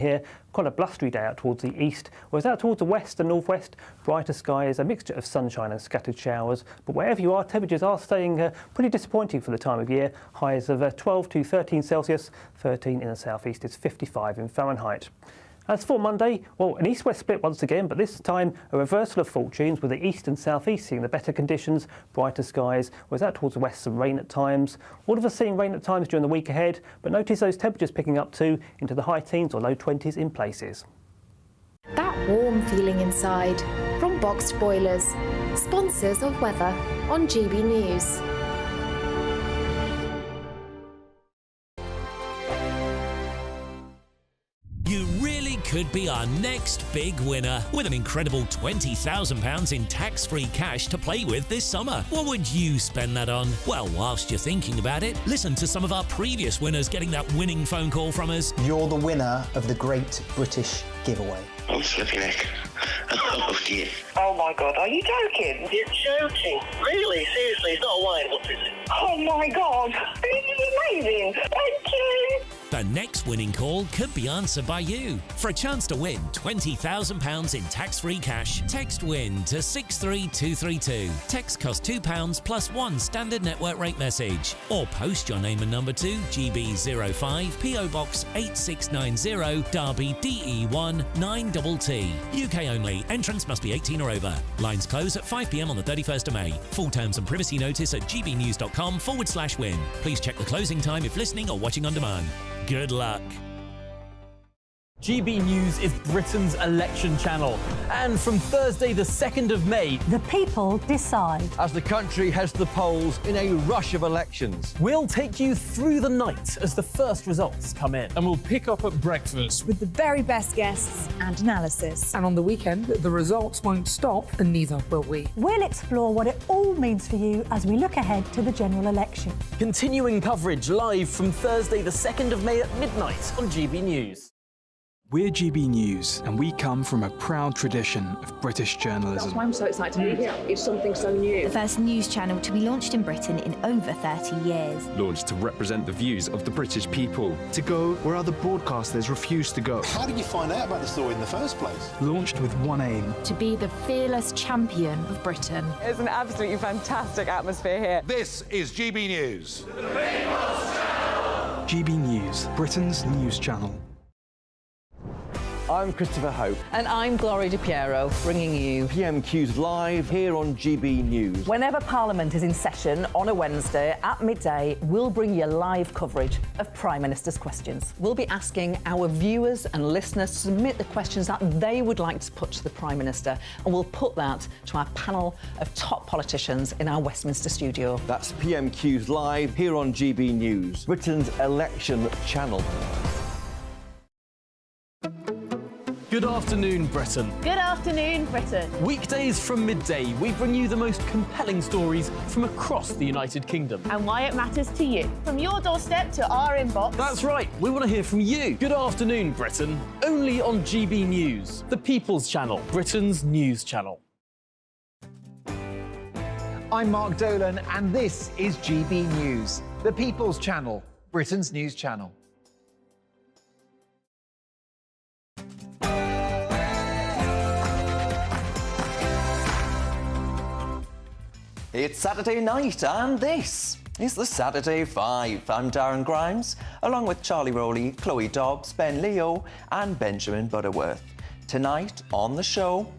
Here, quite a blustery day out towards the east, whereas out towards the west and northwest, brighter skies, a mixture of sunshine and scattered showers. But wherever you are, temperatures are staying pretty disappointing for the time of year. Highs of 12 to 13 Celsius, 13 in the southeast is 55 in Fahrenheit. As for Monday, well, an east-west split once again, but this time a reversal of fortunes with the east and southeast seeing the better conditions, brighter skies, whereas out towards the west some rain at times. All of us seeing rain at times during the week ahead, but notice those temperatures picking up too into the high teens or low 20s in places. That warm feeling inside from Boxed Boilers, sponsors of weather on GB News. You really could be our next big winner with an incredible £20,000 in tax-free cash to play with this summer. What would you spend that on? Well, whilst you're thinking about it, listen to some of our previous winners getting that winning phone call from us. You're the winner of the Great British Giveaway. I'm slipping neck. Oh dear. Oh my God, are you joking? You're joking. Really? Seriously, it's not a wine, what is it? Oh my God, this is amazing. Thank you. The next winning call could be answered by you. For a chance to win £20,000 in tax-free cash, text WIN to 63232. Text costs £2 plus one standard network rate message. Or post your name and number to GB05 PO Box 8690 Derby DE1 9TT. UK only. Entrance must be 18 or over. Lines close at 5 p.m. on the 31st of May. Full terms and privacy notice at gbnews.com/win. Please check the closing time if listening or watching on demand. Good luck. GB News is Britain's election channel. And from Thursday the 2nd of May, the people decide. As the country heads to the polls in a rush of elections. We'll take you through the night as the first results come in. And we'll pick up at breakfast with the very best guests and analysis. And on the weekend, the results won't stop, and neither will we. We'll explore what it all means for you as we look ahead to the general election. Continuing coverage live from Thursday the 2nd of May at midnight on GB News. We're GB News, and we come from a proud tradition of British journalism. That's why I'm so excited to be here. It's something so new. The first news channel to be launched in Britain in over 30 years. Launched to represent the views of the British people. To go where other broadcasters refuse to go. How did you find out about the story in the first place? Launched with one aim. To be the fearless champion of Britain. It's an absolutely fantastic atmosphere here. This is GB News. The People's Channel. GB News, Britain's news channel. I'm Christopher Hope. And I'm Gloria Di Piero, bringing you PMQ's live here on GB News. Whenever Parliament is in session on a Wednesday at midday, we'll bring you live coverage of Prime Minister's questions. We'll be asking our viewers and listeners to submit the questions that they would like to put to the Prime Minister, and we'll put that to our panel of top politicians in our Westminster studio. That's PMQ's live here on GB News, Britain's election channel. Good afternoon, Britain. Good afternoon, Britain. Weekdays from midday, we bring you the most compelling stories from across the United Kingdom. And why it matters to you. From your doorstep to our inbox. That's right, we want to hear from you. Good afternoon, Britain. Only on GB News, the People's Channel, Britain's news channel. I'm Mark Dolan, and this is GB News, the People's Channel, Britain's news channel. It's Saturday night, and this is the Saturday 5. I'm Darren Grimes, along with Charlie Rowley, Chloe Dobbs, Ben Leo and Benjamin Butterworth. Tonight on the show...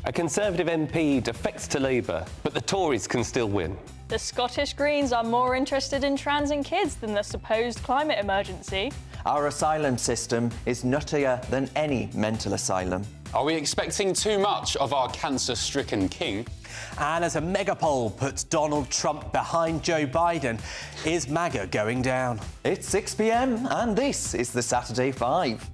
A Conservative MP defects to Labour, but the Tories can still win. The Scottish Greens are more interested in trans and kids than the supposed climate emergency. Our asylum system is nuttier than any mental asylum. Are we expecting too much of our cancer-stricken king? And as a mega poll puts Donald Trump behind Joe Biden, is MAGA going down? It's 6 p.m. and this is the Saturday 5.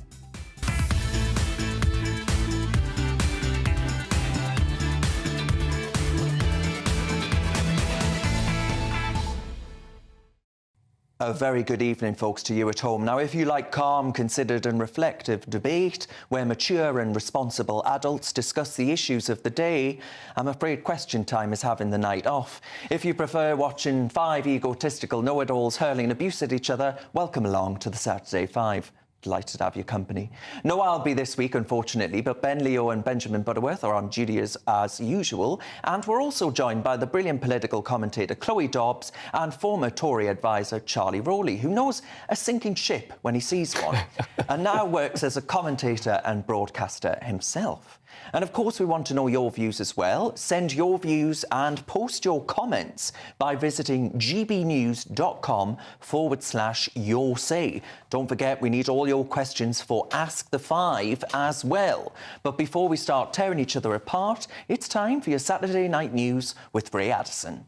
A very good evening, folks, to you at home. Now, if you like calm, considered and reflective debate where mature and responsible adults discuss the issues of the day, I'm afraid Question Time is having the night off. If you prefer watching five egotistical know-it-alls hurling abuse at each other, welcome along to the Saturday 5. Delighted to have your company. No Albi this week, unfortunately, but Ben Leo and Benjamin Butterworth are on duty as usual. And we're also joined by the brilliant political commentator Chloe Dobbs and former Tory advisor Charlie Rowley, who knows a sinking ship when he sees one, and now works as a commentator and broadcaster himself. And of course, we want to know your views as well. Send your views and post your comments by visiting gbnews.com/your say. Don't forget, we need all your questions for Ask the Five as well. But before we start tearing each other apart, it's time for your Saturday night news with Ray Addison.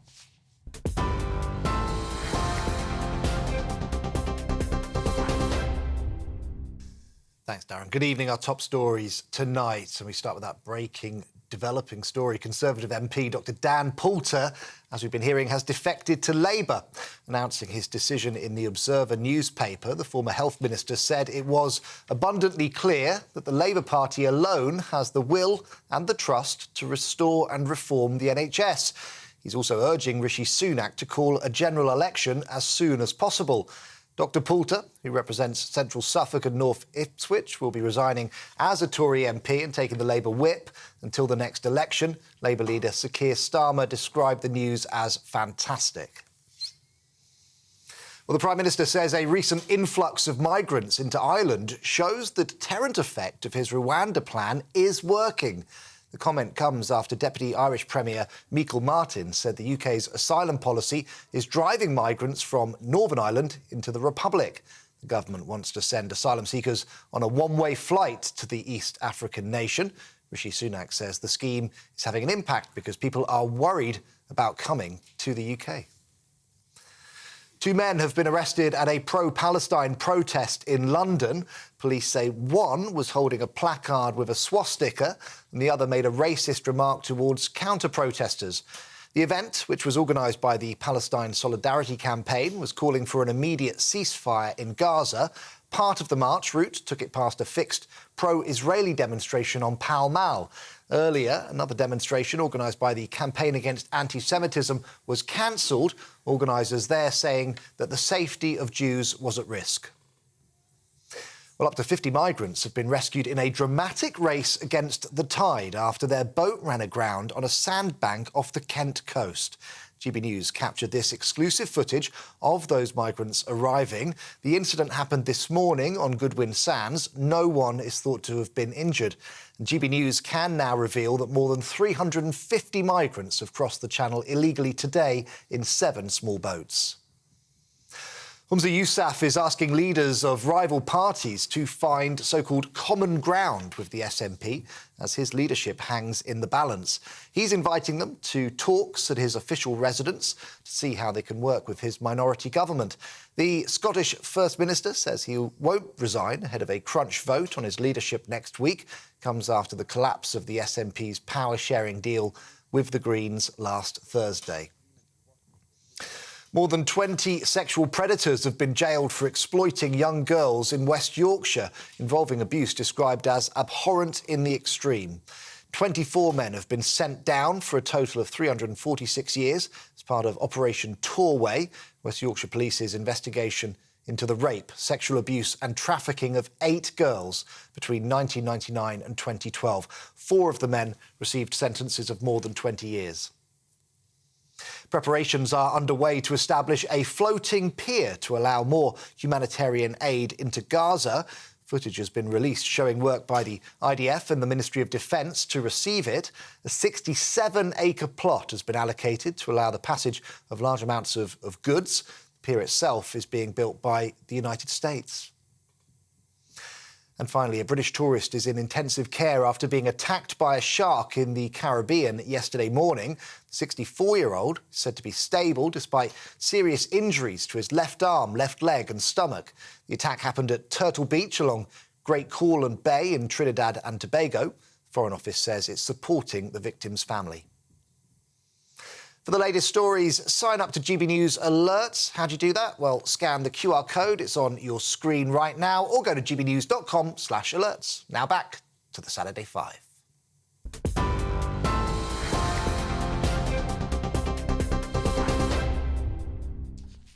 Thanks, Darren. Good evening. Our top stories tonight. And we start with that breaking, developing story. Conservative MP Dr Dan Poulter, as we've been hearing, has defected to Labour. Announcing his decision in the Observer newspaper, the former health minister said it was abundantly clear that the Labour Party alone has the will and the trust to restore and reform the NHS. He's also urging Rishi Sunak to call a general election as soon as possible. Dr Poulter, who represents Central Suffolk and North Ipswich, will be resigning as a Tory MP and taking the Labour whip until the next election. Labour leader Sir Keir Starmer described the news as fantastic. Well, the Prime Minister says a recent influx of migrants into Ireland shows the deterrent effect of his Rwanda plan is working. The comment comes after Deputy Irish Premier Michael Martin said the UK's asylum policy is driving migrants from Northern Ireland into the Republic. The government wants to send asylum seekers on a one-way flight to the East African nation. Rishi Sunak says the scheme is having an impact because people are worried about coming to the UK. 2 men have been arrested at a pro-Palestine protest in London. Police say one was holding a placard with a swastika and the other made a racist remark towards counter-protesters. The event, which was organised by the Palestine Solidarity Campaign, was calling for an immediate ceasefire in Gaza. Part of the march route took it past a fixed pro-Israeli demonstration on Pall Mall. Earlier, another demonstration organised by the Campaign Against Anti-Semitism was cancelled, organisers there saying that the safety of Jews was at risk. Well, up to 50 migrants have been rescued in a dramatic race against the tide after their boat ran aground on a sandbank off the Kent coast. GB News captured this exclusive footage of those migrants arriving. The incident happened this morning on Goodwin Sands. No one is thought to have been injured. And GB News can now reveal that more than 350 migrants have crossed the channel illegally today in 7 small boats. Humza Yousaf is asking leaders of rival parties to find so-called common ground with the SNP as his leadership hangs in the balance. He's inviting them to talks at his official residence to see how they can work with his minority government. The Scottish First Minister says he won't resign ahead of a crunch vote on his leadership next week. Comes after the collapse of the SNP's power-sharing deal with the Greens last Thursday. More than 20 sexual predators have been jailed for exploiting young girls in West Yorkshire, involving abuse described as abhorrent in the extreme. 24 men have been sent down for a total of 346 years as part of Operation Torway, West Yorkshire Police's investigation into the rape, sexual abuse and trafficking of 8 girls between 1999 and 2012. 4 of the men received sentences of more than 20 years. Preparations are underway to establish a floating pier to allow more humanitarian aid into Gaza. Footage has been released showing work by the IDF and the Ministry of Defence to receive it. A 67-acre plot has been allocated to allow the passage of large amounts of goods. The pier itself is being built by the United States. And finally, a British tourist is in intensive care after being attacked by a shark in the Caribbean yesterday morning. The 64-year-old is said to be stable despite serious injuries to his left arm, left leg and stomach. The attack happened at Turtle Beach along Great Courland Bay in Trinidad and Tobago. The Foreign Office says it's supporting the victim's family. For the latest stories, sign up to GB News Alerts. How do you do that? Well, scan the QR code. It's on your screen right now, or go to gbnews.com/alerts. Now back to the Saturday 5.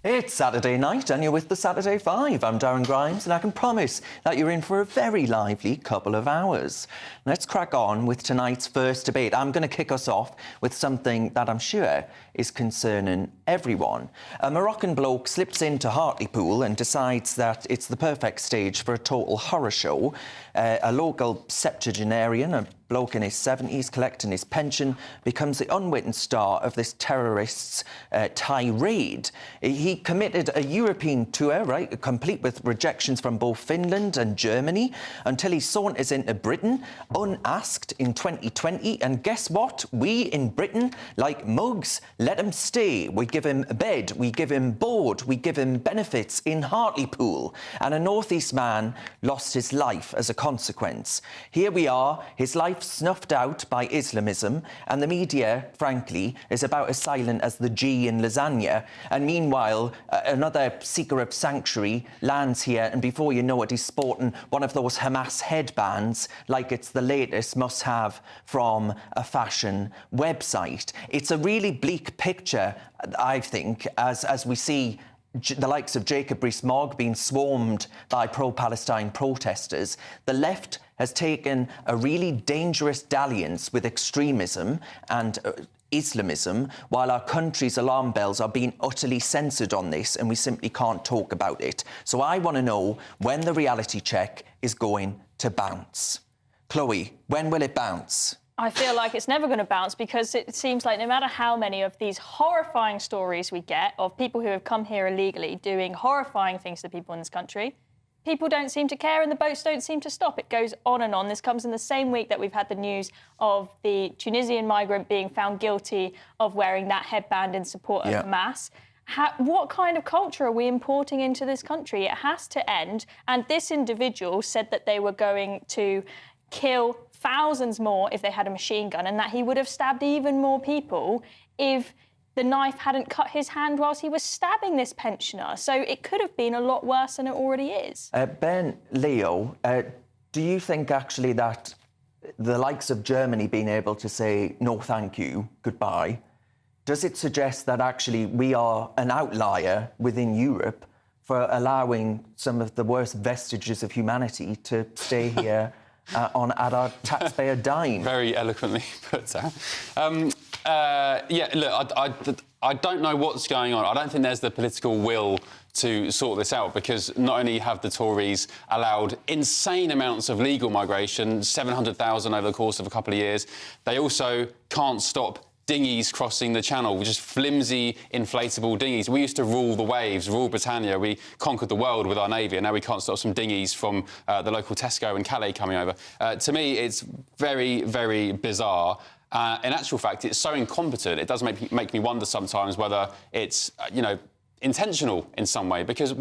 It's Saturday night and you're with the Saturday Five. I'm Darren Grimes and I can promise that you're in for a very lively couple of hours. Let's crack on with tonight's first debate. I'm going to kick us off with something that I'm sure is concerning everyone. A Moroccan bloke slips into Hartlepool and decides that it's the perfect stage for a total horror show. A local septuagenarian, a bloke in his 70s collecting his pension, becomes the unwitting star of this terrorist's tirade. He committed a European tour, right, complete with rejections from both Finland and Germany, until he saunters into Britain unasked in 2020. And guess what? We in Britain, like mugs, let him stay. We give him a bed, we give him board, we give him benefits in Hartlepool. And a North East man lost his life as a consequence. Here we are, his life snuffed out by Islamism, and the media, frankly, is about as silent as the G in lasagna. And meanwhile, another seeker of sanctuary lands here, and before you know it, he's sporting one of those Hamas headbands like it's the latest must-have from a fashion website. It's a really bleak picture, I think, as we see the likes of Jacob Rees-Mogg being swarmed by pro-Palestine protesters. The left has taken a really dangerous dalliance with extremism and Islamism, while our country's alarm bells are being utterly censored on this, and we simply can't talk about it. So I want to know when the reality check is going to bounce. Chloe, when will it bounce? I feel like it's never going to bounce, because it seems like no matter how many of these horrifying stories we get of people who have come here illegally doing horrifying things to people in this country, people don't seem to care and the boats don't seem to stop. It goes on and on. This comes in the same week that we've had the news of the Tunisian migrant being found guilty of wearing that headband in support of Hamas. What kind of culture are we importing into this country? It has to end. And this individual said that they were going to kill thousands more if they had a machine gun, and that he would have stabbed even more people if the knife hadn't cut his hand whilst he was stabbing this pensioner. So it could have been a lot worse than it already is. Ben, Leo, do you think actually that the likes of Germany being able to say no thank you, goodbye, does it suggest that actually we are an outlier within Europe for allowing some of the worst vestiges of humanity to stay here at our taxpayer dime? Very eloquently put, Sam. Yeah, look, I don't know what's going on. I don't think there's the political will to sort this out, because not only have the Tories allowed insane amounts of legal migration, 700,000 over the course of a couple of years, they also can't stop dinghies crossing the channel, just flimsy, inflatable dinghies. We used to rule the waves, rule Britannia. We conquered the world with our navy, and now we can't stop some dinghies from the local Tesco in Calais coming over. To me, it's very, very bizarre. In actual fact, it's so incompetent, it does make me wonder sometimes whether it's, intentional in some way. Because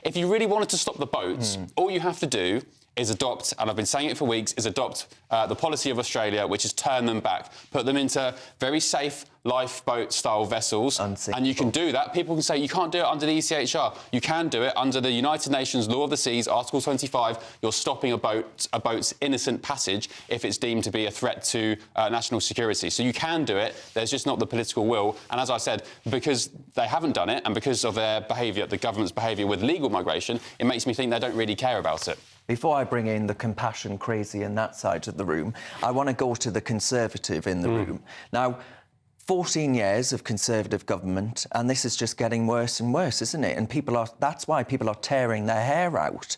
if you really wanted to stop the boats, all you have to do is adopt, and I've been saying it for weeks, is adopt the policy of Australia, which is turn them back, put them into very safe lifeboat-style vessels, and you can do that. People can say you can't do it under the ECHR. You can do it under the United Nations Law of the Seas, Article 25. You're stopping a boat's innocent passage if it's deemed to be a threat to national security. So you can do it. There's just not the political will. And as I said, because they haven't done it, and because of their behaviour, the government's behaviour with legal migration, it makes me think they don't really care about it. Before I bring in the compassion crazy in that side of the room, I want to go to the Conservative in the room. Now, 14 years of Conservative government, and this is just getting worse and worse, isn't it? And that's why people are tearing their hair out.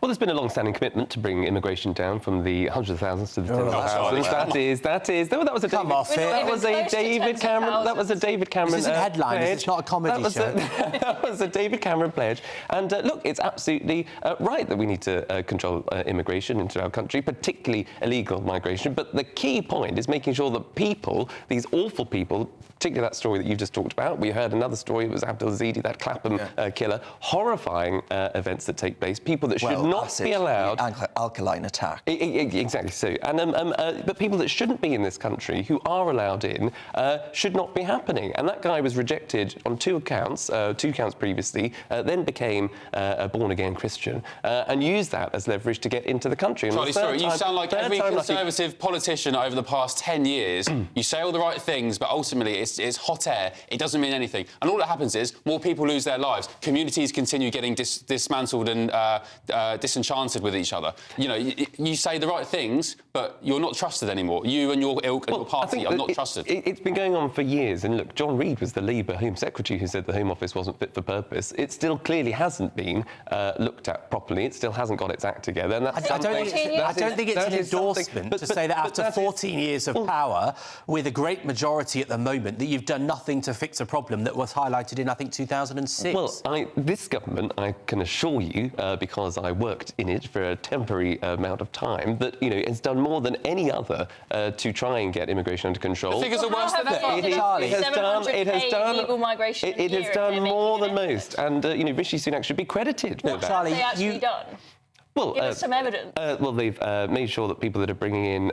Well, there's been a long-standing commitment to bring immigration down from the hundreds of thousands to the tens of thousands. That is. No, that was a David Cameron. That was a David Cameron. This isn't headlines. It's not a comedy show. That was a David Cameron pledge. And look, it's absolutely right that we need to control immigration into our country, particularly illegal migration. But the key point is making sure that people, these awful people, particularly that story that you just talked about. We heard another story. It was Abdul Zidi, that Clapham killer. Horrifying events that take place. People that should not acid, be allowed. Alkaline attack. Exactly so. But people that shouldn't be in this country, who are allowed in, should not be happening. And that guy was rejected on two counts previously, then became a born-again Christian, and used that as leverage to get into the country. And Charlie, sorry, you sound like every Conservative politician over the past 10 years. You say all the right things, but ultimately it's hot air. It doesn't mean anything. And all that happens is more people lose their lives. Communities continue getting dismantled and disenchanted with each other. You know, you say the right things, but you're not trusted anymore. You and your ilk and your party are not trusted. It's been going on for years. And look, John Reid was the Labour Home Secretary who said the Home Office wasn't fit for purpose. It still clearly hasn't been looked at properly. It still hasn't got its act together. And that's I don't think it's an endorsement to say that after 14 years of power, with a great majority at the moment, that you've done nothing to fix a problem that was highlighted in, I think, 2006. Well, this government, I can assure you, because I worked in it for a temporary amount of time, that, you know, has done more than any other to try and get immigration under control. The figures are worse than ever. It has done more than most. And, you know, Rishi Sunak should be credited for that. What have they actually done? Well, give us some evidence. Well, they've made sure that people that are bringing in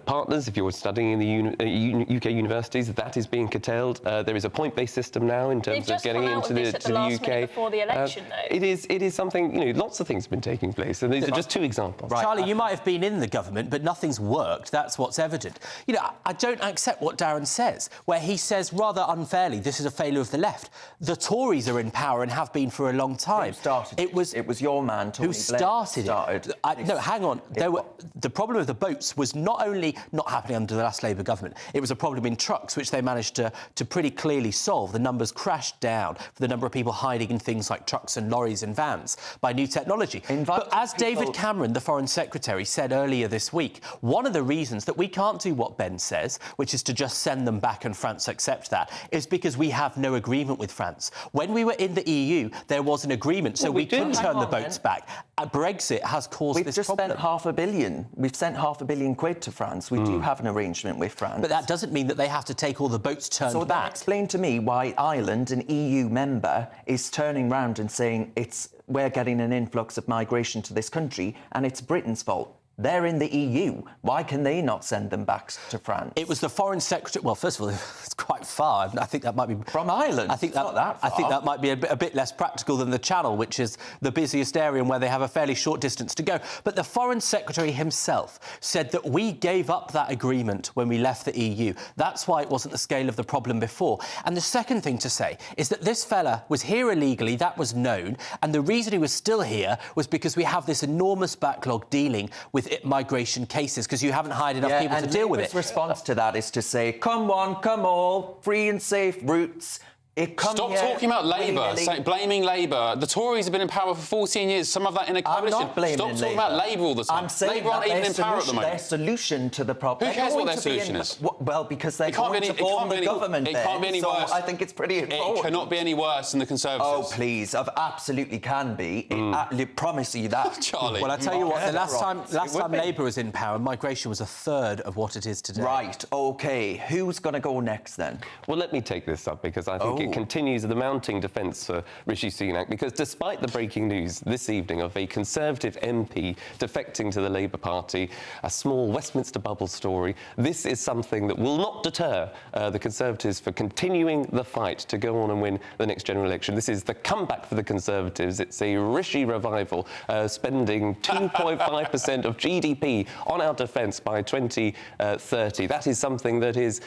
partners, if you're studying in the UK universities, that is being curtailed. There is a point-based system now in terms of getting into the UK. Before the election, though. It is something, you know, lots of things have been taking place, and these are just two examples. Right. Charlie, you might have been in the government, but nothing's worked. That's what's evident. You know, I don't accept what Darren says, where he says rather unfairly, this is a failure of the left. The Tories are in power and have been for a long time. It was your man, Tony. Started it. No, hang on. The problem with the boats was not only not happening under the last Labour government, it was a problem in trucks, which they managed to pretty clearly solve. The numbers crashed down for the number of people hiding in things like trucks and lorries and vans by new technology. But as David Cameron, the Foreign Secretary, said earlier this week, one of the reasons that we can't do what Ben says, which is to just send them back and France accept that, is because we have no agreement with France. When we were in the EU, there was an agreement, so we could turn the boats back. Brexit has caused this problem. We've just spent £500 million. We've sent £500 million to France. We do have an arrangement with France. But that doesn't mean that they have to take all the boats turned back. So then explain to me why Ireland, an EU member, is turning round and saying we're getting an influx of migration to this country and it's Britain's fault. They're in the EU. Why can they not send them back to France? It was the Foreign Secretary... Well, first of all, it's quite far. I think that might be... From Ireland? I think not that far. I think that might be a bit less practical than the Channel, which is the busiest area and where they have a fairly short distance to go. But the Foreign Secretary himself said that we gave up that agreement when we left the EU. That's why it wasn't the scale of the problem before. And the second thing to say is that this fella was here illegally, that was known, and the reason he was still here was because we have this enormous backlog dealing with migration cases, because you haven't hired enough people to deal with it. His response to that is to say, come one, come all, free and safe routes. Stop talking about Labour, blaming Labour. The Tories have been in power for 14 years, some of that in a coalition. I'm not blaming Stop talking about Labour all the time. I'm saying Labour aren't even in power at the moment. Their solution to the problem... Who cares what their solution is? Well, because they're going to form the government. It can't be any worse. I think it's pretty important. It cannot be any worse than the Conservatives. Oh, please. It absolutely can be. I promise you that. Charlie. Well, I tell you what, the last time Labour was in power, migration was a third of what it is today. Right, OK. Who's going to go next, then? Well, let me take this up, because I think it continues the mounting defence for Rishi Sunak, because despite the breaking news this evening of a Conservative MP defecting to the Labour Party, a small Westminster bubble story, this is something that will not deter the Conservatives for continuing the fight to go on and win the next general election. This is the comeback for the Conservatives. It's a Rishi revival, spending 2.5% of GDP on our defence by 2030. That is something that is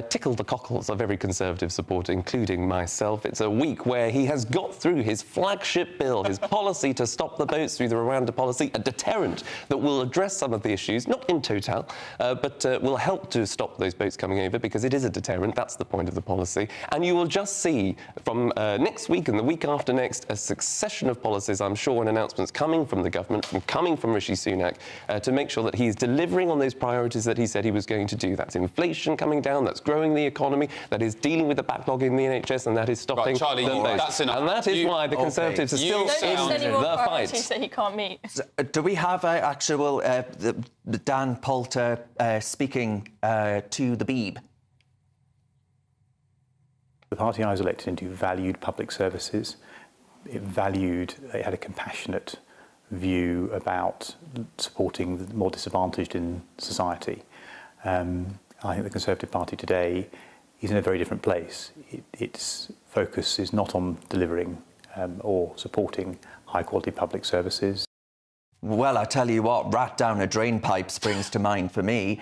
tickled the cockles of every Conservative supporter, including myself. It's a week where he has got through his flagship bill, his policy to stop the boats through the Rwanda policy, a deterrent that will address some of the issues, not in total, but will help to stop those boats coming over, because it is a deterrent. That's the point of the policy. And you will just see from next week and the week after next a succession of policies, I'm sure, and announcements coming from the government, coming from Rishi Sunak, to make sure that he's delivering on those priorities that he said he was going to do. That's inflation coming down, that's growing the economy, that is dealing with the backlog in the NHS, and that is stopping... Charlie, that's enough. And that is why the Conservatives are still in the fight. That he can't meet. Do we have actual Dan Poulter speaking to the Beeb? The party I was elected into valued public services. It had a compassionate view about supporting the more disadvantaged in society. I think the Conservative Party today is in a very different place. Its focus is not on delivering or supporting high-quality public services. Well, I tell you what, rat down a drain pipe springs to mind for me,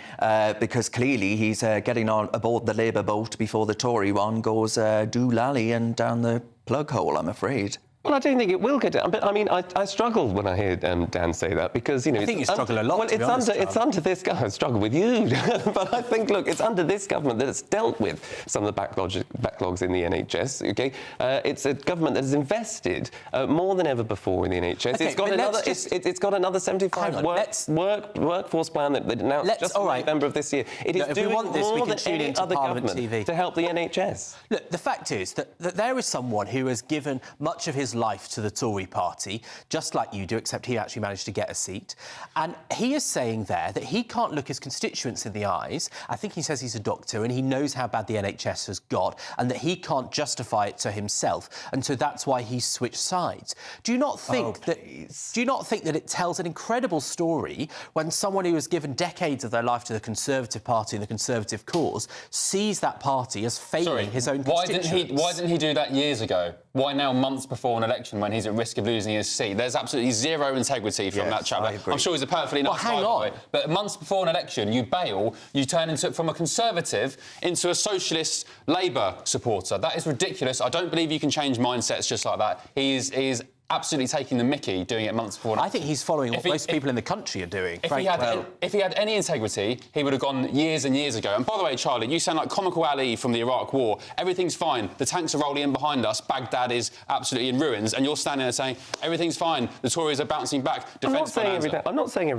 because clearly he's getting on aboard the Labour boat before the Tory one goes doolally and down the plug hole, I'm afraid. Well, I don't think it will get down. But I mean, I struggled when I hear Dan say that because I think you struggle a lot. Well, it's under this government. I struggle with you, but I think look, it's under this government that it's dealt with some of the backlogs in the NHS. Okay, it's a government that has invested more than ever before in the NHS. Okay, it's got another 75 workforce plan that it announced just in November of this year. It is doing more than any other government to help the NHS. Look, the fact is that there is someone who has given much of his life to the Tory party, just like you do, except he actually managed to get a seat. And he is saying there that he can't look his constituents in the eyes. I think he says he's a doctor and he knows how bad the NHS has got and that he can't justify it to himself. And so that's why he's switched sides. Do you not think that it tells an incredible story when someone who has given decades of their life to the Conservative Party and the Conservative cause sees that party as failing his own constituents? Why didn't he do that years ago? Why now, months before an election when he's at risk of losing his seat? There's absolutely zero integrity from that chap. I'm sure he's a perfectly nice guy, by the way. But months before an election, you bail, you turn from a Conservative into a socialist Labour supporter. That is ridiculous. I don't believe you can change mindsets just like that. He is absolutely taking the mickey doing it months before. I think he's following what most people in the country are doing. If he had any integrity, he would have gone years and years ago. And by the way, Charlie, you sound like Comical Ali from the Iraq War. Everything's fine. The tanks are rolling in behind us. Baghdad is absolutely in ruins. And you're standing there saying, everything's fine. The Tories are bouncing back. I'm not saying everything's fine. I'm not saying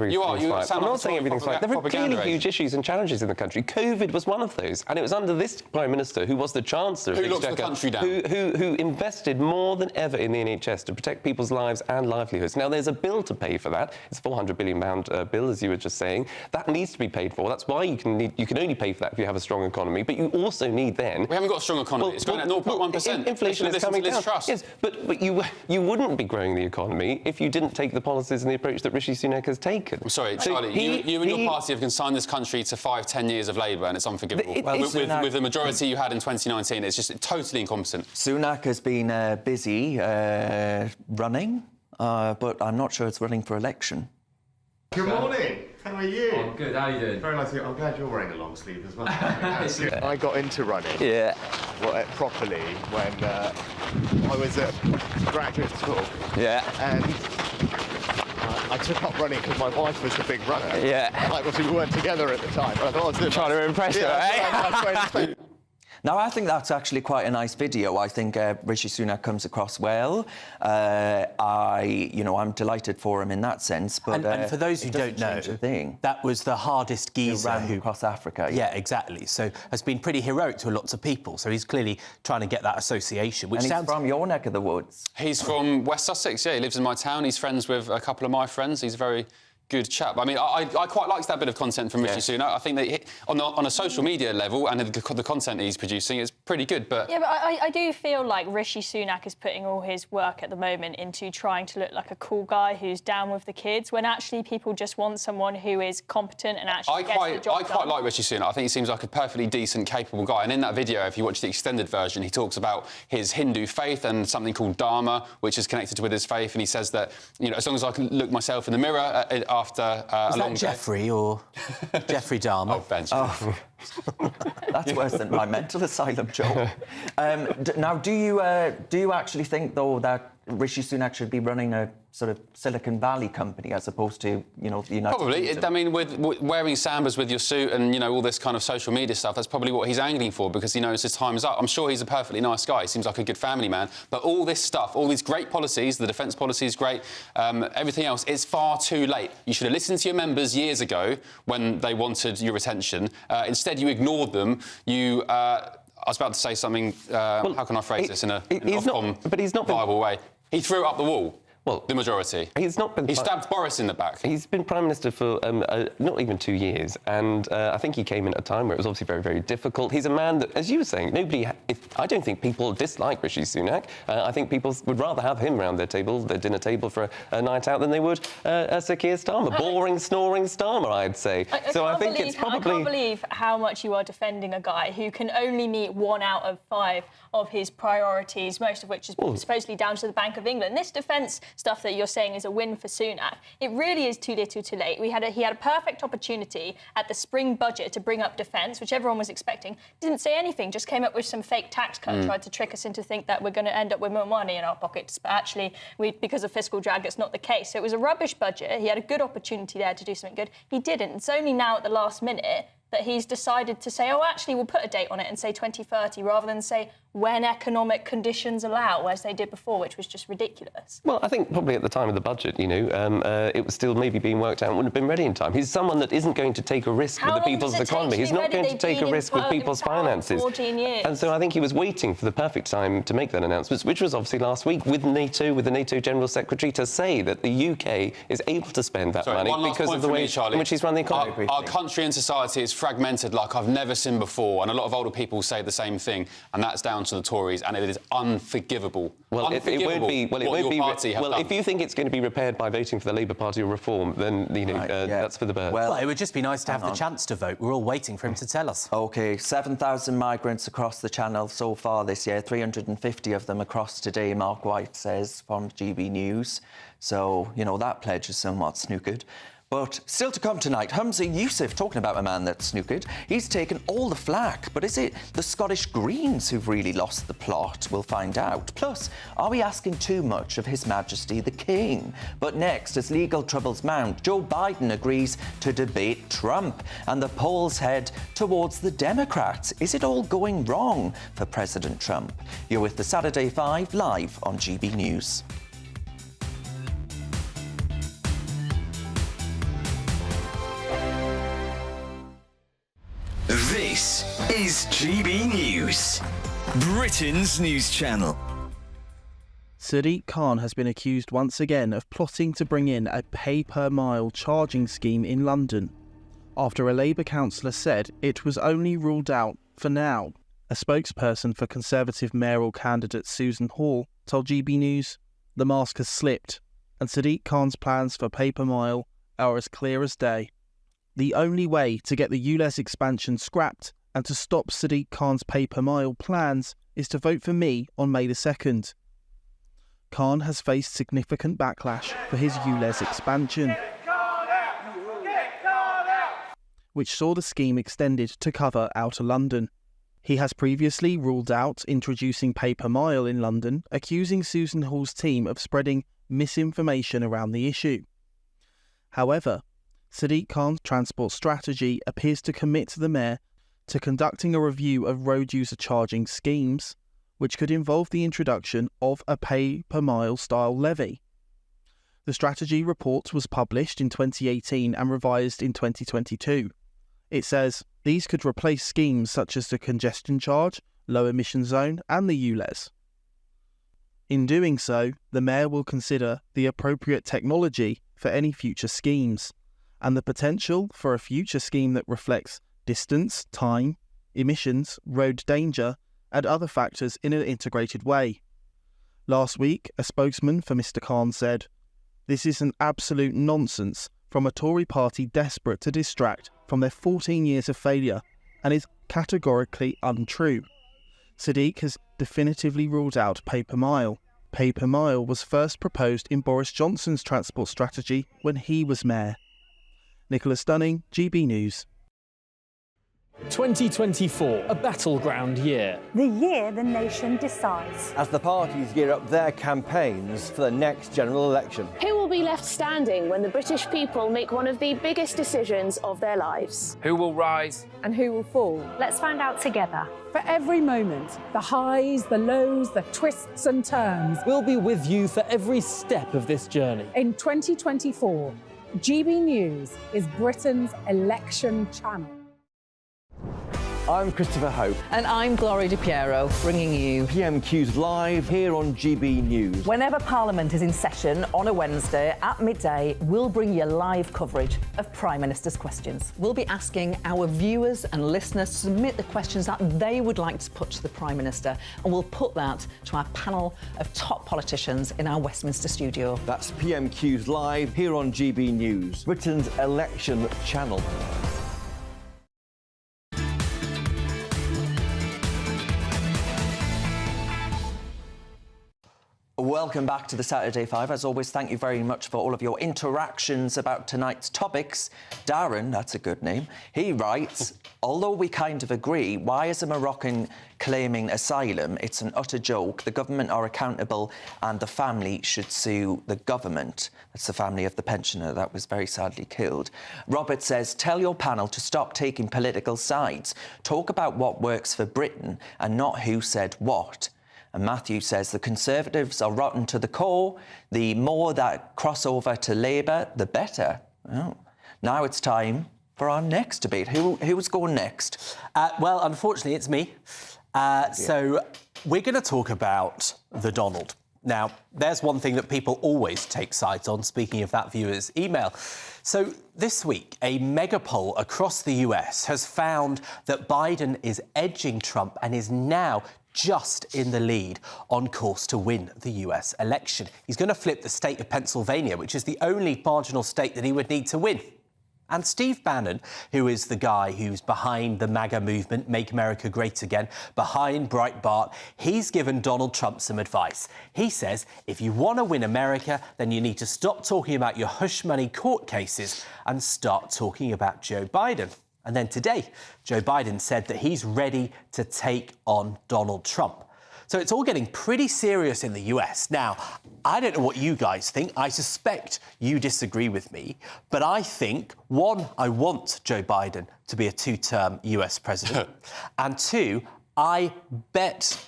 everything's fine. There are clearly huge issues and challenges in the country. COVID was one of those. And it was under this Prime Minister, who was the Chancellor of the Exchequer, the country down. who invested more than ever in the NHS to protect people's lives and livelihoods. Now, there's a bill to pay for that. It's a £400 billion bill, as you were just saying. That needs to be paid for. That's why you can only pay for that if you have a strong economy. But you also need then... We haven't got a strong economy. It's going at 0.1%. Inflation is coming down. Yes, but you wouldn't be growing the economy if you didn't take the policies and the approach that Rishi Sunak has taken. I'm sorry, Charlie, you and your party have consigned this country to 5-10 years of Labour, and it's unforgivable. With the majority you had in 2019, it's just totally incompetent. Sunak has been busy running, but I'm not sure it's running for election. Good morning. How are you? I'm good. How are you doing? Very nice. I'm glad you're wearing a long sleeve as well. I got into running properly when I was at graduate school. Yeah. And I took up running because my wife was a big runner. Yeah. Like, obviously, we weren't together at the time, but I thought I was trying to impress her, eh? Now, I think that's actually quite a nice video. I think Rishi Sunak comes across well. I'm delighted for him in that sense. But and for those who don't know, that was the hardest geezer who across Africa. Yeah, exactly. So has been pretty heroic to lots of people. So he's clearly trying to get that association. Which and he's from your neck of the woods. He's from West Sussex. Yeah, he lives in my town. He's friends with a couple of my friends. He's very good chap. I mean, I quite liked that bit of content from Rishi Sunak. I think that on a social media level and the content he's producing is pretty good. But yeah, but I do feel like Rishi Sunak is putting all his work at the moment into trying to look like a cool guy who's down with the kids, when actually people just want someone who is competent and actually gets the job I quite like Rishi Sunak. I think he seems like a perfectly decent, capable guy. And in that video, if you watch the extended version, he talks about his Hindu faith and something called Dharma, which is connected with his faith. And he says that, as long as I can look myself in the mirror after a long day... Jeffrey or Jeffrey Dahmer? Oh, Ben. Oh. That's worse than my mental asylum job. Now, do you actually think, though, that Rishi Sunak should be running a sort of Silicon Valley company as opposed to, the United Kingdom? Probably. I mean, with wearing sambas with your suit and, all this kind of social media stuff, that's probably what he's angling for because he knows his time is up. I'm sure he's a perfectly nice guy. He seems like a good family man. But all this stuff, all these great policies, the defence policy is great, everything else, it's far too late. You should have listened to your members years ago when they wanted your attention. Instead, you ignored them. I was about to say something, how can I phrase this in a viable way? He threw up the wall. Well, the majority. He's not been... He stabbed Boris in the back. He's been Prime Minister for not even 2 years, and I think he came in at a time where it was obviously very, very difficult. He's a man that, as you were saying, I don't think people dislike Rishi Sunak. I think people would rather have him around their dinner table for a night out than they would Sir Keir Starmer. Boring, snoring Starmer, I'd say. I can't believe how much you are defending a guy who can only meet 1 out of 5 of his priorities, most of which is supposedly down to the Bank of England. This defence stuff that you're saying is a win for Sunak. It really is too little too late. He had a perfect opportunity at the spring budget to bring up defence, which everyone was expecting. Didn't say anything, just came up with some fake tax cut, tried to trick us into think that we're going to end up with more money in our pockets. But actually, because of fiscal drag, it's not the case. So it was a rubbish budget. He had a good opportunity there to do something good. He didn't. It's only now at the last minute that he's decided to say, oh, actually, we'll put a date on it and say 2030, rather than say when economic conditions allow, as they did before, which was just ridiculous. Well, I think probably at the time of the budget, it was still maybe being worked out and wouldn't have been ready in time. He's someone that isn't going to take a risk with the people's economy. He's not going to take a risk with people's finances. 14 years. And so I think he was waiting for the perfect time to make that announcement, which was obviously last week with NATO, with the NATO General Secretary, to say that the UK is able to spend that money because of the way in which he's run the economy. Our country and society is fragmented like I've never seen before, and a lot of older people say the same thing, and that's down to the Tories, and it is unforgivable. Well, if you think it's going to be repaired by voting for the Labour Party reform, then that's for the birds. Well, it would just be nice to have the chance to vote. We're all waiting for him to tell us. OK, 7,000 migrants across the Channel so far this year, 350 of them across today, Mark White says from GB News. So, that pledge is somewhat snookered. But still to come tonight, Humza Yousaf, talking about a man that's snookered, he's taken all the flack. But is it the Scottish Greens who've really lost the plot? We'll find out. Plus, are we asking too much of His Majesty the King? But next, as legal troubles mount, Joe Biden agrees to debate Trump, and the polls head towards the Democrats. Is it all going wrong for President Trump? You're with the Saturday 5 live on GB News. This is GB News, Britain's news channel. Sadiq Khan has been accused once again of plotting to bring in a pay-per-mile charging scheme in London, after a Labour councillor said it was only ruled out for now. A spokesperson for Conservative mayoral candidate Susan Hall told GB News the mask has slipped, and Sadiq Khan's plans for pay-per-mile are as clear as day. The only way to get the ULEZ expansion scrapped and to stop Sadiq Khan's pay-per-mile plans is to vote for me on May the 2nd. Khan has faced significant backlash for his ULEZ expansion, which saw the scheme extended to cover Outer London. He has previously ruled out introducing pay-per-mile in London, accusing Susan Hall's team of spreading misinformation around the issue. However, Sadiq Khan's transport strategy appears to commit the mayor to conducting a review of road user charging schemes, which could involve the introduction of a pay-per-mile style levy. The strategy report was published in 2018 and revised in 2022. It says these could replace schemes such as the congestion charge, low emission zone and the ULEZ. In doing so, the mayor will consider the appropriate technology for any future schemes, and the potential for a future scheme that reflects distance, time, emissions, road danger, and other factors in an integrated way. Last week, a spokesman for Mr. Khan said, "This is an absolute nonsense from a Tory party desperate to distract from their 14 years of failure and is categorically untrue." Sadiq has definitively ruled out pay-per-mile. Pay-per-mile was first proposed in Boris Johnson's transport strategy when he was mayor. Nicholas Dunning, GB News. 2024, a battleground year. The year the nation decides. As the parties gear up their campaigns for the next general election. Who will be left standing when the British people make one of the biggest decisions of their lives? Who will rise? And who will fall? Let's find out together. For every moment, the highs, the lows, the twists and turns. We'll be with you for every step of this journey. In 2024, GB News is Britain's election channel. I'm Christopher Hope. And I'm Gloria Di Piero, bringing you PMQ's Live here on GB News. Whenever Parliament is in session on a Wednesday at midday, we'll bring you live coverage of Prime Minister's questions. We'll be asking our viewers and listeners to submit the questions that they would like to put to the Prime Minister, and we'll put that to our panel of top politicians in our Westminster studio. That's PMQ's Live here on GB News, Britain's election channel. Welcome back to the Saturday Five. As always, thank you very much for all of your interactions about tonight's topics. Darren, that's a good name, he writes, although we kind of agree, why is a Moroccan claiming asylum? It's an utter joke. The government are accountable and the family should sue the government. That's the family of the pensioner that was very sadly killed. Robert says, tell your panel to stop taking political sides. Talk about what works for Britain and not who said what. And Matthew says the Conservatives are rotten to the core. The more that cross over to Labour, the better. Oh. Now it's time for our next debate. Who's going next? Well, unfortunately, it's me. So we're going to talk about the Donald. Now, there's one thing that people always take sides on, speaking of that viewer's email. So this week, a mega poll across the US has found that Biden is edging Trump and is now just in the lead, on course to win the US election. He's going to flip the state of Pennsylvania, which is the only marginal state that he would need to win. And Steve Bannon, who is the guy who's behind the MAGA movement, Make America Great Again, behind Breitbart, he's given Donald Trump some advice. He says, if you want to win America, then you need to stop talking about your hush money court cases and start talking about Joe Biden. And then today, Joe Biden said that he's ready to take on Donald Trump. So it's all getting pretty serious in the US. Now, I don't know what you guys think. I suspect you disagree with me. But I think, one, I want Joe Biden to be a two-term US president. And two, I bet,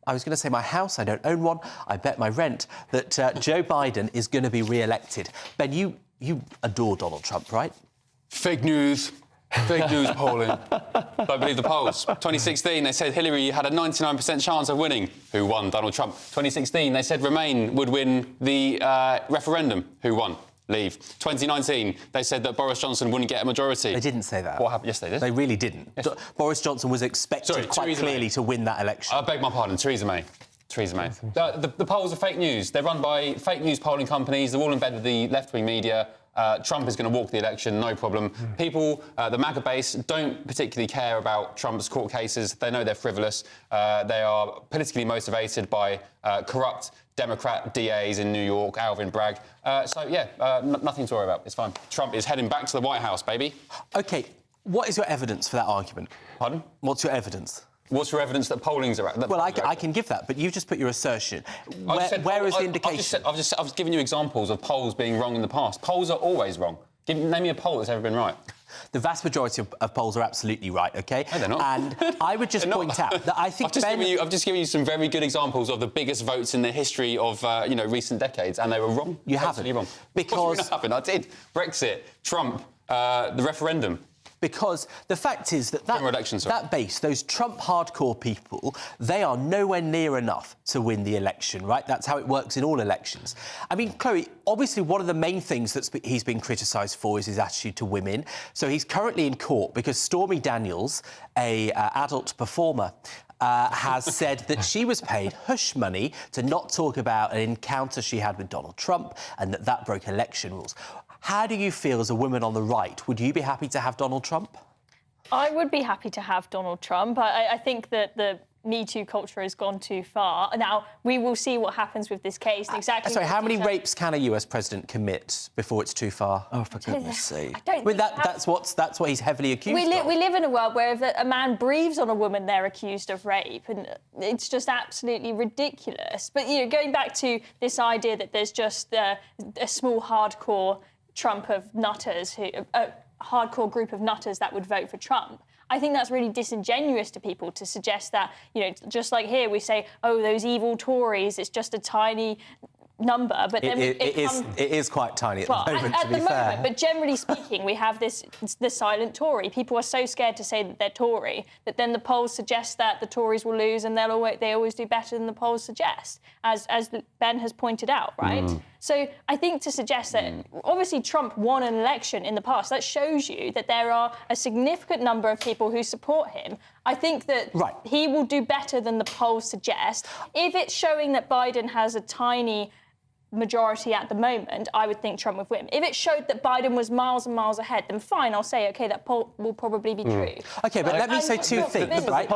I was going to say my house, I don't own one, I bet my rent, that Joe Biden is going to be re-elected. Ben, you adore Donald Trump, right? Fake news. Fake news polling. Don't believe the polls. 2016, they said Hillary had a 99% chance of winning. Who won? Donald Trump. 2016, they said Remain would win the referendum. Who won? Leave. 2019, they said that Boris Johnson wouldn't get a majority. They didn't say that. What happened? Yes, they did. They really didn't. Yes. Boris Johnson was expected quite clearly to win that election. I beg my pardon, Theresa May. Theresa May. The polls are fake news. They're run by fake news polling companies. They're all in bed with the left-wing media. Trump is going to walk the election, no problem. People, the MAGA base, don't particularly care about Trump's court cases. They know they're frivolous. They are politically motivated by corrupt Democrat DAs in New York, Alvin Bragg. Nothing to worry about. It's fine. Trump is heading back to the White House, baby. OK, what is your evidence for that argument? Pardon? What's your evidence? What's your evidence that polling's are? Well, I can give that, but you've just put your assertion. Where is the indication? I've just given you examples of polls being wrong in the past. Polls are always wrong. Name me a poll that's ever been right. The vast majority of polls are absolutely right, OK? No, they're not. And I would just point out that I think I've just given you some very good examples of the biggest votes in the history of recent decades, and they were wrong. You haven't. Wrong. Because... What happened? I did. Brexit, Trump, the referendum. Because the fact is that base, those Trump hardcore people, they are nowhere near enough to win the election, right? That's how it works in all elections. I mean, Chloe, obviously one of the main things that he's been criticised for is his attitude to women. So he's currently in court because Stormy Daniels, a adult performer, has said that she was paid hush money to not talk about an encounter she had with Donald Trump and that broke election rules. How do you feel as a woman on the right? Would you be happy to have Donald Trump? I would be happy to have Donald Trump. I think that the Me Too culture has gone too far. Now, we will see what happens with this case. Exactly. Sorry, how many rapes can a US president commit before it's too far? Oh, for goodness sake. I don't that's what he's heavily accused of. We live in a world where if a man breathes on a woman, they're accused of rape, and it's just absolutely ridiculous. But, going back to this idea that there's just a small hardcore Trump of nutters, a hardcore group of nutters that would vote for Trump. I think that's really disingenuous to people to suggest that, just like here we say, oh, those evil Tories, it's just a tiny number, but then it is quite tiny at the moment, to be fair. But generally speaking, we have the silent Tory. People are so scared to say that they're Tory that then the polls suggest that the Tories will lose, and they always do better than the polls suggest, as Ben has pointed out, right? So I think to suggest that obviously Trump won an election in the past, that shows you that there are a significant number of people who support him. I think that he will do better than the polls suggest. If it's showing that Biden has a tiny majority at the moment, I would think Trump would win. If it showed that Biden was miles and miles ahead, then fine, I'll say, OK, that poll will probably be true. OK, but let me say two things, right?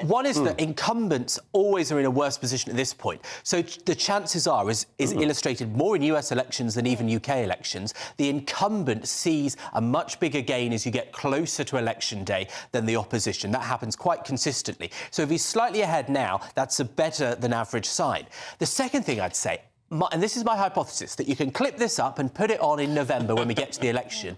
One is that incumbents always are in a worse position at this point. So the chances are, is illustrated more in US elections than even UK elections, the incumbent sees a much bigger gain as you get closer to election day than the opposition. That happens quite consistently. So if he's slightly ahead now, that's a better than average sign. The second thing I'd say, and this is my hypothesis, that you can clip this up and put it on in November when we get to the election.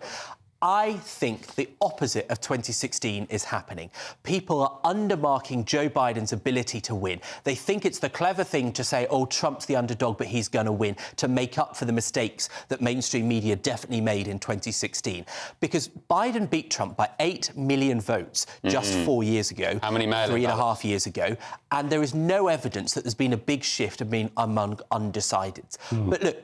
I think the opposite of 2016 is happening. People are undermarking Joe Biden's ability to win. They think it's the clever thing to say, oh, Trump's the underdog, but he's going to win, to make up for the mistakes that mainstream media definitely made in 2016. Because Biden beat Trump by 8 million votes just 4 years ago. How many mail-in 3.5 years ago. And there is no evidence that there's been a big shift among undecideds. But look,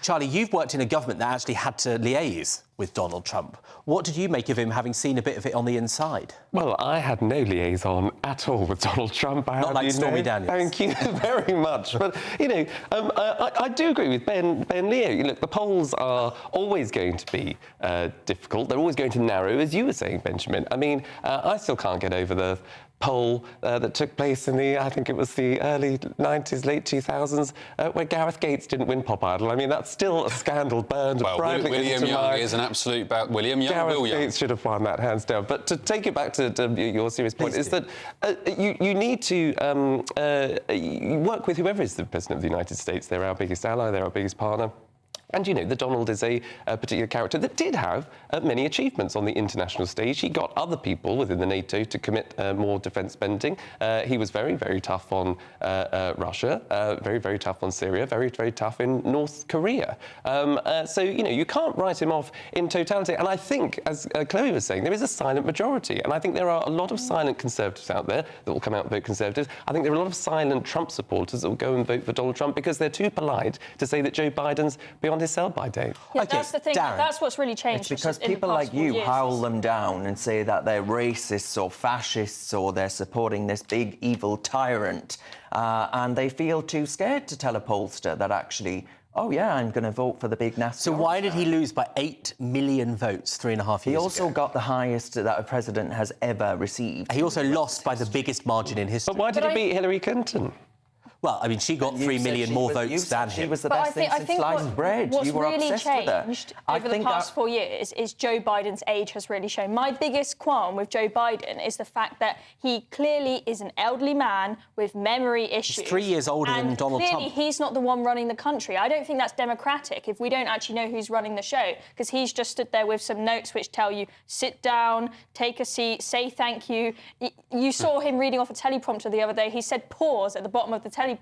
Charlie, you've worked in a government that actually had to liaise with Donald Trump. What did you make of him, having seen a bit of it on the inside? Well, I had no liaison at all with Donald Trump. Not like Stormy Daniels. Thank you very much. But, you know, I do agree with Ben Leo. Look, the polls are always going to be difficult. They're always going to narrow, as you were saying, Benjamin. I mean, I still can't get over the poll that took place in I think it was the early 90s, late 2000s, where Gareth Gates didn't win Pop Idol. I mean, that's still a scandal burned brightly William Young is an absolute William Young, Gareth Will Young. Gates should have won that, hands down. But to take it back to your serious point, is that you need to work with whoever is the President of the United States. They're our biggest ally, they're our biggest partner. And, you know, the Donald is a particular character that did have many achievements on the international stage. He got other people within the NATO to commit more defence spending. He was very, very tough on Russia, very, very tough on Syria, very, very tough in North Korea. So, you know, you can't write him off in totality. And I think, as Chloe was saying, there is a silent majority. And I think there are a lot of silent Conservatives out there that will come out and vote Conservatives. I think there are a lot of silent Trump supporters that will go and vote for Donald Trump because they're too polite to say that Joe Biden's beyond his sell-by date. Yeah, that's the thing. Darren, that's what's really changed. It's because people like you howl them down and say that they're racists or fascists or they're supporting this big evil tyrant, and they feel too scared to tell a pollster that actually, oh yeah, I'm going to vote for the big nasty. So why did he lose by 8 million votes 3.5 years ago? He also got the highest that a president has ever received. He also lost by the biggest margin in history. But why did he beat Hillary Clinton? Well, I mean, she got 3 million more votes than him. She was the best thing since sliced bread. What's You were really obsessed changed with her. over the past 4 years is Joe Biden's age has really shown. My biggest qualm with Joe Biden is the fact that he clearly is an elderly man with memory issues. He's 3 years older than Donald Trump. Clearly, he's not the one running the country. I don't think that's democratic if we don't actually know who's running the show, because he's just stood there with some notes which tell you, sit down, take a seat, say thank you. You saw him reading off a teleprompter the other day. He said pause at the bottom of the teleprompter.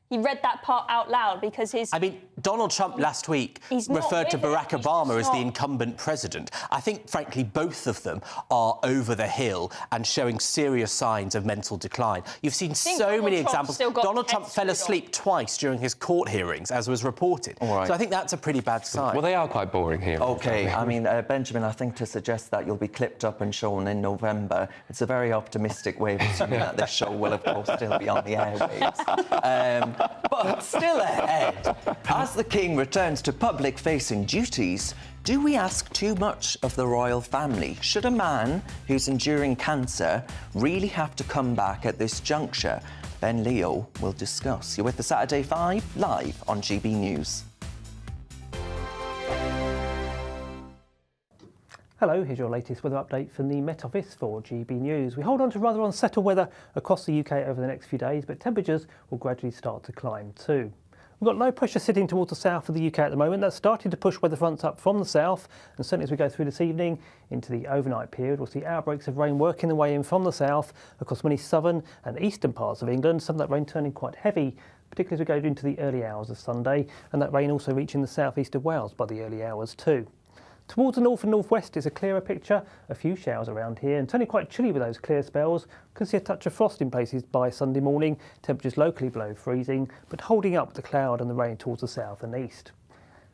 He read that part out loud because his... I mean, Donald Trump last week referred to Barack Obama as the incumbent president. I think, frankly, both of them are over the hill and showing serious signs of mental decline. You've seen so many examples. Donald Trump fell asleep twice during his court hearings, as was reported. So I think that's a pretty bad sign. Well, they are quite boring here. OK, I mean, Benjamin, I think to suggest that you'll be clipped up and shown in November, it's a very optimistic way of assuming that this show will, of course, still be on the airwaves. But still ahead, as the King returns to public-facing duties, do we ask too much of the royal family? Should a man who's enduring cancer really have to come back at this juncture? Ben Leo will discuss. You're with the Saturday 5 live on GB News. Hello, here's your latest weather update from the Met Office for GB News. We hold on to rather unsettled weather across the UK over the next few days, but temperatures will gradually start to climb too. We've got low pressure sitting towards the south of the UK at the moment. That's starting to push weather fronts up from the south, and certainly as we go through this evening into the overnight period, we'll see outbreaks of rain working their way in from the south across many southern and eastern parts of England. Some of that rain turning quite heavy particularly as we go into the early hours of Sunday, and that rain also reaching the southeast of Wales by the early hours too. Towards the north and northwest is a clearer picture, a few showers around here, and it's only quite chilly with those clear spells. You can see a touch of frost in places by Sunday morning, temperatures locally below freezing, but holding up the cloud and the rain towards the south and east.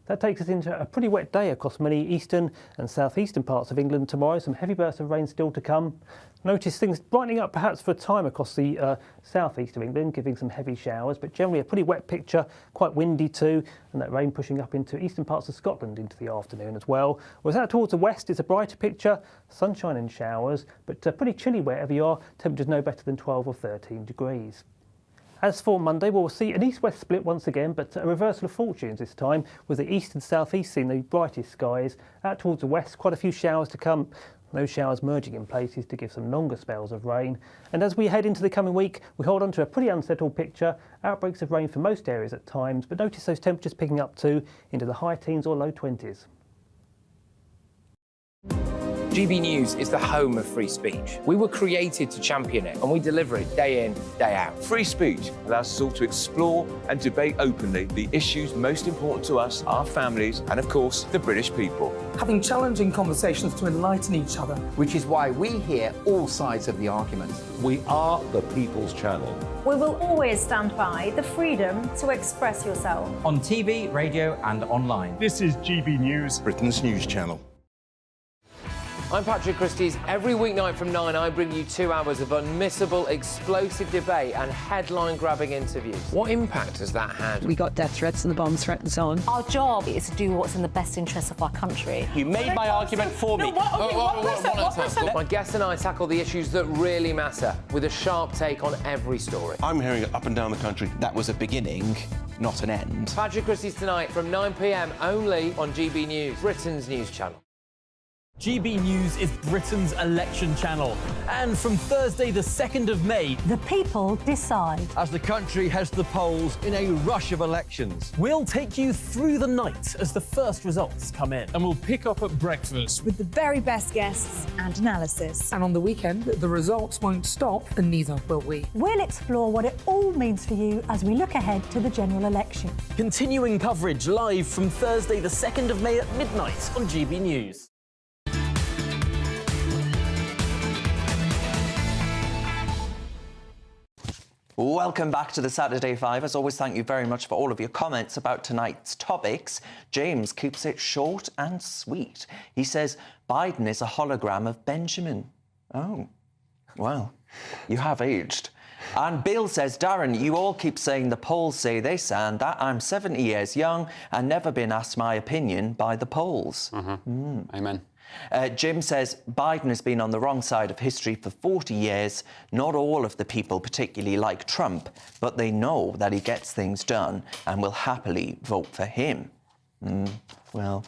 That takes us into a pretty wet day across many eastern and southeastern parts of England tomorrow. Some heavy bursts of rain still to come. Notice things brightening up perhaps for a time across the southeast of England, giving some heavy showers, but generally a pretty wet picture, quite windy too, and that rain pushing up into eastern parts of Scotland into the afternoon as well. Whereas out towards the west, it's a brighter picture, sunshine and showers, but pretty chilly wherever you are, temperatures no better than 12 or 13 degrees. As for Monday, we'll see an east-west split once again, but a reversal of fortunes this time, with the east and southeast seeing the brightest skies. Out towards the west, quite a few showers to come. Those showers merging in places to give some longer spells of rain. And as we head into the coming week, we hold on to a pretty unsettled picture. Outbreaks of rain for most areas at times, but notice those temperatures picking up too into the high teens or low 20s. GB News is the home of free speech. We were created to champion it, and we deliver it day in, day out. Free speech allows us all to explore and debate openly the issues most important to us, our families, and of course, the British people. Having challenging conversations to enlighten each other. Which is why we hear all sides of the argument. We are the People's Channel. We will always stand by the freedom to express yourself. On TV, radio and online. This is GB News, Britain's news channel. I'm Patrick Christie's. Every weeknight from 9, I bring you 2 hours of unmissable, explosive debate and headline-grabbing interviews. What impact has that had? We got death threats and the bomb threat and so on. Our job is to do what's in the best interest of our country. You made my argument for me. My guests and I tackle the issues that really matter, with a sharp take on every story. I'm hearing it up and down the country. That was a beginning, not an end. Patrick Christie's tonight from 9 p.m. only on GB News, Britain's news channel. GB News is Britain's election channel. And from Thursday the 2nd of May... The people decide. As the country heads to the polls in a rush of elections. We'll take you through the night as the first results come in. And we'll pick up at breakfast. With the very best guests and analysis. And on the weekend, the results won't stop, and neither will we. We'll explore what it all means for you as we look ahead to the general election. Continuing coverage live from Thursday the 2nd of May at midnight on GB News. Welcome back to the Saturday Five. As always, thank you very much for all of your comments about tonight's topics. James keeps it short and sweet. He says, Biden is a hologram of Benjamin. Oh, well, you have aged. And Bill says, Darren, you all keep saying the polls say this and that. I'm 70 years young and never been asked my opinion by the polls. Amen. Jim says, Biden has been on the wrong side of history for 40 years. Not all of the people particularly like Trump, but they know that he gets things done and will happily vote for him. Well,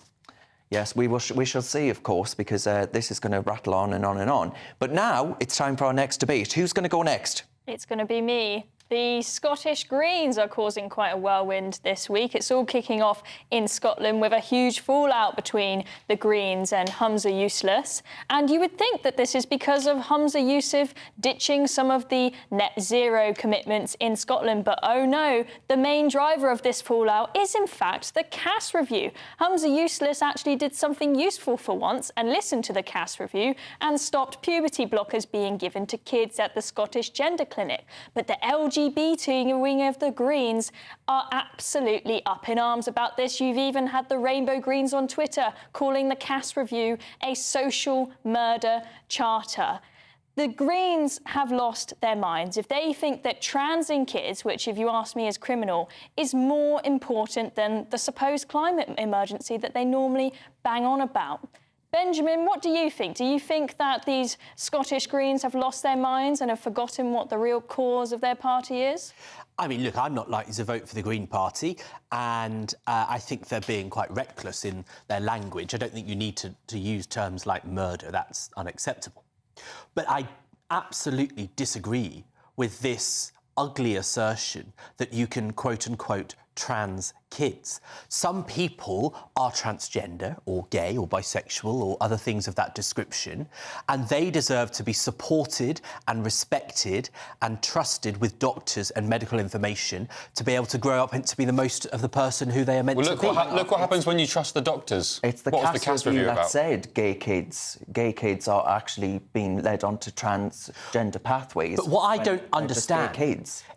yes, we shall see, of course, because this is going to rattle on and on and on. But now it's time for our next debate. Who's going to go next? It's going to be me. The Scottish Greens are causing quite a whirlwind this week. It's all kicking off in Scotland with a huge fallout between the Greens and Humza Yousaf. And you would think that this is because of Humza Yousaf ditching some of the net zero commitments in Scotland. But oh no, the main driver of this fallout is in fact the CAS review. Humza Yousaf actually did something useful for once and listened to the CAS review and stopped puberty blockers being given to kids at the Scottish Gender Clinic. But the LGBT wing of the Greens are absolutely up in arms about this. You've even had the Rainbow Greens on Twitter calling the CAS review a social murder charter. The Greens have lost their minds. If they think that transing kids, which if you ask me is criminal, is more important than the supposed climate emergency that they normally bang on about. Benjamin, what do you think? Do you think that these Scottish Greens have lost their minds and have forgotten what the real cause of their party is? I mean, look, I'm not likely to vote for the Green Party, and I think they're being quite reckless in their language. I don't think you need to use terms like murder. That's unacceptable. But I absolutely disagree with this ugly assertion that you can, quote-unquote, trans kids. Some people are transgender or gay or bisexual or other things of that description, and they deserve to be supported and respected and trusted with doctors and medical information to be able to grow up and to be the most of the person who they are meant to be. Look what happens when you trust the doctors. It's the Cass review that said gay kids are actually being led onto transgender pathways. But what I don't understand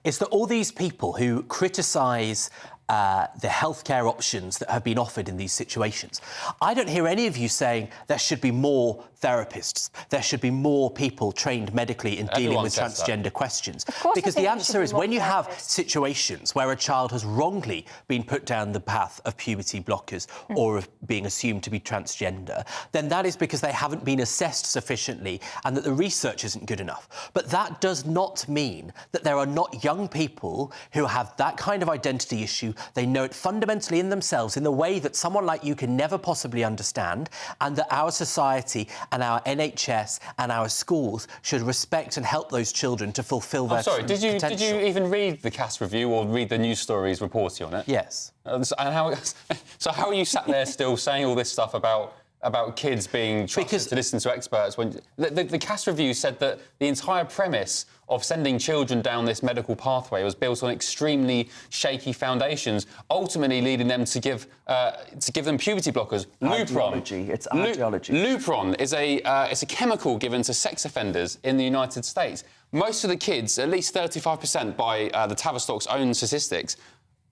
is that all these people who criticise the healthcare options that have been offered in these situations, I don't hear any of you saying there should be more therapists, there should be more people trained medically in dealing with transgender questions. Because the answer is when you have situations where a child has wrongly been put down the path of puberty blockers or of being assumed to be transgender, then that is because they haven't been assessed sufficiently and that the research isn't good enough. But that does not mean that there are not young people who have that kind of identity issue. They know it fundamentally in themselves in the way that someone like you can never possibly understand, and that our society and our NHS and our schools should respect and help those children to fulfil their potential. Did you even read the Cass review or read the news stories reporting on it? Yes. And how are you sat there still saying all this stuff about kids being trusted to listen to experts when the Cass review said that the entire premise of sending children down this medical pathway was built on extremely shaky foundations, ultimately leading them to give them puberty blockers. Ideology. It's ideology. Lupron is a chemical given to sex offenders in the United States. Most of the kids, at least 35% by the Tavistock's own statistics,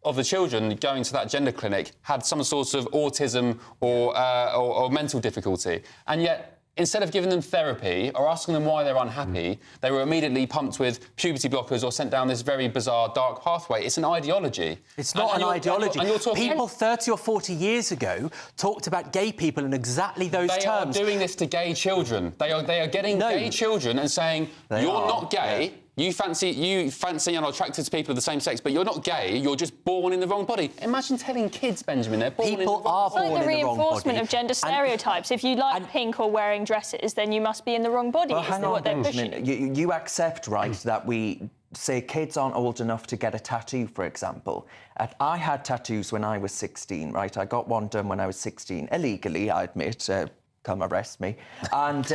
of the children going to that gender clinic had some sort of autism or mental difficulty. And yet, instead of giving them therapy or asking them why they're unhappy, they were immediately pumped with puberty blockers or sent down this very bizarre, dark pathway. It's an ideology. It's not an ideology. And you're talking... People 30 or 40 years ago talked about gay people in exactly those terms. They are doing this to gay children. They are getting gay children and saying, you're not gay... Yeah. You fancy and are attracted to people of the same sex, but you're not gay, you're just born in the wrong body. Imagine telling kids, Benjamin, they're born in the wrong body. It's like the reinforcement of gender stereotypes. If you like pink or wearing dresses, then you must be in the wrong body. Well, hang on, Benjamin. You accept, right, that we say kids aren't old enough to get a tattoo, for example. I had tattoos when I was 16, right? I got one done when I was 16, illegally, I admit. Come arrest me. And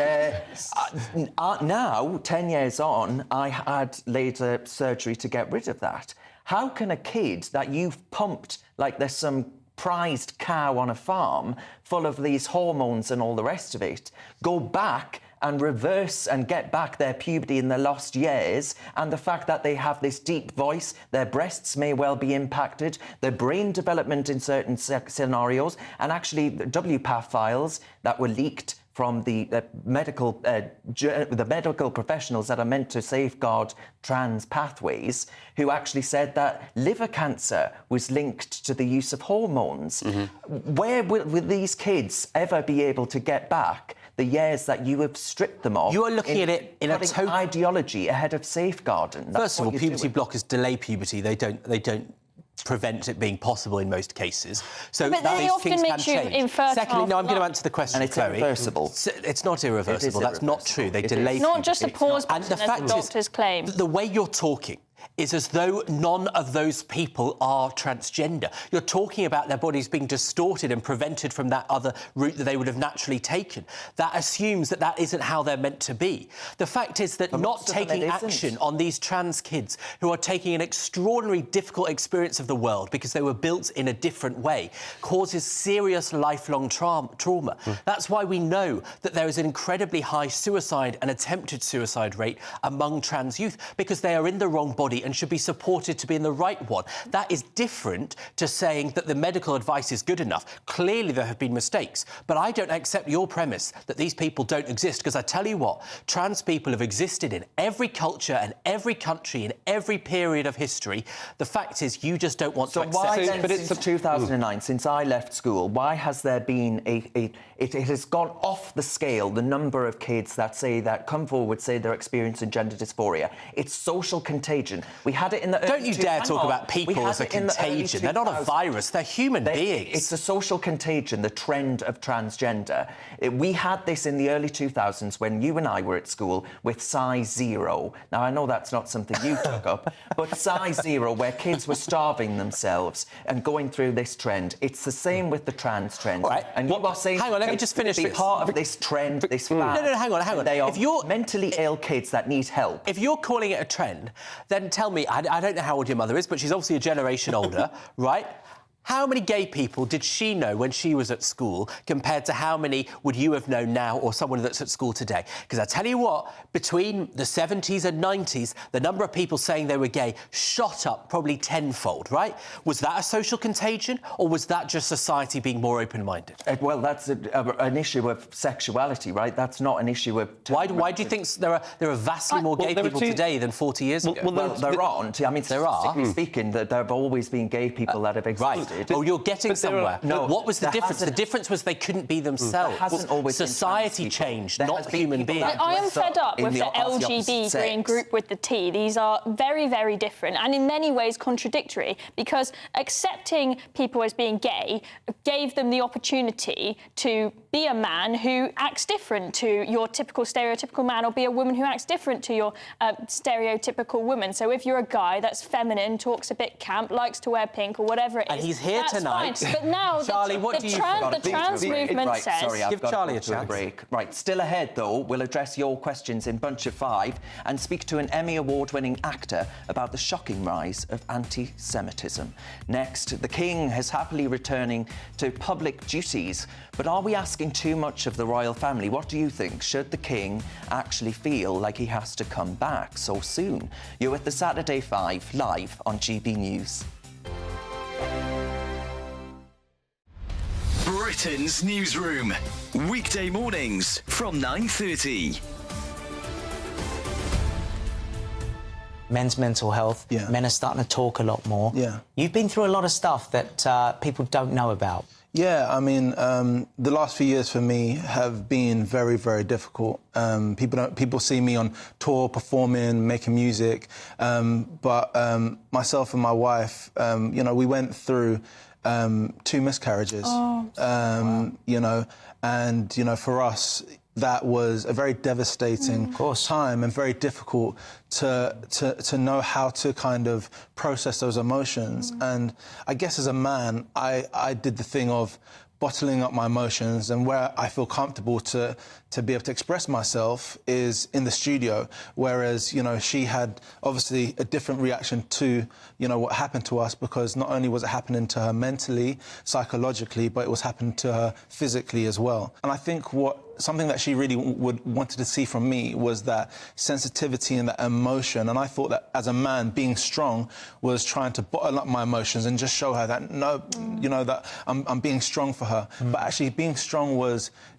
now, 10 years on, I had laser surgery to get rid of that. How can a kid that you've pumped like there's some prized cow on a farm full of these hormones and all the rest of it go back and reverse and get back their puberty in the lost years, and the fact that they have this deep voice, their breasts may well be impacted, their brain development in certain scenarios, and actually the WPATH files that were leaked from the medical professionals that are meant to safeguard trans pathways, who actually said that liver cancer was linked to the use of hormones. Where will these kids ever be able to get back the years that you have stripped them of? You are looking at it in a total ideology ahead of safeguarding. First of all, puberty blockers delay puberty. They don't prevent it being possible in most cases. So but they often make you infertile. Secondly, no, I'm going to answer the question, and it's Chloe. irreversible. It's not irreversible. That's not true. They delay. It's not just a pause button, and the fact as the doctors claim. The way you're talking is as though none of those people are transgender. You're talking about their bodies being distorted and prevented from that other route that they would have naturally taken. That assumes that that isn't how they're meant to be. The fact is that not taking action on these trans kids who are taking an extraordinarily difficult experience of the world because they were built in a different way causes serious lifelong trauma. That's why we know that there is an incredibly high suicide and attempted suicide rate among trans youth, because they are in the wrong body and should be supported to be in the right one. That is different to saying that the medical advice is good enough. Clearly there have been mistakes, but I don't accept your premise that these people don't exist, because I tell you what, trans people have existed in every culture and every country in every period of history. The fact is you just don't want to accept why it. then, but since 2009, since I left school, why has there been it has gone off the scale, the number of kids that come forward, say they're experiencing gender dysphoria? It's social contagion. contagion. We had it in the early Don't you dare talk about people as a contagion. They're not a virus, they're human beings. It's a social contagion, the trend of transgender. We had this in the early 2000s when you and I were at school with size 0. Now, I know that's not something you took up, but size 0, where kids were starving themselves and going through this trend. It's the same with the trans trend. All right. And you are saying... Hang on, let me just finish be this. part of this trend, this fad. No, hang on. They are if you're mentally ill kids that need help. If you're calling it a trend, then tell me, I don't know how old your mother is, but she's obviously a generation older, right? How many gay people did she know when she was at school compared to how many would you have known now or someone that's at school today? Because I tell you what, between the 70s and 90s, the number of people saying they were gay shot up probably tenfold, right? Was that a social contagion or was that just society being more open-minded? Well, that's an issue of sexuality, right? That's not an issue of... Why do you think there are vastly more gay people today than 40 years ago? Well, there aren't. I mean, statistically speaking, there have always been gay people that have existed. Right. Oh, you're getting somewhere. No, what was the difference? The difference was they couldn't be themselves. Society changed, not human beings. I am fed up with the LGB green group with the T. These are very, very different and in many ways contradictory because accepting people as being gay gave them the opportunity to be a man who acts different to your typical stereotypical man or be a woman who acts different to your stereotypical woman. So if you're a guy that's feminine, talks a bit camp, likes to wear pink or whatever it is, and he's here tonight. Fine. But now Charlie, the trans movement says... Sorry, give Charlie a chance. Break. Right, still ahead, though, we'll address your questions in Bunch of Five and speak to an Emmy Award-winning actor about the shocking rise of anti-Semitism. Next, the King is happily returning to public duties. But are we asking too much of the royal family? What do you think? Should the King actually feel like he has to come back so soon? You're with the Saturday Five, live on GB News. Britain's Newsroom. Weekday mornings from 9:30. Men's mental health. Men are starting to talk a lot more. You've been through a lot of stuff that people don't know about. Yeah, I mean, the last few years for me have been very, very difficult. People see me on tour, performing, making music, but myself and my wife, we went through 2 miscarriages. For us, that was a very devastating time and very difficult to know how to kind of process those emotions. And I guess as a man, I did the thing of bottling up my emotions, and where I feel comfortable to be able to express myself is in the studio, whereas, she had obviously a different reaction to, what happened to us, because not only was it happening to her mentally, psychologically, but it was happening to her physically as well. And I think something that she really wanted to see from me was that sensitivity and that emotion. And I thought that as a man, being strong was trying to bottle up my emotions and just show her that, that I'm being strong for her. But actually being strong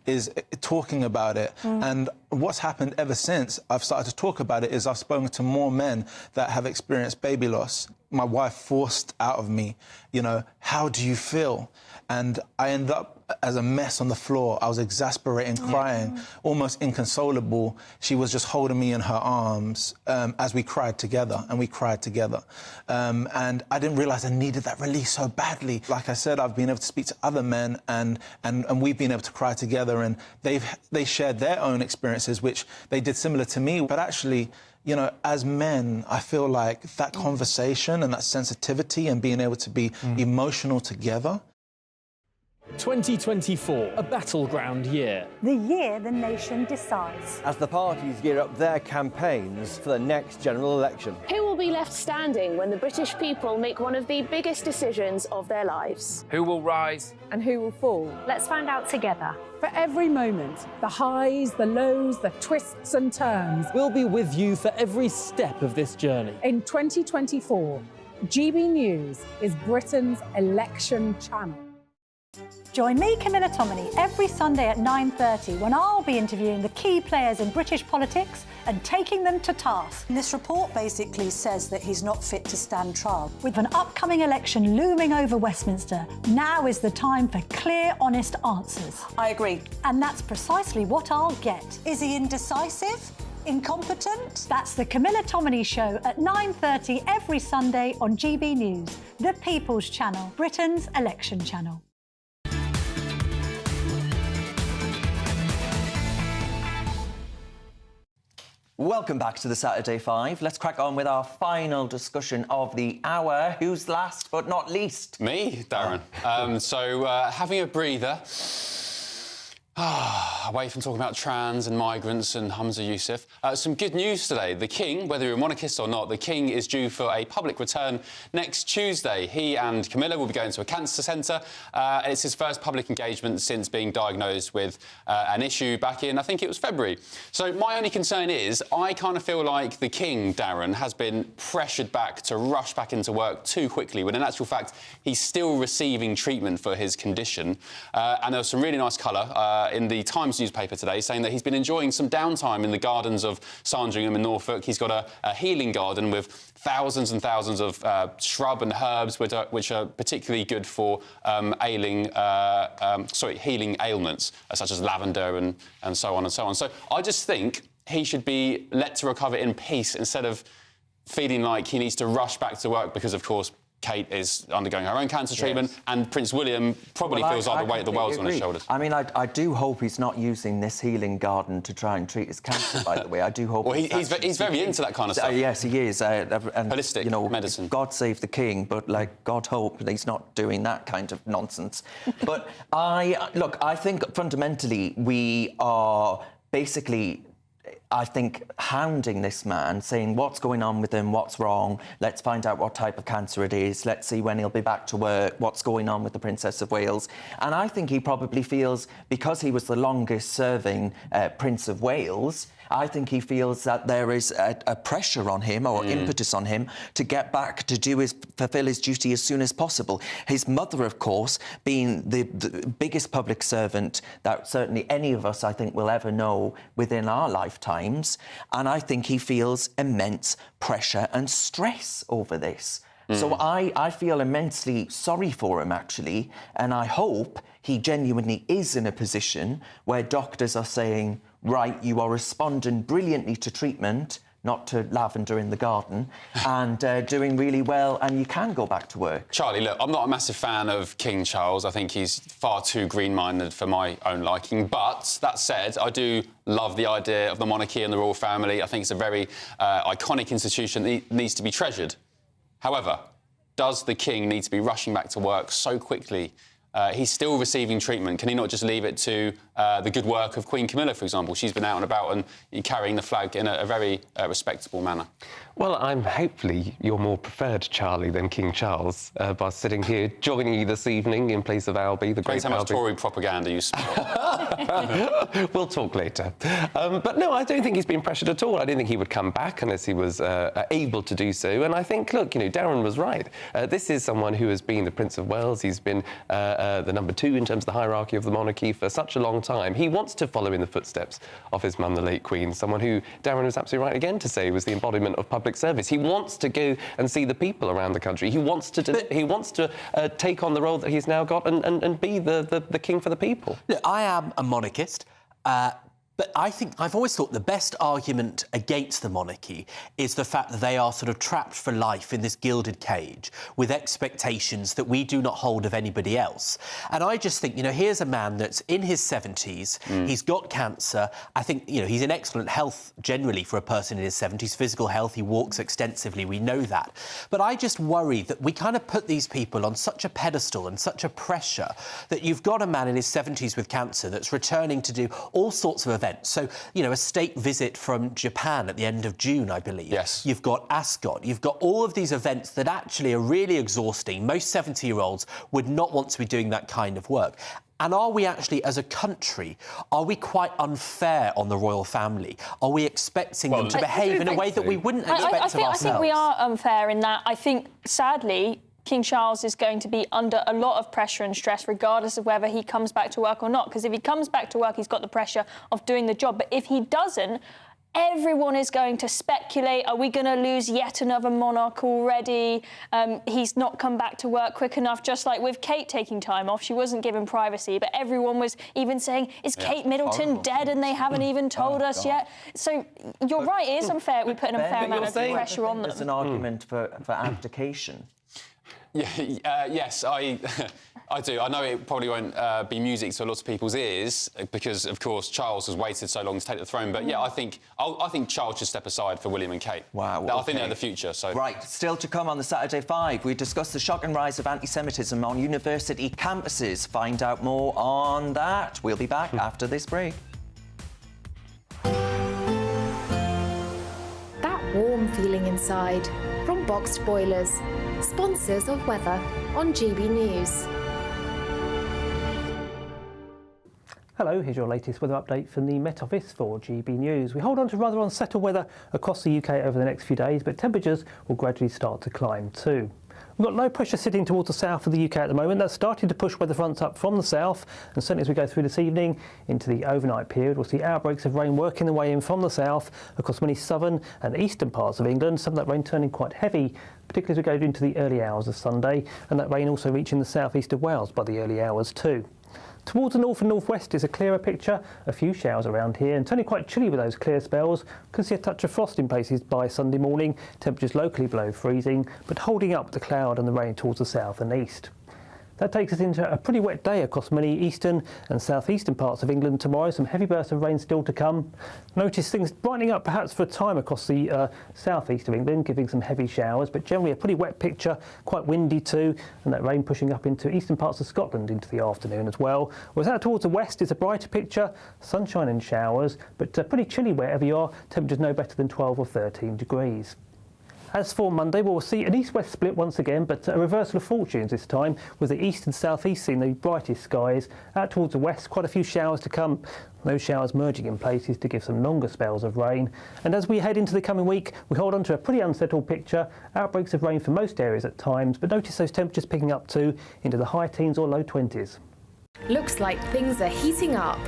is talking about it. And what's happened ever since I've started to talk about it is I've spoken to more men that have experienced baby loss. My wife forced out of me, how do you feel? And I ended up as a mess on the floor. I was exasperating, crying, almost inconsolable. She was just holding me in her arms as we cried together, and and I didn't realise I needed that release so badly. Like I said, I've been able to speak to other men, and we've been able to cry together, and they shared their own experiences, which they did similar to me. But actually, as men, I feel like that conversation and that sensitivity and being able to be emotional together. 2024, a battleground year. The year the nation decides. As the parties gear up their campaigns for the next general election. Who will be left standing when the British people make one of the biggest decisions of their lives? Who will rise? And who will fall? Let's find out together. For every moment, the highs, the lows, the twists and turns. We'll be with you for every step of this journey. In 2024, GB News is Britain's election channel. Join me, Camilla Tominey, every Sunday at 9:30 when I'll be interviewing the key players in British politics and taking them to task. This report basically says that he's not fit to stand trial. With an upcoming election looming over Westminster, now is the time for clear, honest answers. I agree. And that's precisely what I'll get. Is he indecisive? Incompetent? That's the Camilla Tominey Show at 9:30 every Sunday on GB News, the People's Channel, Britain's election channel. Welcome back to the Saturday Five. Let's crack on with our final discussion of the hour. Who's last but not least? Me, Darren. Having a breather. Away from talking about trans and migrants and Hamza Yusuf. Some good news today. The King, whether you're a monarchist or not, the King is due for a public return next Tuesday. He and Camilla will be going to a cancer centre. It's his first public engagement since being diagnosed with an issue back in, I think it was February. So my only concern is I kind of feel like the King, Darren, has been pressured back to rush back into work too quickly, when in actual fact he's still receiving treatment for his condition. And there was some really nice colour in the Times newspaper today saying that he's been enjoying some downtime in the gardens of Sandringham in Norfolk. He's got a healing garden with thousands and thousands of shrub and herbs which are particularly good for healing ailments such as lavender and so on and so on. So I just think he should be let to recover in peace instead of feeling like he needs to rush back to work because, of course, Kate is undergoing her own cancer treatment, and Prince William probably feels like the weight of the world's on his shoulders. I mean, I do hope he's not using this healing garden to try and treat his cancer, by the way. I do hope... Well, he's very into that kind of stuff. Yes, he is. And, holistic medicine. God save the King, but, God hope that he's not doing that kind of nonsense. But I think fundamentally we are basically... I think, hounding this man, saying what's going on with him, what's wrong, let's find out what type of cancer it is, let's see when he'll be back to work, what's going on with the Princess of Wales. And I think he probably feels, because he was the longest-serving Prince of Wales, I think he feels that there is a pressure on him, or impetus on him, to get back to fulfil his duty as soon as possible. His mother, of course, being the biggest public servant that certainly any of us, I think, will ever know within our lifetimes. And I think he feels immense pressure and stress over this. So I feel immensely sorry for him, actually, and I hope he genuinely is in a position where doctors are saying, right, you are responding brilliantly to treatment, not to lavender in the garden, and doing really well, and you can go back to work. Charlie, look, I'm not a massive fan of King Charles. I think he's far too green-minded for my own liking. But, that said, I do love the idea of the monarchy and the royal family. I think it's a very iconic institution that needs to be treasured. However, does the King need to be rushing back to work so quickly? He's still receiving treatment. Can he not just leave it to the good work of Queen Camilla, for example? She's been out and about and carrying the flag in a very respectable manner. Well, I'm hopefully your more preferred Charlie than King Charles by sitting here joining you this evening in place of Albie, the great Albie. How much Tory propaganda you smell. We'll talk later. But no, I don't think he's been pressured at all. I don't think he would come back unless he was able to do so. And I think, look, Darren was right. This is someone who has been the Prince of Wales. He's been the number 2 in terms of the hierarchy of the monarchy for such a long time. He wants to follow in the footsteps of his mum, the late Queen, someone who Darren was absolutely right again to say was the embodiment of public service. He wants to go and see the people around the country. He wants to take on the role that he's now got and be the king for the people. Look, I am a monarchist. But I think I've always thought the best argument against the monarchy is the fact that they are sort of trapped for life in this gilded cage with expectations that we do not hold of anybody else. And I just think, here's a man that's in his 70s, he's got cancer. I think, he's in excellent health generally for a person in his 70s, physical health, he walks extensively, we know that. But I just worry that we kind of put these people on such a pedestal and such a pressure that you've got a man in his 70s with cancer that's returning to do all sorts of events. So, a state visit from Japan at the end of June, I believe. Yes. You've got Ascot. You've got all of these events that actually are really exhausting. Most 70-year-olds would not want to be doing that kind of work. And are we actually, as a country, are we quite unfair on the royal family? Are we expecting them to behave in a way that we wouldn't expect of ourselves? I think we are unfair in that. I think, sadly, King Charles is going to be under a lot of pressure and stress regardless of whether he comes back to work or not. Because if he comes back to work, he's got the pressure of doing the job. But if he doesn't, everyone is going to speculate, are we going to lose yet another monarch already? He's not come back to work quick enough, just like with Kate taking time off. She wasn't given privacy, but everyone was even saying, is Kate Middleton dead and they haven't even told us yet? So you're right, it is unfair. We put an unfair amount of pressure on them. There's an argument for abdication. Yes, I do. I know it probably won't be music to lots of people's ears because, of course, Charles has waited so long to take the throne. But yeah, I think Charles should step aside for William and Kate. Wow. I think they're the future. So right. Still to come on the Saturday Five, we discuss the shocking rise of anti-Semitism on university campuses. Find out more on that. We'll be back after this break. That warm feeling inside from Boxed Boilers, sponsors of weather on GB News. Hello, here's your latest weather update from the Met Office for GB News. We hold on to rather unsettled weather across the UK over the next few days, but temperatures will gradually start to climb too. We've got low pressure sitting towards the south of the UK at the moment. That's starting to push weather fronts up from the south, and certainly as we go through this evening into the overnight period, we'll see outbreaks of rain working their way in from the south across many southern and eastern parts of England, some of that rain turning quite heavy, particularly as we go into the early hours of Sunday, and that rain also reaching the southeast of Wales by the early hours too. Towards the north and northwest is a clearer picture, a few showers around here, and turning quite chilly with those clear spells. Can see a touch of frost in places by Sunday morning, temperatures locally below freezing, but holding up the cloud and the rain towards the south and east. That takes us into a pretty wet day across many eastern and southeastern parts of England tomorrow. Some heavy bursts of rain still to come. Notice things brightening up perhaps for a time across the southeast of England, giving some heavy showers, but generally a pretty wet picture, quite windy too, and that rain pushing up into eastern parts of Scotland into the afternoon as well. Whereas out towards the west is a brighter picture, sunshine and showers, but pretty chilly wherever you are, temperatures no better than 12 or 13 degrees. As for Monday, we'll see an east-west split once again, but a reversal of fortunes this time, with the east and southeast seeing the brightest skies. Out towards the west, quite a few showers to come. Those showers merging in places to give some longer spells of rain. And as we head into the coming week, we hold on to a pretty unsettled picture. Outbreaks of rain for most areas at times, but notice those temperatures picking up too into the high teens or low 20s. Looks like things are heating up.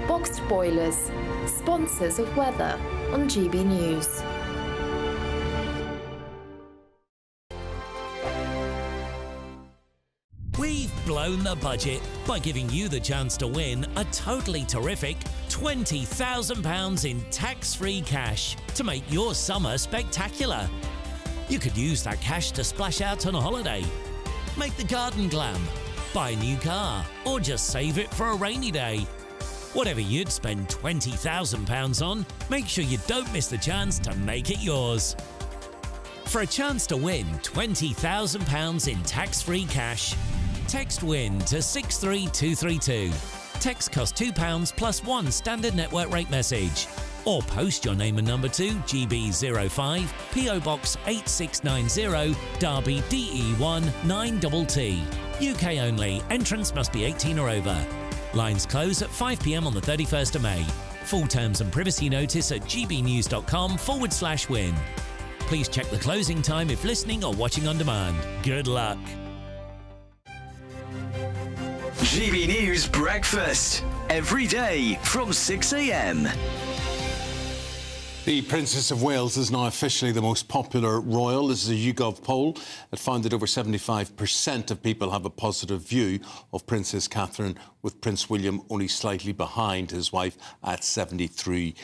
Boxed Boilers, sponsors of weather on GB News. We've blown the budget by giving you the chance to win a totally terrific £20,000 in tax-free cash to make your summer spectacular. You could use that cash to splash out on a holiday, make the garden glam, buy a new car, or just save it for a rainy day. Whatever you'd spend £20,000 on, make sure you don't miss the chance to make it yours. For a chance to win £20,000 in tax-free cash, text WIN to 63232. Text costs £2 plus one standard network rate message. Or post your name and number to GB05 PO Box 8690 Derby DE1 9TT. UK only. Entrance must be 18 or over. Lines close at 5 p.m. on the 31st of May. Full terms and privacy notice at gbnews.com/win. Please check the closing time if listening or watching on demand. Good luck. GB News Breakfast. Every day from 6 a.m. The Princess of Wales is now officially the most popular royal. This is a YouGov poll that found that over 75% of people have a positive view of Princess Catherine, with Prince William only slightly behind his wife at 73%.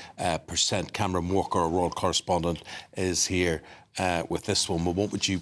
Cameron Walker, our royal correspondent, is here with this one. Well, what would you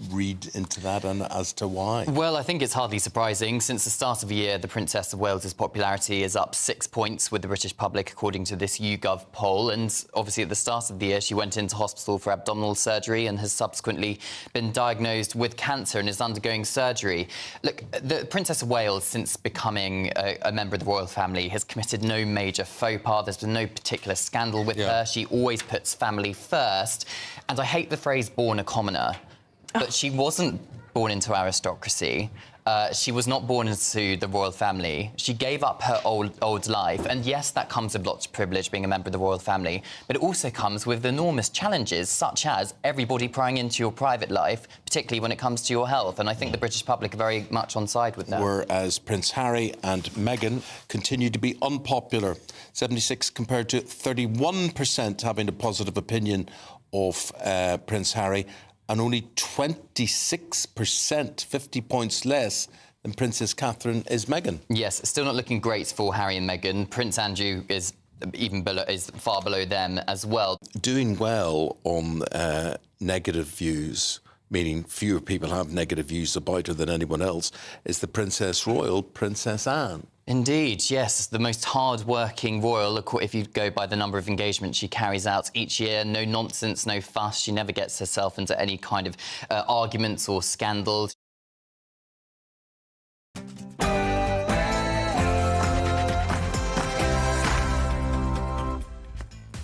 read into that, and as to why? Well, I think it's hardly surprising. Since the start of the year, the Princess of Wales's popularity is up 6 points with the British public, according to this YouGov poll. And obviously, at the start of the year, she went into hospital for abdominal surgery and has subsequently been diagnosed with cancer and is undergoing surgery. Look, the Princess of Wales, since becoming a member of the royal family, has committed no major faux pas. There's been no particular scandal with her. She always puts family first. And I hate the phrase born a commoner, but she wasn't born into aristocracy. She was not born into the royal family. She gave up her old life. And yes, that comes with lots of privilege, being a member of the royal family. But it also comes with enormous challenges, such as everybody prying into your private life, particularly when it comes to your health. And I think the British public are very much on side with that. Whereas Prince Harry and Meghan continue to be unpopular. 76 compared to 31% having a positive opinion of Prince Harry, and only 26%, 50 points less than Princess Catherine is Meghan. Yes, still not looking great for Harry and Meghan. Prince Andrew is far below them as well. Doing well on negative views, meaning fewer people have negative views about her than anyone else, is the Princess Royal, Princess Anne. Indeed, yes. The most hard-working royal, if you go by the number of engagements she carries out each year. No nonsense, no fuss. She never gets herself into any kind of arguments or scandals.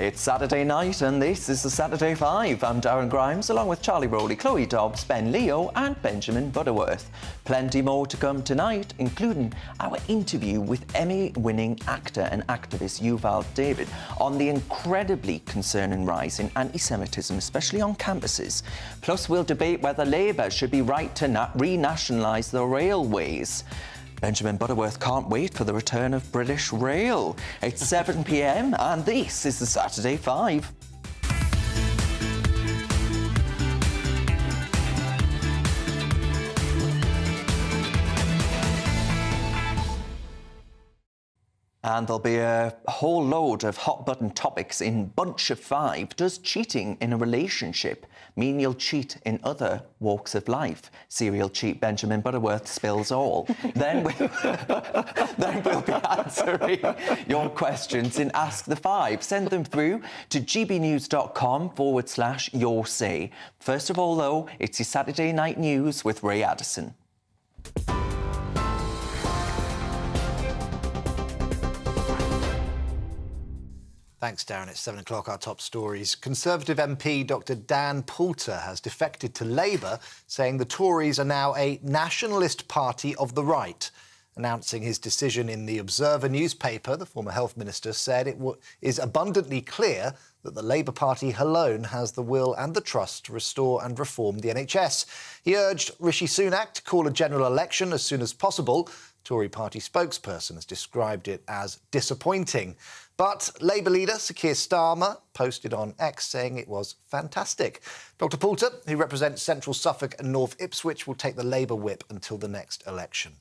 It's Saturday night and this is the Saturday 5. I'm Darren Grimes, along with Charlie Rowley, Chloe Dobbs, Ben Leo and Benjamin Butterworth. Plenty more to come tonight, including our interview with Emmy-winning actor and activist Yuval David on the incredibly concerning rise in anti-Semitism, especially on campuses. Plus, we'll debate whether Labour should be right to renationalise the railways. Benjamin Butterworth can't wait for the return of British Rail. It's 7 p.m. and this is the Saturday 5. And there'll be a whole load of hot-button topics in Bunch of 5. Does cheating in a relationship mean you'll cheat in other walks of life? Serial cheat Benjamin Butterworth spills all. Then we'll be answering your questions in Ask the 5. Send them through to gbnews.com/your say. First of all, though, it's your Saturday night news with Ray Addison. Thanks, Darren. It's 7 o'clock, our top stories. Conservative MP Dr Dan Poulter has defected to Labour, saying the Tories are now a nationalist party of the right. Announcing his decision in the Observer newspaper, the former health minister said it is abundantly clear that the Labour Party alone has the will and the trust to restore and reform the NHS. He urged Rishi Sunak to call a general election as soon as possible. Tory party spokesperson has described it as disappointing. But Labour leader Sir Keir Starmer posted on X saying it was fantastic. Dr Poulter, who represents Central Suffolk and North Ipswich, will take the Labour whip until the next election.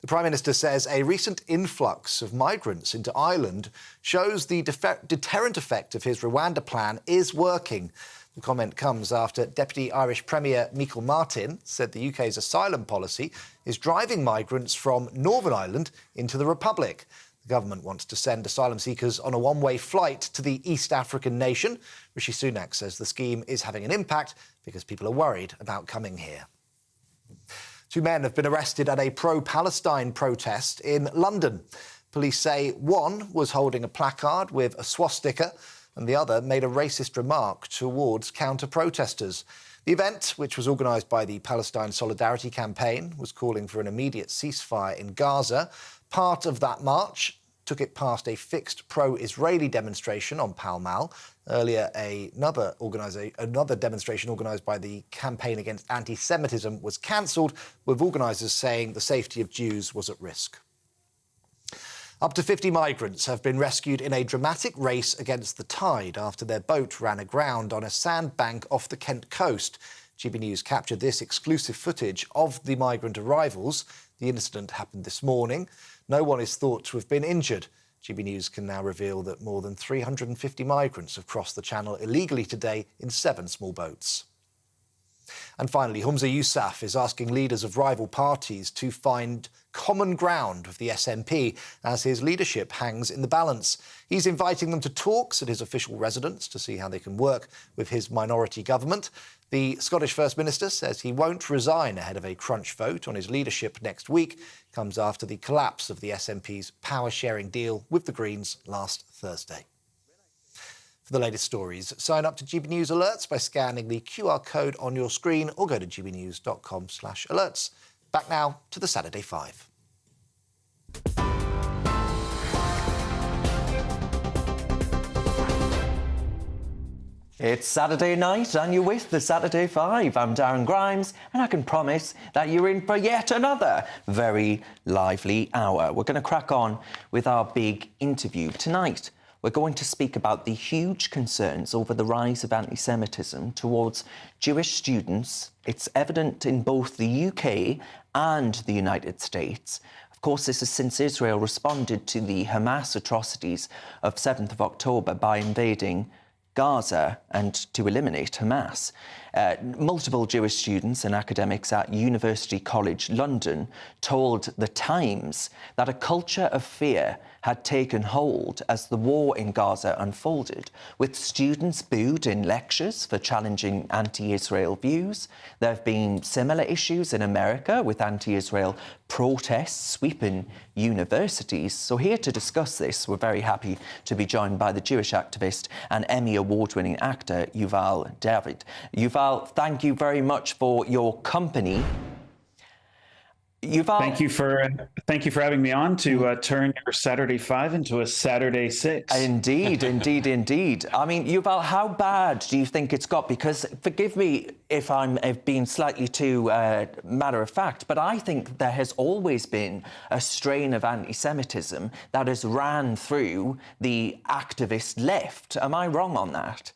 The Prime Minister says a recent influx of migrants into Ireland shows the deterrent effect of his Rwanda plan is working. The comment comes after Deputy Irish Premier Michael Martin said the UK's asylum policy is driving migrants from Northern Ireland into the Republic. The government wants to send asylum seekers on a one-way flight to the East African nation. Rishi Sunak says the scheme is having an impact because people are worried about coming here. 2 men have been arrested at a pro-Palestine protest in London. Police say one was holding a placard with a swastika and the other made a racist remark towards counter-protesters. The event, which was organised by the Palestine Solidarity Campaign, was calling for an immediate ceasefire in Gaza. Part of that march took it past a fixed pro-Israeli demonstration on Pall Mall. Earlier, another demonstration organised by the Campaign Against Anti-Semitism was cancelled, with organisers saying the safety of Jews was at risk. Up to 50 migrants have been rescued in a dramatic race against the tide after their boat ran aground on a sandbank off the Kent coast. GB News captured this exclusive footage of the migrant arrivals. The incident happened this morning. No one is thought to have been injured. GB News can now reveal that more than 350 migrants have crossed the channel illegally today in 7 small boats. And finally, Humza Yousaf is asking leaders of rival parties to find common ground with the SNP as his leadership hangs in the balance. He's inviting them to talks at his official residence to see how they can work with his minority government. The Scottish First Minister says he won't resign ahead of a crunch vote on his leadership next week. Comes after the collapse of the SNP's power-sharing deal with the Greens last Thursday. For the latest stories, sign up to GB News Alerts by scanning the QR code on your screen or go to gbnews.com/alerts. Back now to the Saturday Five. It's Saturday night and you're with the Saturday Five. I'm Darren Grimes and I can promise that you're in for yet another very lively hour. We're going to crack on with our big interview tonight. We're going to speak about the huge concerns over the rise of anti-Semitism towards Jewish students. It's evident in both the UK and the United States. Of course, this is since Israel responded to the Hamas atrocities of 7th of October by invading Gaza and to eliminate Hamas. Multiple Jewish students and academics at University College London told The Times that a culture of fear had taken hold as the war in Gaza unfolded, with students booed in lectures for challenging anti-Israel views. There have been similar issues in America with anti-Israel protests sweeping universities. So here to discuss this, we're very happy to be joined by the Jewish activist and Emmy Award-winning actor Yuval David. Yuval, thank you very much for your company. Yuval, thank you for having me on to turn your Saturday Five into a Saturday Six. Indeed, indeed, indeed. I mean, Yuval, how bad do you think it's got? Because forgive me if I'm being slightly too matter of fact, but I think there has always been a strain of anti-Semitism that has ran through the activist left. Am I wrong on that?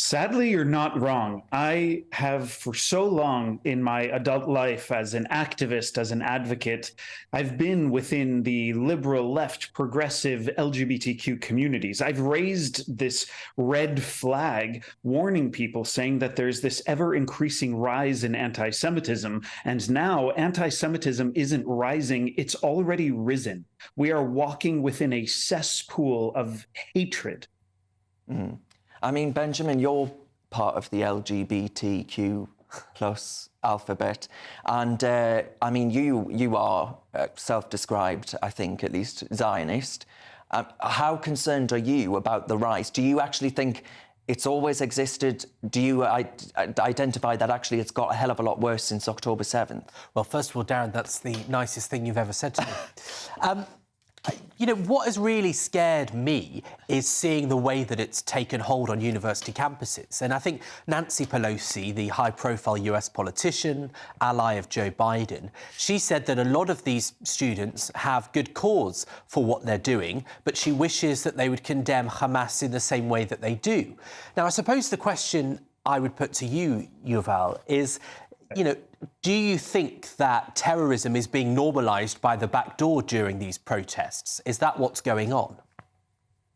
Sadly, you're not wrong. I have, for so long in my adult life as an activist, as an advocate, I've been within the liberal, left, progressive LGBTQ communities. I've raised this red flag warning people, saying that there's this ever-increasing rise in anti-Semitism. And now anti-Semitism isn't rising, it's already risen. We are walking within a cesspool of hatred. Mm. I mean, Benjamin, you're part of the LGBTQ plus alphabet. And, I mean, you are self-described, I think, at least, Zionist. How concerned are you about the rise? Do you actually think it's always existed? Do you identify that actually it's got a hell of a lot worse since October 7th? Well, first of all, Darren, that's the nicest thing you've ever said to me. You know, what has really scared me is seeing the way that it's taken hold on university campuses. And I think Nancy Pelosi, the high-profile US politician, ally of Joe Biden, she said that a lot of these students have good cause for what they're doing, but she wishes that they would condemn Hamas in the same way that they do. Now, I suppose the question I would put to you, Yuval, is, you know, do you think that terrorism is being normalised by the back door during these protests? Is that what's going on?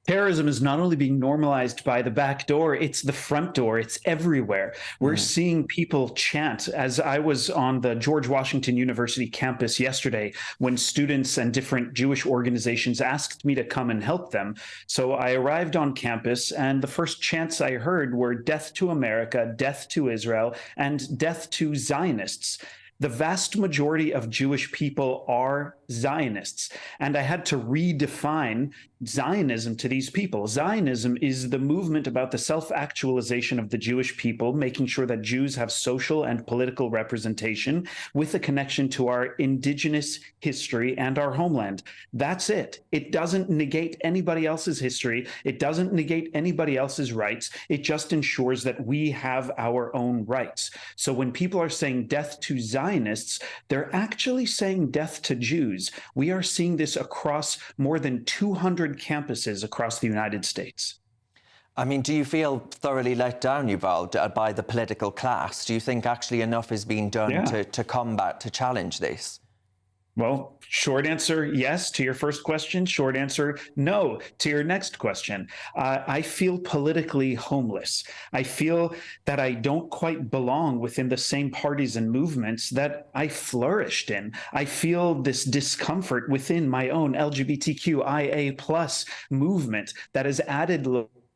Terrorism is not only being normalized by the back door, it's the front door. It's everywhere. We're seeing people chant. As I was on the George Washington University campus yesterday, when students and different Jewish organizations asked me to come and help them. So I arrived on campus, and the first chants I heard were death to America, death to Israel, and death to Zionists. The vast majority of Jewish people are Zionists, and I had to redefine Zionism to these people. Zionism is the movement about the self-actualization of the Jewish people, making sure that Jews have social and political representation with a connection to our indigenous history and our homeland. That's it. It doesn't negate anybody else's history. It doesn't negate anybody else's rights. It just ensures that we have our own rights. So when people are saying death to Zionists, they're actually saying death to Jews. We are seeing this across more than 200 campuses across the United States. I mean, do you feel thoroughly let down, Yuval, by the political class? Do you think actually enough is being done to combat, to challenge this? Well, short answer, yes, to your first question. Short answer, no, to your next question. I feel politically homeless. I feel that I don't quite belong within the same parties and movements that I flourished in. I feel this discomfort within my own LGBTQIA+ movement that has added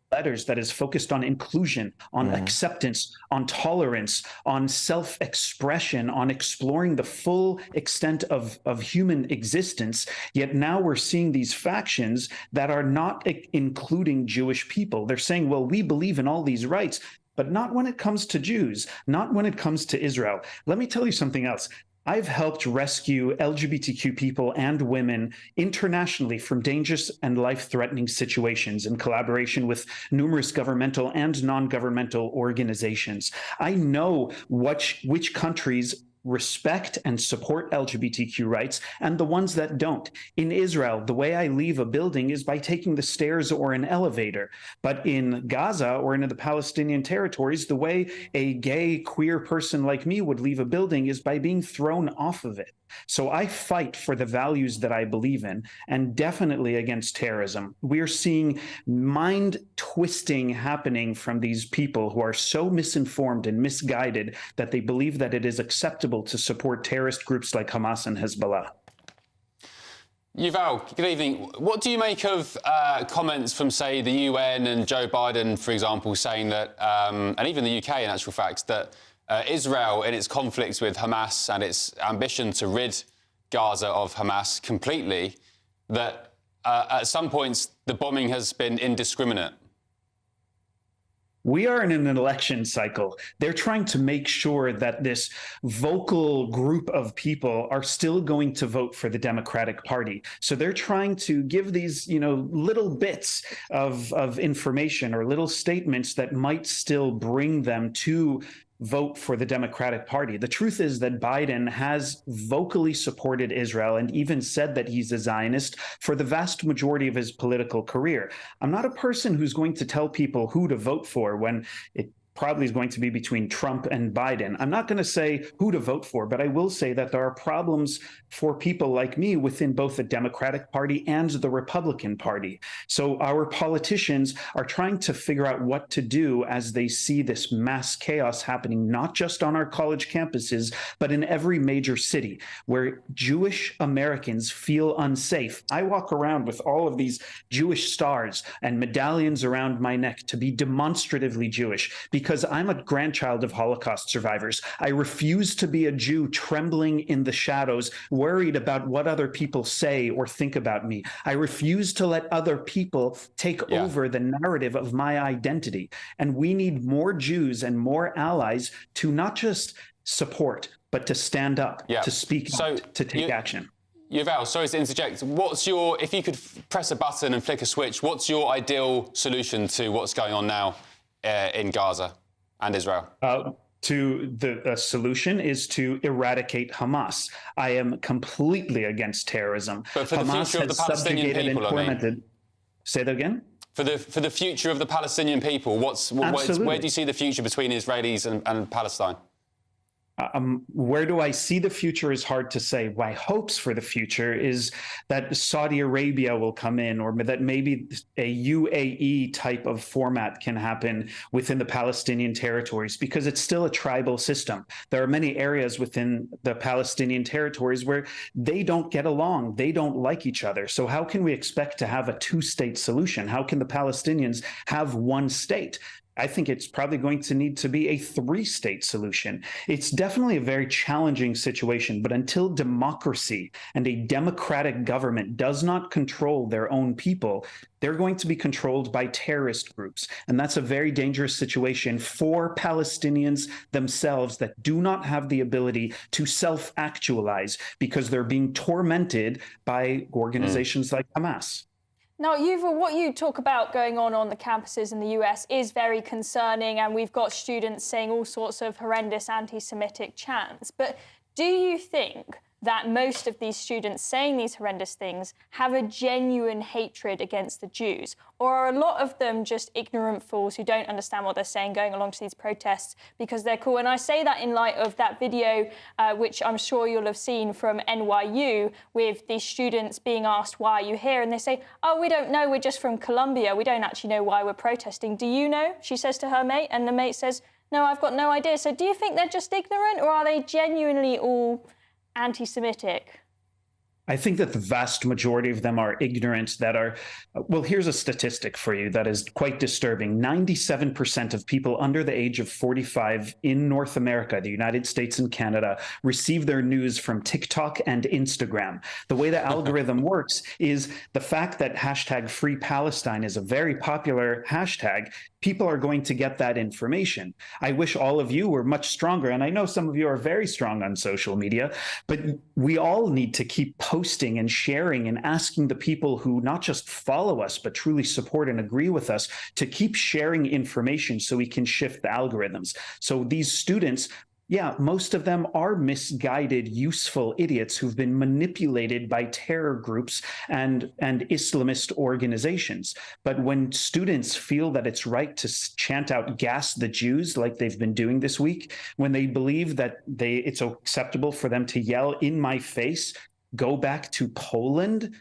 letters that is focused on inclusion, on acceptance, on tolerance, on self-expression, on exploring the full extent of human existence. Yet now we're seeing these factions that are not including Jewish people. They're saying, well, we believe in all these rights, but not when it comes to Jews, not when it comes to Israel. Let me tell you something else. I've helped rescue LGBTQ people and women internationally from dangerous and life-threatening situations in collaboration with numerous governmental and non-governmental organizations. I know which countries respect and support LGBTQ rights and the ones that don't. In Israel, the way I leave a building is by taking the stairs or an elevator. But in Gaza or in the Palestinian territories, the way a gay, queer person like me would leave a building is by being thrown off of it. So I fight for the values that I believe in, and definitely against terrorism. We're seeing mind twisting happening from these people who are so misinformed and misguided that they believe that it is acceptable to support terrorist groups like Hamas and Hezbollah. Yuval, good evening. What do you make of comments from, say, the UN and Joe Biden, for example, saying that, and even the UK in actual fact, that Israel, in its conflicts with Hamas and its ambition to rid Gaza of Hamas completely, that at some points the bombing has been indiscriminate? We are in an election cycle. They're trying to make sure that this vocal group of people are still going to vote for the Democratic Party. So they're trying to give these, little bits of information or little statements that might still bring them to vote for the Democratic Party. The truth is that Biden has vocally supported Israel and even said that he's a Zionist for the vast majority of his political career. I'm not a person who's going to tell people who to vote for when it probably is going to be between Trump and Biden. I'm not going to say who to vote for, but I will say that there are problems for people like me within both the Democratic Party and the Republican Party. So our politicians are trying to figure out what to do as they see this mass chaos happening, not just on our college campuses, but in every major city where Jewish Americans feel unsafe. I walk around with all of these Jewish stars and medallions around my neck to be demonstratively Jewish, because I'm a grandchild of Holocaust survivors. I refuse to be a Jew trembling in the shadows, worried about what other people say or think about me. I refuse to let other people take over the narrative of my identity. And we need more Jews and more allies to not just support, but to stand up, to speak out, to take action. Yuval, sorry to interject. If you could press a button and flick a switch, what's your ideal solution to what's going on now in Gaza and Israel? The solution is to eradicate Hamas. I am completely against terrorism. But for the future of the Palestinian people, Say that again? For the future of the Palestinian people, where do you see the future between Israelis and Palestine? Where do I see the future is hard to say. My hopes for the future is that Saudi Arabia will come in, or that maybe a UAE type of format can happen within the Palestinian territories, because it's still a tribal system. There are many areas within the Palestinian territories where they don't get along. They don't like each other. So how can we expect to have a two-state solution? How can the Palestinians have one state? I think it's probably going to need to be a three-state solution. It's definitely a very challenging situation, but until democracy and a democratic government does not control their own people, they're going to be controlled by terrorist groups. And that's a very dangerous situation for Palestinians themselves that do not have the ability to self-actualize because they're being tormented by organizations like Hamas. Now, Yuval, what you talk about going on the campuses in the US is very concerning, and we've got students saying all sorts of horrendous anti-Semitic chants. But do you think that most of these students saying these horrendous things have a genuine hatred against the Jews? Or are a lot of them just ignorant fools who don't understand what they're saying, going along to these protests because they're cool? And I say that in light of that video, which I'm sure you'll have seen from NYU, with these students being asked, why are you here? And they say, oh, we don't know, we're just from Colombia. We don't actually know why we're protesting. Do you know? She says to her mate, and the mate says, no, I've got no idea. So do you think they're just ignorant, or are they genuinely all anti-Semitic? I think that the vast majority of them are ignorant, that are, well, here's a statistic for you that is quite disturbing. 97% of people under the age of 45 in North America, the United States and Canada, receive their news from TikTok and Instagram. The way the algorithm works is the fact that hashtag Free Palestine is a very popular hashtag. People are going to get that information. I wish all of you were much stronger, and I know some of you are very strong on social media, but we all need to keep posting and sharing and asking the people who not just follow us, but truly support and agree with us to keep sharing information so we can shift the algorithms. So these students, yeah, most of them are misguided, useful idiots who've been manipulated by terror groups and Islamist organizations. But when students feel that it's right to chant out "gas the Jews" like they've been doing this week, when they believe that it's acceptable for them to yell in my face, "Go back to Poland,"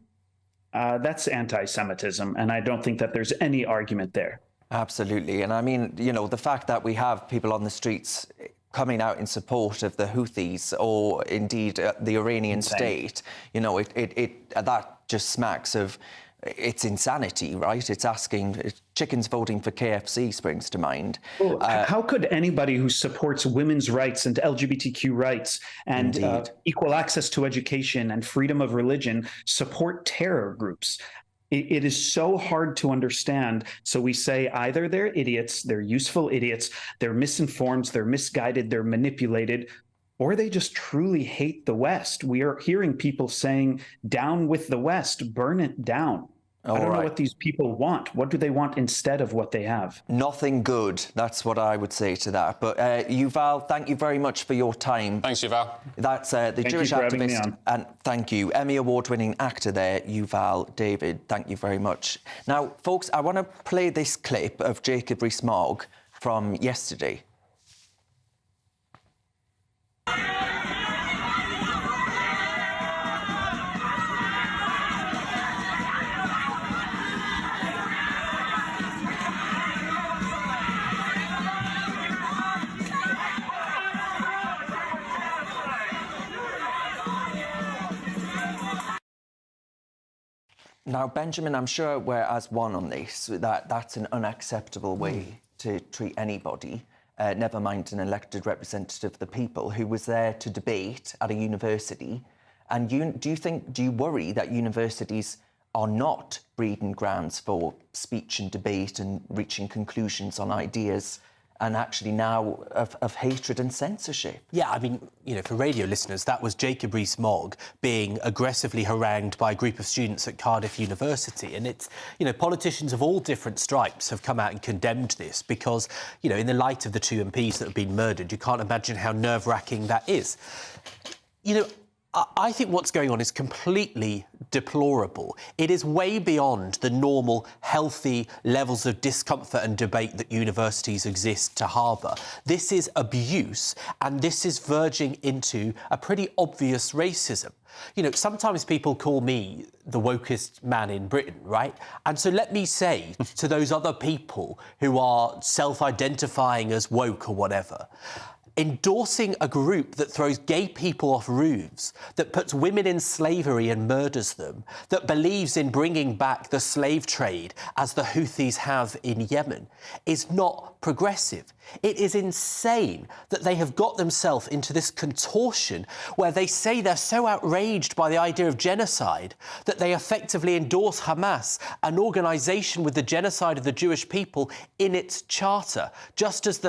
that's anti-Semitism. And I don't think that there's any argument there. Absolutely. And I mean, you know, the fact that we have people on the streets coming out in support of the Houthis or indeed the Iranian state, you know, that just smacks of it's insanity, right? It's asking, chickens voting for KFC springs to mind. Well, how could anybody who supports women's rights and LGBTQ rights and equal access to education and freedom of religion support terror groups? It is so hard to understand. So we say either they're idiots, they're useful idiots, they're misinformed, they're misguided, they're manipulated, or they just truly hate the West. We are hearing people saying, "Down with the West, burn it down." I don't know what these people want. What do they want instead of what they have? Nothing good. That's what I would say to that. But Yuval, thank you very much for your time. Thanks, Yuval. That's the Jewish activist. And thank you. Emmy Award-winning actor there, Yuval David. Thank you very much. Now, folks, I want to play this clip of Jacob Rees-Mogg from yesterday. Now, Benjamin, I'm sure we're as one on this, that that's an unacceptable way to treat anybody, never mind an elected representative of the people who was there to debate at a university. And do you worry that universities are not breeding grounds for speech and debate and reaching conclusions on ideas and actually now of hatred and censorship? Yeah, I mean, you know, for radio listeners, that was Jacob Rees-Mogg being aggressively harangued by a group of students at Cardiff University. And it's, you know, politicians of all different stripes have come out and condemned this because, you know, in the light of the two MPs that have been murdered, you can't imagine how nerve-wracking that is. You know, I think what's going on is completely deplorable. It is way beyond the normal, healthy levels of discomfort and debate that universities exist to harbour. This is abuse, and this is verging into a pretty obvious racism. You know, sometimes people call me the wokest man in Britain, right? And so let me say to those other people who are self-identifying as woke or whatever, endorsing a group that throws gay people off roofs, that puts women in slavery and murders them, that believes in bringing back the slave trade as the Houthis have in Yemen, is not progressive. It is insane that they have got themselves into this contortion where they say they're so outraged by the idea of genocide that they effectively endorse Hamas, an organisation with the genocide of the Jewish people in its charter, just as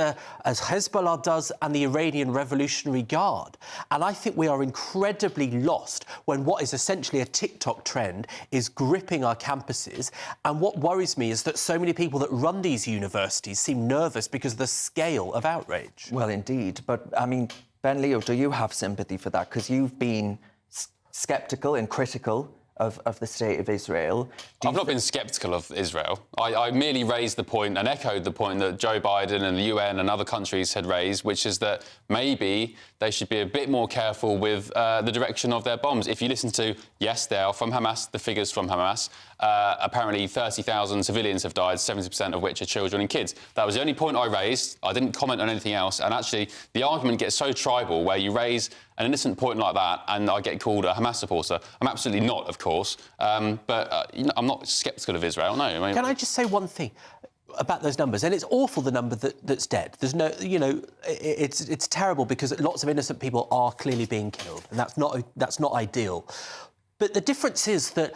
Hezbollah does and the Iranian Revolutionary Guard. And I think we are incredibly lost when what is essentially a TikTok trend is gripping our campuses. And what worries me is that so many people that run these universities seem nervous because of the scale of outrage. Well, indeed. But, I mean, Ben Leo, do you have sympathy for that? Because you've been sceptical and critical of the state of Israel. I've not been sceptical of Israel. I merely raised the point and echoed the point that Joe Biden and the UN and other countries had raised, which is that maybe they should be a bit more careful with the direction of their bombs. If you listen to, yes, they are from Hamas, the figures from Hamas, apparently 30,000 civilians have died, 70% of which are children and kids. That was the only point I raised. I didn't comment on anything else. And actually, the argument gets so tribal where you raise an innocent point like that and I get called a Hamas supporter. I'm absolutely not, of course. But I'm not sceptical of Israel, no. I mean, can I just say one thing about those numbers? And it's awful, the number that's dead. There's no, you know, it's terrible because lots of innocent people are clearly being killed, and that's not ideal. But the difference is that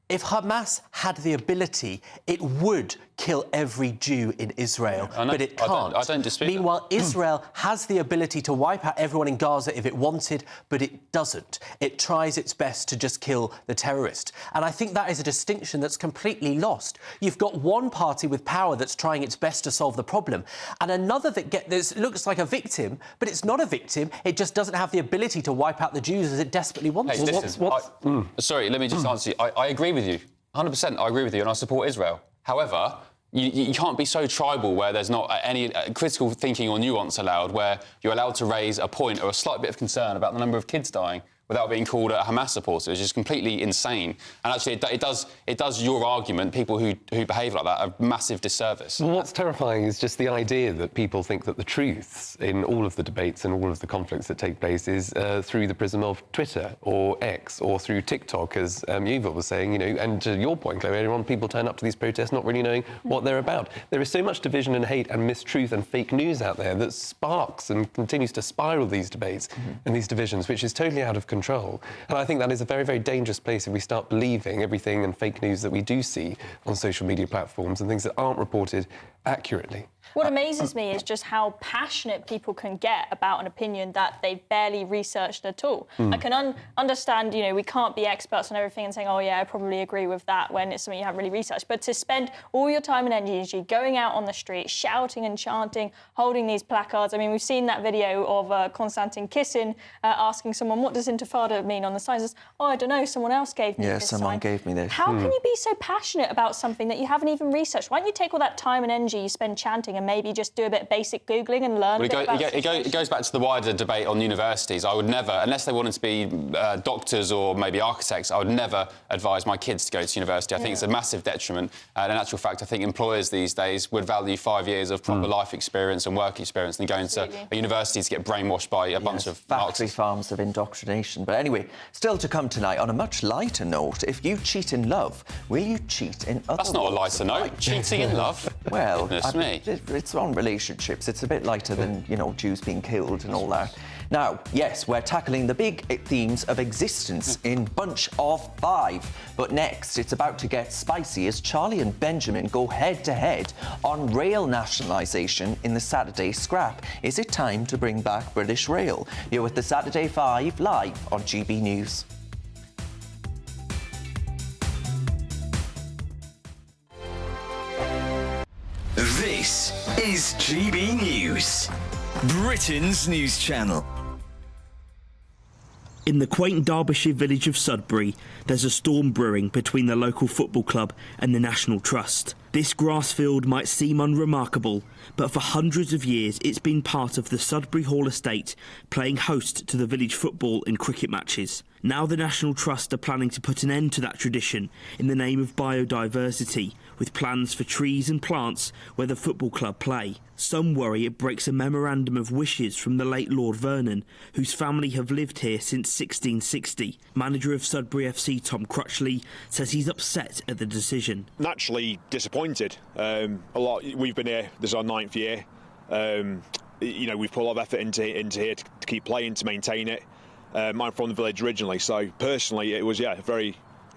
if Hamas had the ability, it would kill every Jew in Israel, but it can't. I don't dispute Meanwhile, Israel has the ability to wipe out everyone in Gaza if it wanted, but it doesn't. It tries its best to just kill the terrorist. And I think that is a distinction that's completely lost. You've got one party with power that's trying its best to solve the problem, and another that looks like a victim, but it's not a victim. It just doesn't have the ability to wipe out the Jews as it desperately wants hey, to. Listen, sorry, let me just answer you. I agree with you. 100% I agree with you, and I support Israel. However, you can't be so tribal where there's not any critical thinking or nuance allowed, where you're allowed to raise a point or a slight bit of concern about the number of kids dying without being called a Hamas supporter, which is completely insane. And actually, it does your argument, people who behave like that, a massive disservice. Well, what's terrifying is just the idea that people think that the truths in all of the debates and all of the conflicts that take place is through the prism of Twitter or X or through TikTok, as Yuval was saying, you know, and to your point, Chloe, earlier on, people turn up to these protests not really knowing what they're about. There is so much division and hate and mistruth and fake news out there that sparks and continues to spiral these debates and these divisions, which is totally out of control. And I think that is a very, very dangerous place if we start believing everything and fake news that we do see on social media platforms and things that aren't reported accurately. What amazes me is just how passionate people can get about an opinion that they've barely researched at all. I can understand, you know, we can't be experts on everything and saying, oh, yeah, I probably agree with that when it's something you haven't really researched. But to spend all your time and energy going out on the street, shouting and chanting, holding these placards. I mean, we've seen that video of Konstantin Kisin asking someone, what does intifada mean on the signs? Says, oh, I don't know, someone else gave me this someone sign. gave me this. How can you be so passionate about something that you haven't even researched? Why don't you take all that time and energy you spend chanting and maybe just do a bit of basic Googling and learn it goes back to the wider debate on universities. I would never, unless they wanted to be doctors or maybe architects, I would never advise my kids to go to university. I think it's a massive detriment. And in actual fact, I think employers these days would value 5 years of proper life experience and work experience than going to a university to get brainwashed by a bunch of factory farms of indoctrination. But anyway, still to come tonight, on a much lighter note, if you cheat in love, will you cheat in other That's not a lighter note. Cheating in love? Well, it's on relationships. It's a bit lighter than, you know, Jews being killed and all that. Now, yes, we're tackling the big themes of existence in Bunch of Five. But next, it's about to get spicy as Charlie and Benjamin go head-to-head on rail nationalisation in the Saturday Scrap. Is it time to bring back British Rail? You're with the Saturday Five live on GB News. This is GB News, Britain's news channel. In the quaint Derbyshire village of Sudbury, there's a storm brewing between the local football club and the National Trust. This grass field might seem unremarkable, but for hundreds of years it's been part of the Sudbury Hall estate, playing host to the village football and cricket matches. Now the National Trust are planning to put an end to that tradition in the name of biodiversity, with plans for trees and plants where the football club play. Some worry it breaks a memorandum of wishes from the late Lord Vernon, whose family have lived here since 1660. Manager of Sudbury FC Tom Crutchley says he's upset at the decision. Naturally disappointed. We've been here, this is our 9th year. You know, we've put a lot of effort into here to keep playing, to maintain it. I'm from the village originally, so personally it was, it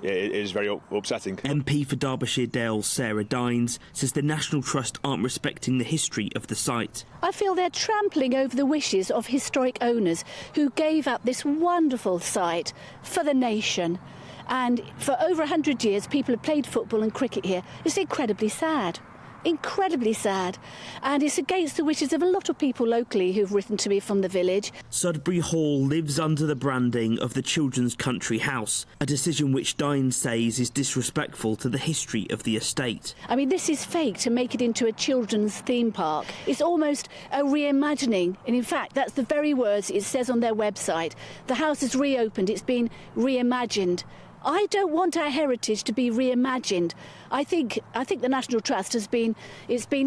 is very upsetting. MP for Derbyshire Dales Sarah Dines says the National Trust aren't respecting the history of the site. I feel they're trampling over the wishes of historic owners who gave up this wonderful site for the nation. And for over 100 years, people have played football and cricket here. It's incredibly sad. Incredibly sad. And it's against the wishes of a lot of people locally who've written to me from the village. Sudbury Hall lives under the branding of the Children's Country House, a decision which Dines says is disrespectful to the history of the estate. I mean, this is fake to make it into a children's theme park. It's almost a reimagining. And in fact, that's the very words it says on their website. The house is reopened. It's been reimagined. I don't want our heritage to be reimagined. I think the National Trust has been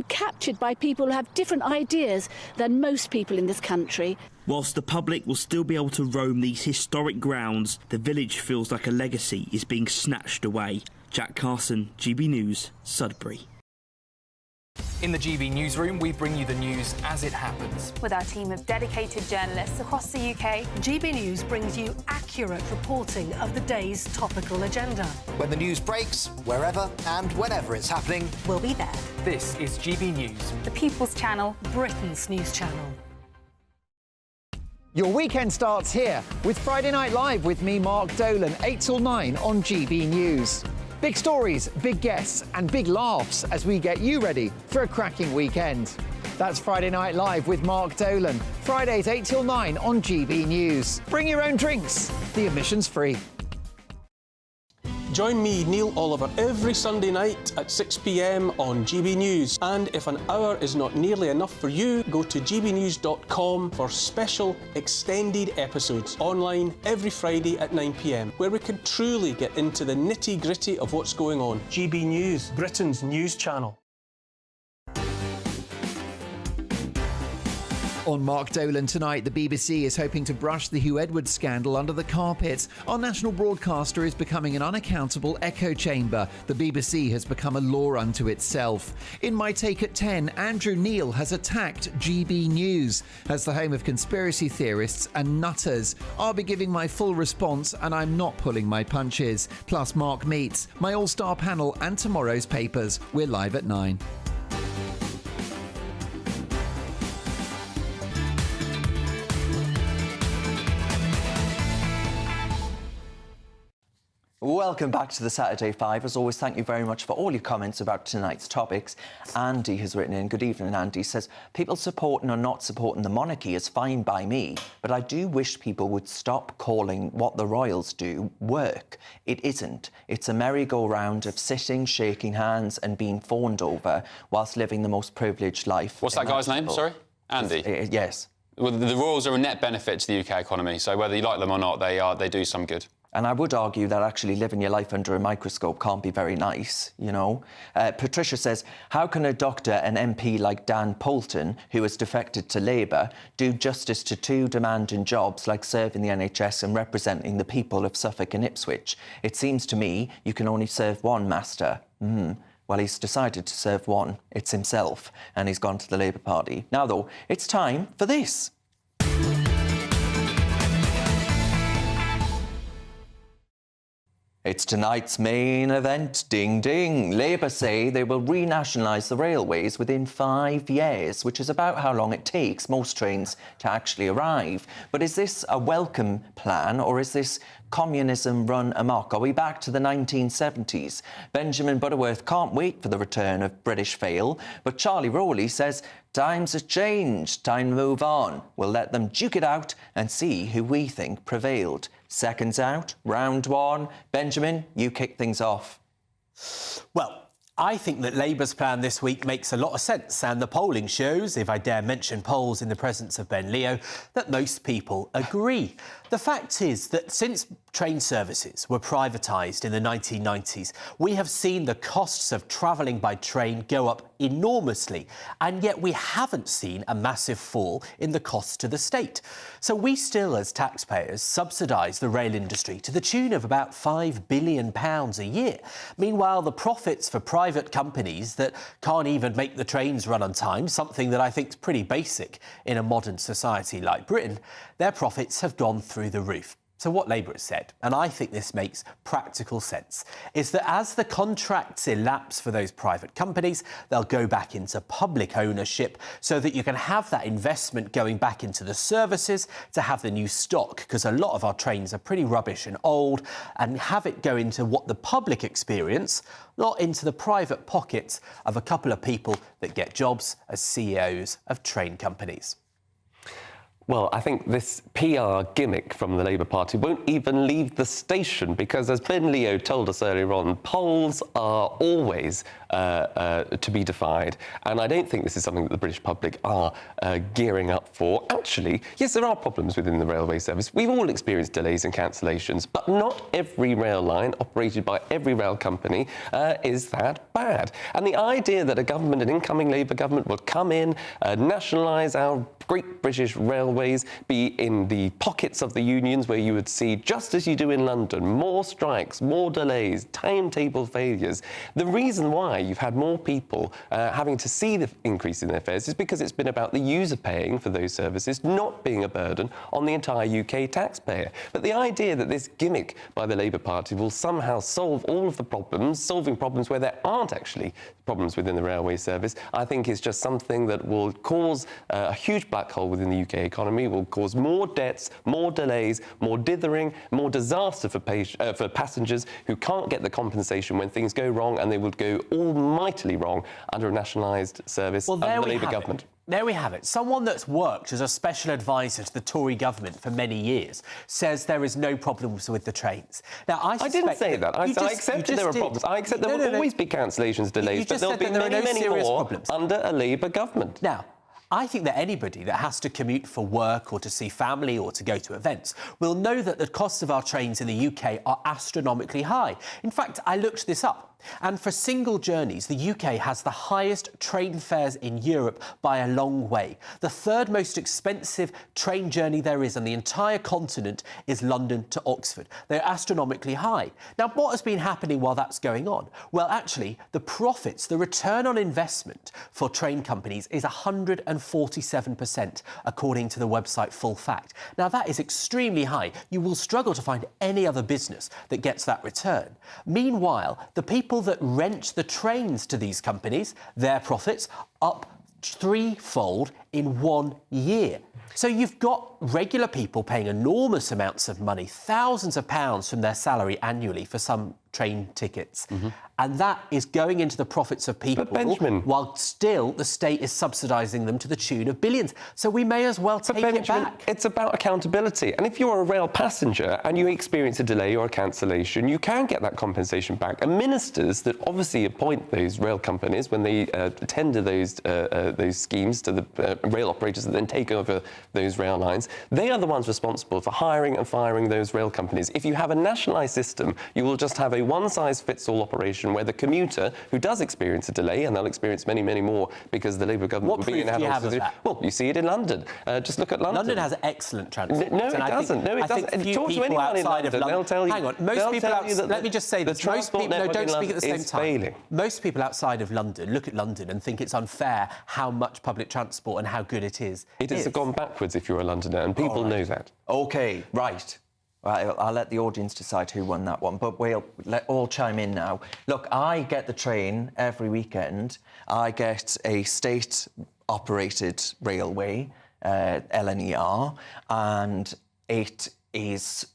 captured by people who have different ideas than most people in this country. Whilst the public will still be able to roam these historic grounds, the village feels like a legacy is being snatched away. Jack Carson, GB News, Sudbury. In the GB Newsroom, we bring you the news as it happens. With our team of dedicated journalists across the UK, GB News brings you accurate reporting of the day's topical agenda. When the news breaks, wherever and whenever it's happening, we'll be there. This is GB News, the People's Channel, Britain's news channel. Your weekend starts here with Friday Night Live with me, Mark Dolan, 8 till 9 on GB News. Big stories, big guests and big laughs as we get you ready for a cracking weekend. That's Friday Night Live with Mark Dolan. Fridays 8 till 9 on GB News. Bring your own drinks. The admission's free. Join me, Neil Oliver, every Sunday night at 6 p.m. on GB News. And if an hour is not nearly enough for you, go to gbnews.com for special extended episodes online every Friday at 9 p.m, where we can truly get into the nitty-gritty of what's going on. GB News, Britain's news channel. On Mark Dolan tonight, the BBC is hoping to brush the Hugh Edwards scandal under the carpet. Our national broadcaster is becoming an unaccountable echo chamber. The BBC has become a law unto itself. In my take at 10, Andrew Neil has attacked GB News as the home of conspiracy theorists and nutters. I'll be giving my full response and I'm not pulling my punches. Plus Mark meets my all-star panel and tomorrow's papers. We're live at 9. Welcome back to the Saturday Five. As always, thank you very much for all your comments about tonight's topics. Andy has written in. Good evening, Andy. Says, people supporting or not supporting the monarchy is fine by me, but I do wish people would stop calling what the royals do work. It isn't. It's a merry-go-round of sitting, shaking hands and being fawned over whilst living the most privileged life. What's that guy's name? Sorry? Andy? Yes. Well, the royals are a net benefit to the UK economy, so whether you like them or not, they do some good. And I would argue that actually living your life under a microscope can't be very nice, you know. Patricia says, how can a doctor and MP like Dan Poulton, who has defected to Labour, do justice to two demanding jobs like serving the NHS and representing the people of Suffolk and Ipswich? It seems to me you can only serve one master. Well, he's decided to serve one. It's himself, and he's gone to the Labour Party. Now, though, it's time for this. It's tonight's main event. Ding, ding. Labour say they will renationalise the railways within 5 years, which is about how long it takes most trains to actually arrive. But is this a welcome plan, or is this communism run amok? Are we back to the 1970s? Benjamin Butterworth can't wait for the return of British Fail, but Charlie Rowley says times have changed, time to move on. We'll let them duke it out and see who we think prevailed. Seconds out, round one. Benjamin, you kick things off. Well, I think that Labour's plan this week makes a lot of sense, and the polling shows, if I dare mention polls in the presence of Ben Leo, that most people agree. The fact is that since train services were privatised in the 1990s, we have seen the costs of travelling by train go up enormously, and yet we haven't seen a massive fall in the costs to the state. So we still, as taxpayers, subsidise the rail industry to the tune of about £5 billion a year. Meanwhile, the profits for private companies that can't even make the trains run on time, something that I think is pretty basic in a modern society like Britain, their profits have gone through the roof. So what Labour has said, and I think this makes practical sense, is that as the contracts elapse for those private companies, they'll go back into public ownership so that you can have that investment going back into the services to have the new stock, because a lot of our trains are pretty rubbish and old, and have it go into what the public experience, not into the private pockets of a couple of people that get jobs as CEOs of train companies. Well, I think this PR gimmick from the Labour Party won't even leave the station because, as Ben Leo told us earlier on, polls are always to be defied. And I don't think this is something that the British public are gearing up for. Actually, yes, there are problems within the railway service. We've all experienced delays and cancellations, but not every rail line operated by every rail company is that bad. And the idea that a government, an incoming Labour government, will come in, nationalise our great British railways, be in the pockets of the unions where you would see, just as you do in London, more strikes, more delays, timetable failures. The reason why you've had more people having to see the increase in their fares is because it's been about the user paying for those services, not being a burden on the entire UK taxpayer. But the idea that this gimmick by the Labour Party will somehow solve all of the problems, solving problems where there aren't actually problems within the railway service, I think is just something that will cause a huge black hole within the UK economy, will cause more debts, more delays, more dithering, more disaster for passengers who can't get the compensation when things go wrong, and they would go almightily wrong under a nationalised service under the Labour government. There we have it. Someone that's worked as a special advisor to the Tory government for many years says there is no problems with the trains. Now, I didn't say that. I accepted there were problems. I accept there will always be cancellations, delays, but there'll be many more problems under a Labour government. Now, I think that anybody that has to commute for work or to see family or to go to events will know that the costs of our trains in the UK are astronomically high. In fact, I looked this up. And for single journeys, the UK has the highest train fares in Europe by a long way. The third most expensive train journey there is on the entire continent is London to Oxford. They're astronomically high. Now, what has been happening while that's going on? Well, actually, the profits, the return on investment for train companies is 147%, according to the website Full Fact. Now, that is extremely high. You will struggle to find any other business that gets that return. Meanwhile, the people that rent the trains to these companies, their profits up threefold in 1 year. So you've got regular people paying enormous amounts of money, thousands of pounds from their salary annually for some train tickets. And that is going into the profits of people, while still the state is subsidising them to the tune of billions. So we may as well take it back. It's about accountability. And if you're a rail passenger and you experience a delay or a cancellation, you can get that compensation back. And ministers that obviously appoint those rail companies when they tender those schemes to the rail operators that then take over those rail lines, they are the ones responsible for hiring and firing those rail companies. If you have a nationalised system, you will just have a one-size-fits-all operation where the commuter who does experience a delay, and they'll experience many, many more because the Labour government will be in well, you see it in London. Just look at London. London has excellent transport. No, it doesn't. No, it doesn't. Talk to anyone in London, they'll tell you. Hang on, most people let me just say this. Most people don't speak at the same time. Most people outside of London look at London and think it's unfair how much public transport and how good it is. It has gone backwards if you're a Londoner, and people know that. OK, right. I'll let the audience decide who won that one, but we'll all chime in now. Look, I get the train every weekend. I get a state-operated railway, LNER, and it is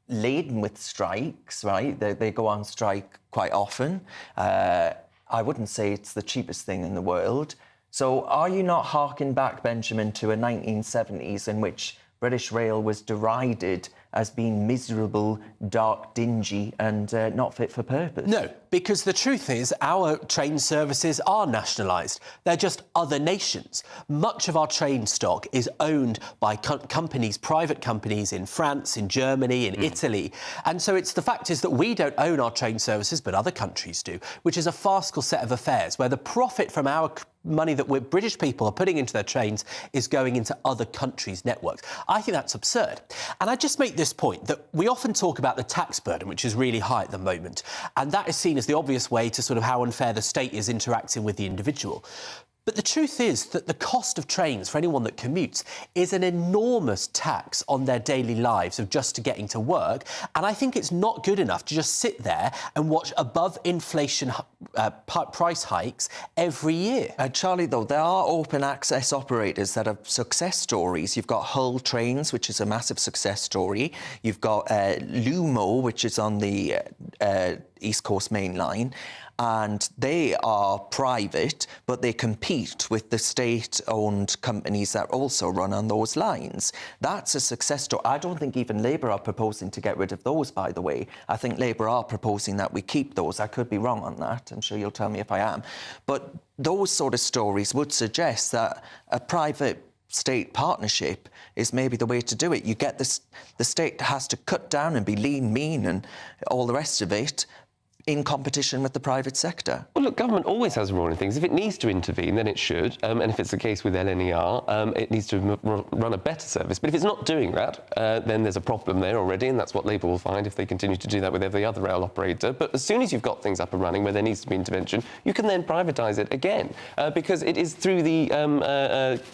laden with strikes, right? They go on strike quite often. I wouldn't say it's the cheapest thing in the world. So are you not harking back, Benjamin, to a 1970s in which British Rail was derided as being miserable, dark, dingy and not fit for purpose? No, because the truth is our train services are nationalised. They're just other nations. Much of our train stock is owned by companies, private companies in France, in Germany, in Italy. And so the fact is that we don't own our train services, but other countries do, which is a farcical set of affairs where the profit from our money that British people are putting into their trains is going into other countries' networks. I think that's absurd. And I just make this point that we often talk about the tax burden, which is really high at the moment, and that is seen as the obvious way to sort of how unfair the state is interacting with the individual. But the truth is that the cost of trains for anyone that commutes is an enormous tax on their daily lives of just getting to work. And I think it's not good enough to just sit there and watch above-inflation price hikes every year. Charlie, though, there are open access operators that have success stories. You've got Hull Trains, which is a massive success story. You've got Lumo, which is on the East Coast Main Line, and they are private, but they compete with the state-owned companies that also run on those lines. That's a success story. I don't think even Labour are proposing to get rid of those, by the way. I think Labour are proposing that we keep those. I could be wrong on that. I'm sure you'll tell me if I am. But those sort of stories would suggest that a private state partnership is maybe the way to do it. You get this, the state has to cut down and be lean, mean and all the rest of it in competition with the private sector. Well, look, government always has a role in things. If it needs to intervene, then it should. And if it's the case with LNER, it needs to run a better service. But if it's not doing that, then there's a problem there already, and that's what Labour will find if they continue to do that with every other rail operator. But as soon as you've got things up and running where there needs to be intervention, you can then privatise it again. Because it is through the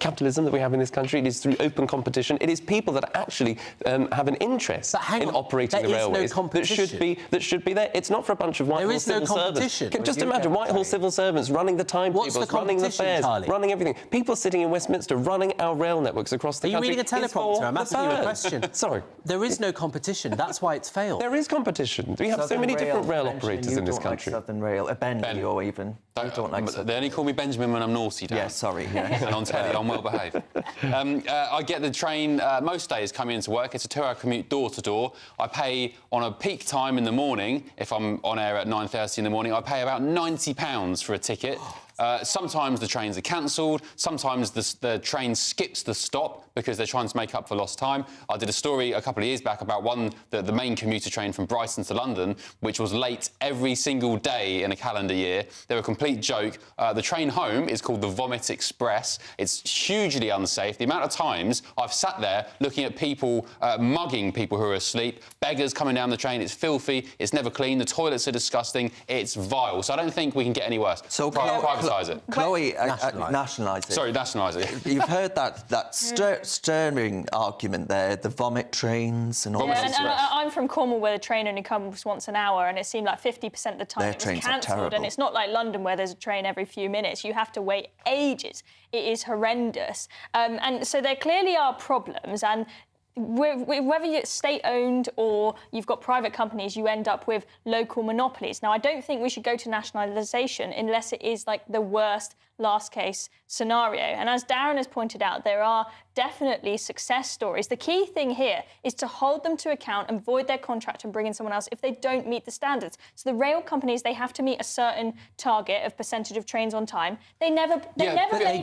capitalism that we have in this country, it is through open competition, it is people that actually have an interest in operating the railways that should be there. It's not for a bunch of Whitehall civil servants. Just imagine Whitehall civil servants running the timetables, running the fares, running everything. People sitting in Westminster running our rail networks across the country. Are you reading a teleprompter? I'm asking you a question. Sorry. There is no competition. That's why it's failed. There is competition. We have so many different rail operators in this country. Like Southern Rail, Bentley or even. You don't like Southern. They only call me Benjamin when I'm naughty, Dan. Yeah, sorry. Yeah. And on telly, I'm well behaved. I get the train most days coming into work. It's a 2-hour commute door to door. I pay on a peak time in the morning, if I'm on air at 9:30 in the morning, I pay about £90 for a ticket. Sometimes the trains are cancelled. Sometimes the train skips the stop because they're trying to make up for lost time. I did a story a couple of years back about the main commuter train from Brighton to London, which was late every single day in a calendar year. They're a complete joke. The train home is called the Vomit Express. It's hugely unsafe. The amount of times I've sat there looking at people mugging people who are asleep, beggars coming down the train. It's filthy. It's never clean. The toilets are disgusting. It's vile. So I don't think we can get any worse. So privatise it. Chloe, nationalise it. Sorry, nationalise it. You've heard that stirring argument there, the vomit trains and all yeah, this. and I'm from Cornwall, where the train only comes once an hour, and it seemed like 50% of the time it was cancelled. And it's not like London, where there's a train every few minutes. You have to wait ages. It is horrendous. And so there clearly are problems, and whether you're state-owned or you've got private companies, you end up with local monopolies. Now, I don't think we should go to nationalisation unless it is like the worst last-case scenario. And as Darren has pointed out, there are definitely success stories. The key thing here is to hold them to account and void their contract and bring in someone else if they don't meet the standards. So the rail companies, they have to meet a certain target of percentage of trains on time. They never they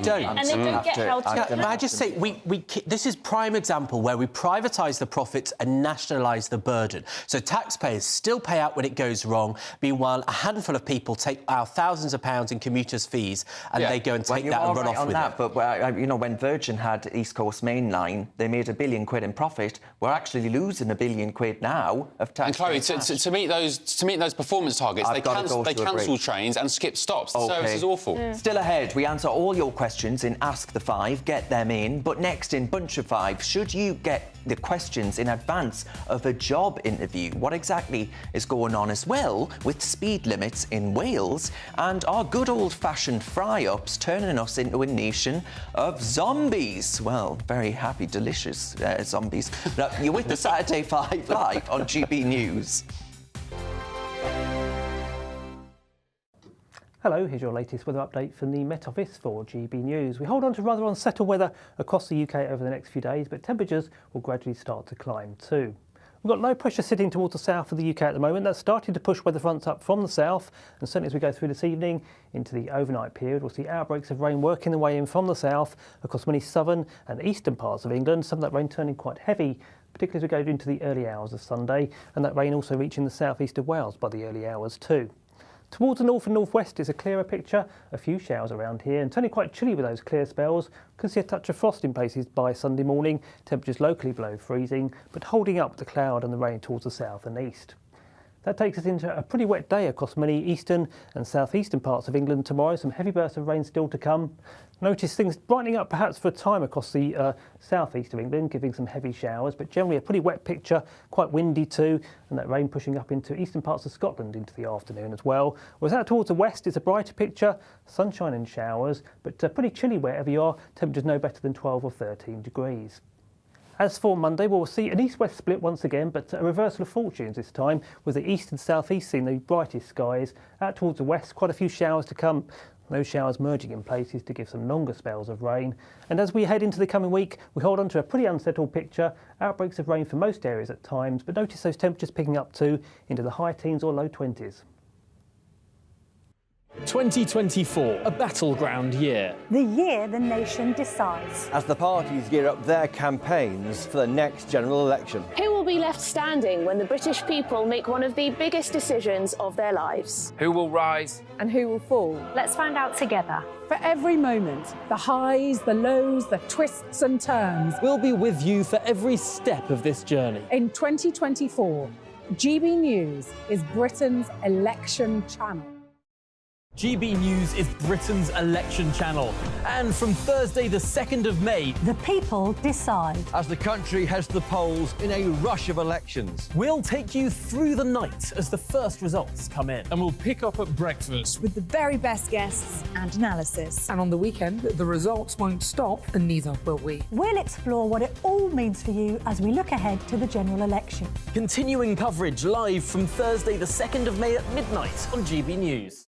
don't. And they don't get held to Can I just say, this is prime example where we privatise the profits and nationalise the burden. So taxpayers still pay out when it goes wrong. Meanwhile, a handful of people take out thousands of pounds in commuters' fees and they go and take that and run off with it. But you know, when Virgin had East Coast Main Line, they made £1 billion in profit. We're actually losing £1 billion now of tax. And Chloe, to meet those performance targets, they cancel trains and skip stops. The service is awful. Still ahead, we answer all your questions in Ask the Five. Get them in. But next in Bunch of Five, should you get the questions in advance of a job interview? What exactly is going on as well with speed limits in Wales and our good old-fashioned fry-ups turning us into a nation of zombies? Well, very happy, delicious zombies. Now, you're with the Saturday 5 Live on GB News. Hello, here's your latest weather update from the Met Office for GB News. We hold on to rather unsettled weather across the UK over the next few days, but temperatures will gradually start to climb too. We've got low pressure sitting towards the south of the UK at the moment. That's starting to push weather fronts up from the south, and certainly as we go through this evening into the overnight period, we'll see outbreaks of rain working their way in from the south across many southern and eastern parts of England, some of that rain turning quite heavy, particularly as we go into the early hours of Sunday, and that rain also reaching the southeast of Wales by the early hours too. Towards the north and northwest is a clearer picture, a few showers around here and turning quite chilly with those clear spells. You can see a touch of frost in places by Sunday morning, temperatures locally below freezing, but holding up the cloud and the rain towards the south and east. That takes us into a pretty wet day across many eastern and southeastern parts of England tomorrow. Some heavy bursts of rain still to come. Notice things brightening up perhaps for a time across the southeast of England, giving some heavy showers, but generally a pretty wet picture, quite windy too, and that rain pushing up into eastern parts of Scotland into the afternoon as well. Whereas out towards the west, it's a brighter picture, sunshine and showers, but pretty chilly wherever you are, temperatures no better than 12 or 13 degrees. As for Monday, we'll see an east-west split once again, but a reversal of fortunes this time, with the east and south-east seeing the brightest skies. Out towards the west, quite a few showers to come. Those showers merging in places to give some longer spells of rain. And as we head into the coming week, we hold on to a pretty unsettled picture. Outbreaks of rain for most areas at times, but notice those temperatures picking up too into the high teens or low 20s. 2024, a battleground year. The year the nation decides. As the parties gear up their campaigns for the next general election. Who will be left standing when the British people make one of the biggest decisions of their lives? Who will rise? And who will fall? Let's find out together. For every moment, the highs, the lows, the twists and turns. We'll be with you for every step of this journey. In 2024, GB News is Britain's election channel. GB News is Britain's election channel. And from Thursday the 2nd of May, the people decide. As the country heads to the polls in a rush of elections. We'll take you through the night as the first results come in. And we'll pick up at breakfast with the very best guests and analysis. And on the weekend, the results won't stop, and neither will we. We'll explore what it all means for you as we look ahead to the general election. Continuing coverage live from Thursday the 2nd of May at midnight on GB News.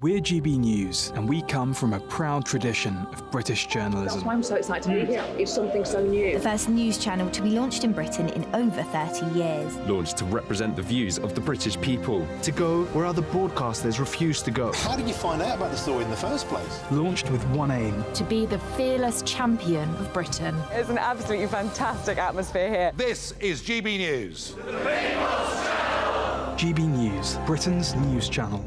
We're GB News, and we come from a proud tradition of British journalism. That's why I'm so excited to be here. It's something so new. The first news channel to be launched in Britain in over 30 years. Launched to represent the views of the British people. To go where other broadcasters refuse to go. How did you find out about the story in the first place? Launched with one aim. To be the fearless champion of Britain. It's an absolutely fantastic atmosphere here. This is GB News. The People's Channel. GB News, Britain's news channel.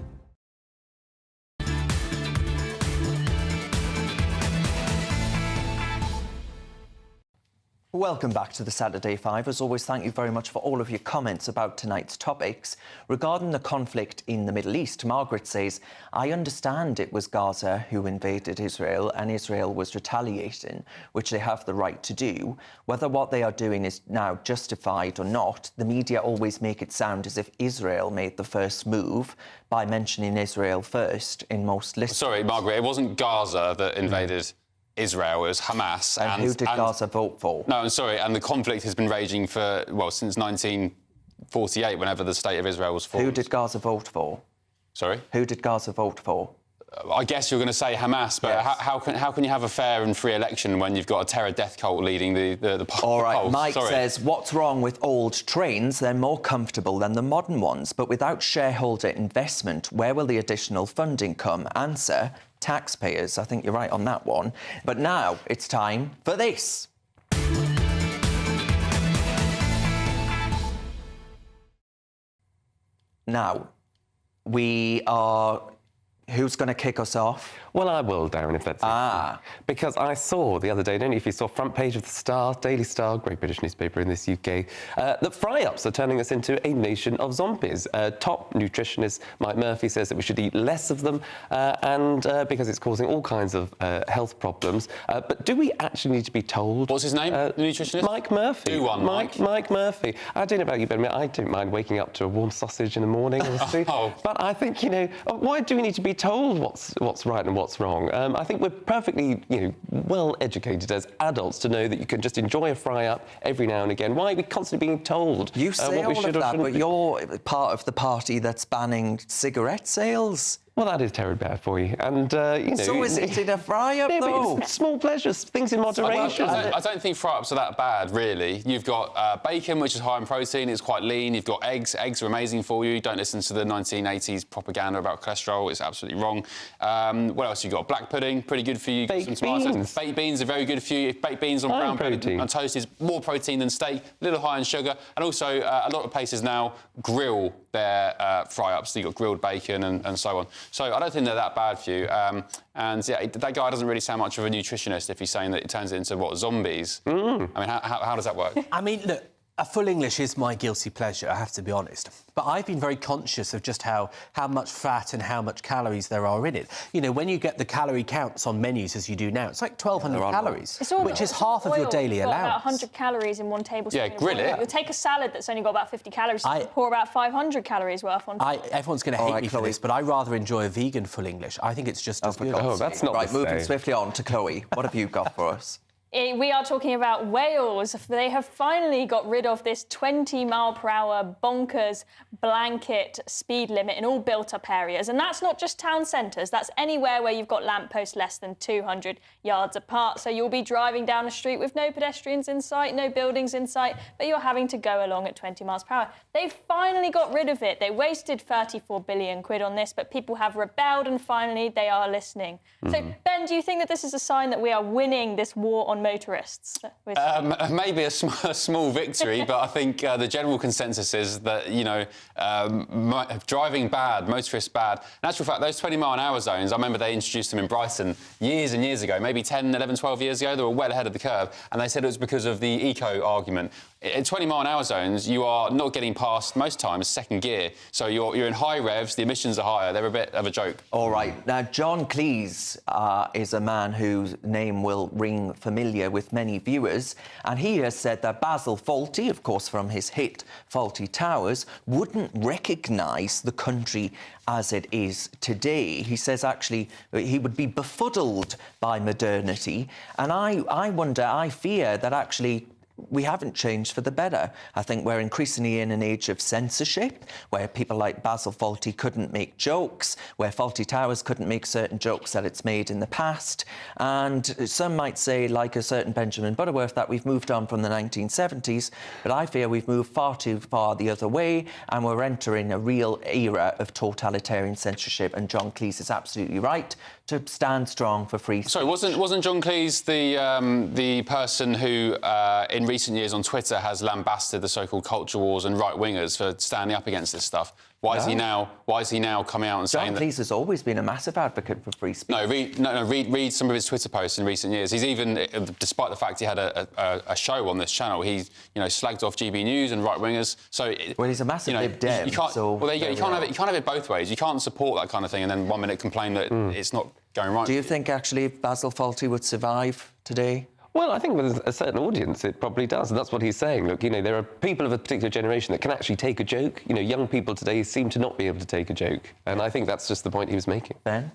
Welcome back to the Saturday Five. As always, thank you very much for all of your comments about tonight's topics. Regarding the conflict in the Middle East, Margaret says, I understand it was Gaza who invaded Israel and Israel was retaliating, which they have the right to do. Whether what they are doing is now justified or not, the media always make it sound as if Israel made the first move by mentioning Israel first in most lists. Sorry, Margaret, it wasn't Gaza that invaded Israel, it was Hamas. And who did Gaza vote for? No, I'm sorry, and the conflict has been raging for, well, since 1948, whenever the State of Israel was formed. Who did Gaza vote for? Sorry? Who did Gaza vote for? I guess you're going to say Hamas, but yes. how can you have a fair and free election when you've got a terror death cult leading the All right, polls? Mike Sorry. says, what's wrong with old trains? They're more comfortable than the modern ones, but without shareholder investment, where will the additional funding come? Answer, taxpayers. I think you're right on that one. But now it's time for this. Now, we are... Who's going to kick us off? Well, I will, Darren, if that's okay. Because I saw the other day, don't know if you saw front page of the Star, Daily Star, great British newspaper in this UK, that fry-ups are turning us into a nation of zombies. Top nutritionist Mike Murphy says that we should eat less of them, and because it's causing all kinds of health problems. But do we actually need to be told? What's his name, the nutritionist? Mike Murphy. Do one, Mike. Mike Murphy. I don't know about you, Ben, I don't mind waking up to a warm sausage in the morning, honestly. But I think, you know, why do we need to be told what's right and what's wrong? I think we're perfectly, well educated as adults to know that you can just enjoy a fry-up every now and again. Why are we constantly being told You say what we all should of or that, shouldn't but be? you're part of the party that's banning cigarette sales. Well, that is terribly bad for you. And, So is eating a fry-up, though? But it's small pleasures, things in moderation. I don't think fry-ups are that bad, really. You've got bacon, which is high in protein. It's quite lean. You've got eggs. Eggs are amazing for you. Don't listen to the 1980s propaganda about cholesterol. It's absolutely wrong. What else you got? Black pudding, pretty good for you. Baked beans. Baked beans are very good for you. Baked beans on brown bread and toast is more protein than steak, a little high in sugar. And also, a lot of places now grill their fry-ups. So you've got grilled bacon and so on. So I don't think they're that bad for you. And yeah, that guy doesn't really sound much of a nutritionist if he's saying that it turns it into, what, zombies? I mean, how does that work? I mean, look, a full English is my guilty pleasure, I have to be honest. But I've been very conscious of just how much fat and how much calories there are in it. You know, when you get the calorie counts on menus as you do now, it's like 1,200 calories, which is half of your daily allowance. About 100 calories in one tablespoon. Yeah, grill it. You'll take a salad that's only got about 50 calories, pour about 500 calories worth on top. Everyone's going to hate me for this, but I rather enjoy a vegan full English. I think it's just as good. Oh, that's not right, moving swiftly on to Chloe. What have you got for us? We are talking about Wales. They have finally got rid of this 20-mile-per-hour bonkers blanket speed limit in all built-up areas. And that's not just town centres. That's anywhere where you've got lampposts less than 200 yards apart. So you'll be driving down a street with no pedestrians in sight, no buildings in sight, but you're having to go along at 20 miles per hour. They've finally got rid of it. They wasted 34 billion quid on this, but people have rebelled and finally they are listening. So, Ben, do you think that this is a sign that we are winning this war on motorists? Maybe a small victory, but I think the general consensus is that, you know, driving bad, motorists bad. In actual fact, those 20-mile-an-hour zones, I remember they introduced them in Brighton years and years ago, maybe 10, 11, 12 years ago. They were well ahead of the curve, and they said it was because of the eco argument. In 20-mile-an-hour zones, you are not getting past, most times, second gear. So you're in high revs, the emissions are higher. They're a bit of a joke. All right. Now, John Cleese is a man whose name will ring familiar with many viewers, and he has said that Basil Fawlty, of course from his hit Fawlty Towers, wouldn't recognise the country as it is today. He says, actually, he would be befuddled by modernity, and I wonder, I fear that actually we haven't changed for the better. I think we're increasingly in an age of censorship, where people like Basil Fawlty couldn't make jokes, where Fawlty Towers couldn't make certain jokes that it's made in the past. And some might say, like a certain Benjamin Butterworth, that we've moved on from the 1970s, but I fear we've moved far too far the other way, and we're entering a real era of totalitarian censorship. And John Cleese is absolutely right to stand strong for free speech. Sorry, wasn't John Cleese the person who, in recent years on Twitter, has lambasted the so-called culture wars and right-wingers for standing up against this stuff? Why is he now coming out and saying that? John Cleese has always been a massive advocate for free speech. Read some of his Twitter posts in recent years. He's even, despite the fact he had a show on this channel, he slagged off GB News and right-wingers. So, well, he's a massive Lib Dem. You can't, so well, there you go. You can't have it both ways. You can't support that kind of thing and then 1 minute complain that it's not going right. Do you think actually Basil Fawlty would survive today? Well, I think with a certain audience, it probably does, and that's what he's saying. Look, you know, there are people of a particular generation that can actually take a joke. You know, young people today seem to not be able to take a joke, and I think that's just the point he was making. Ben,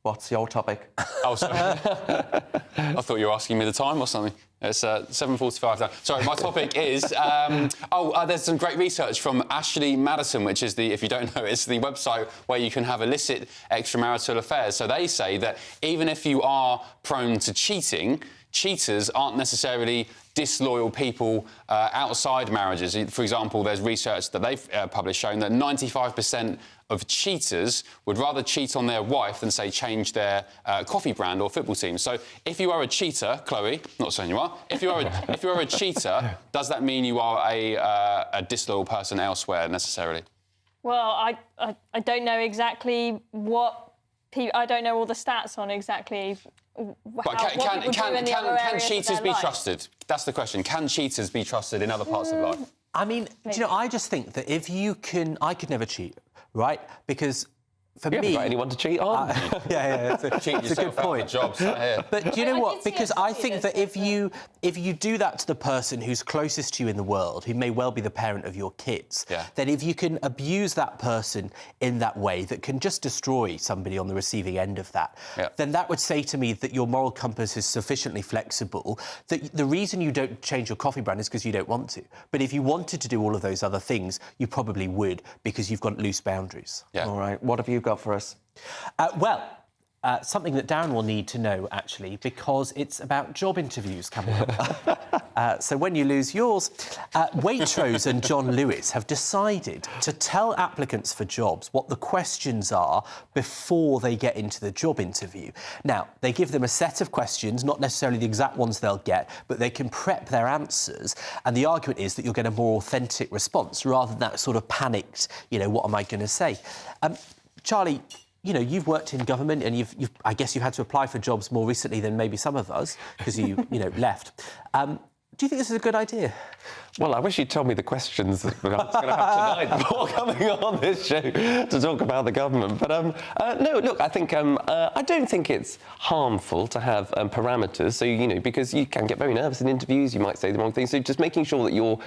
what's your topic? Oh, sorry. I thought you were asking me the time or something. It's 7:45 now. Sorry, my topic is... there's some great research from Ashley Madison, which is if you don't know, it's the website where you can have illicit extramarital affairs. So they say that even if you are prone to cheating, cheaters aren't necessarily disloyal people outside marriages. For example, there's research that they've published showing that 95% of cheaters would rather cheat on their wife than, say, change their coffee brand or football team. So if you are a cheater, Chloe, not saying you are, if you are a cheater, does that mean you are a disloyal person elsewhere necessarily? Well, I don't know exactly what I don't know all the stats on exactly. Can cheaters be trusted? That's the question. Can cheaters be trusted in other parts of life? I mean, do you know, I just think that if you can... I could never cheat, right? Because for you me... haven't got anyone to cheat on. It's a good point. But do you know what? Because I think that if you do that to the person who's closest to you in the world, who may well be the parent of your kids, then if you can abuse that person in that way that can just destroy somebody on the receiving end of that, then that would say to me that your moral compass is sufficiently flexible that the reason you don't change your coffee brand is because you don't want to. But if you wanted to do all of those other things, you probably would, because you've got loose boundaries. All right. What have you got for us? Something that Darren will need to know, actually, because it's about job interviews coming up. So when you lose yours, Waitrose and John Lewis have decided to tell applicants for jobs what the questions are before they get into the job interview. Now, they give them a set of questions, not necessarily the exact ones they'll get, but they can prep their answers, and the argument is that you'll get a more authentic response rather than that sort of panicked, you know, what am I going to say? Charlie, you know, you've worked in government and I guess you've had to apply for jobs more recently than maybe some of us because you left. Do you think this is a good idea? Well, I wish you'd told me the questions that I was going to have tonight before coming on this show to talk about the government. But no, look, I think I don't think it's harmful to have parameters. So because you can get very nervous in interviews, you might say the wrong thing. So just making sure that you're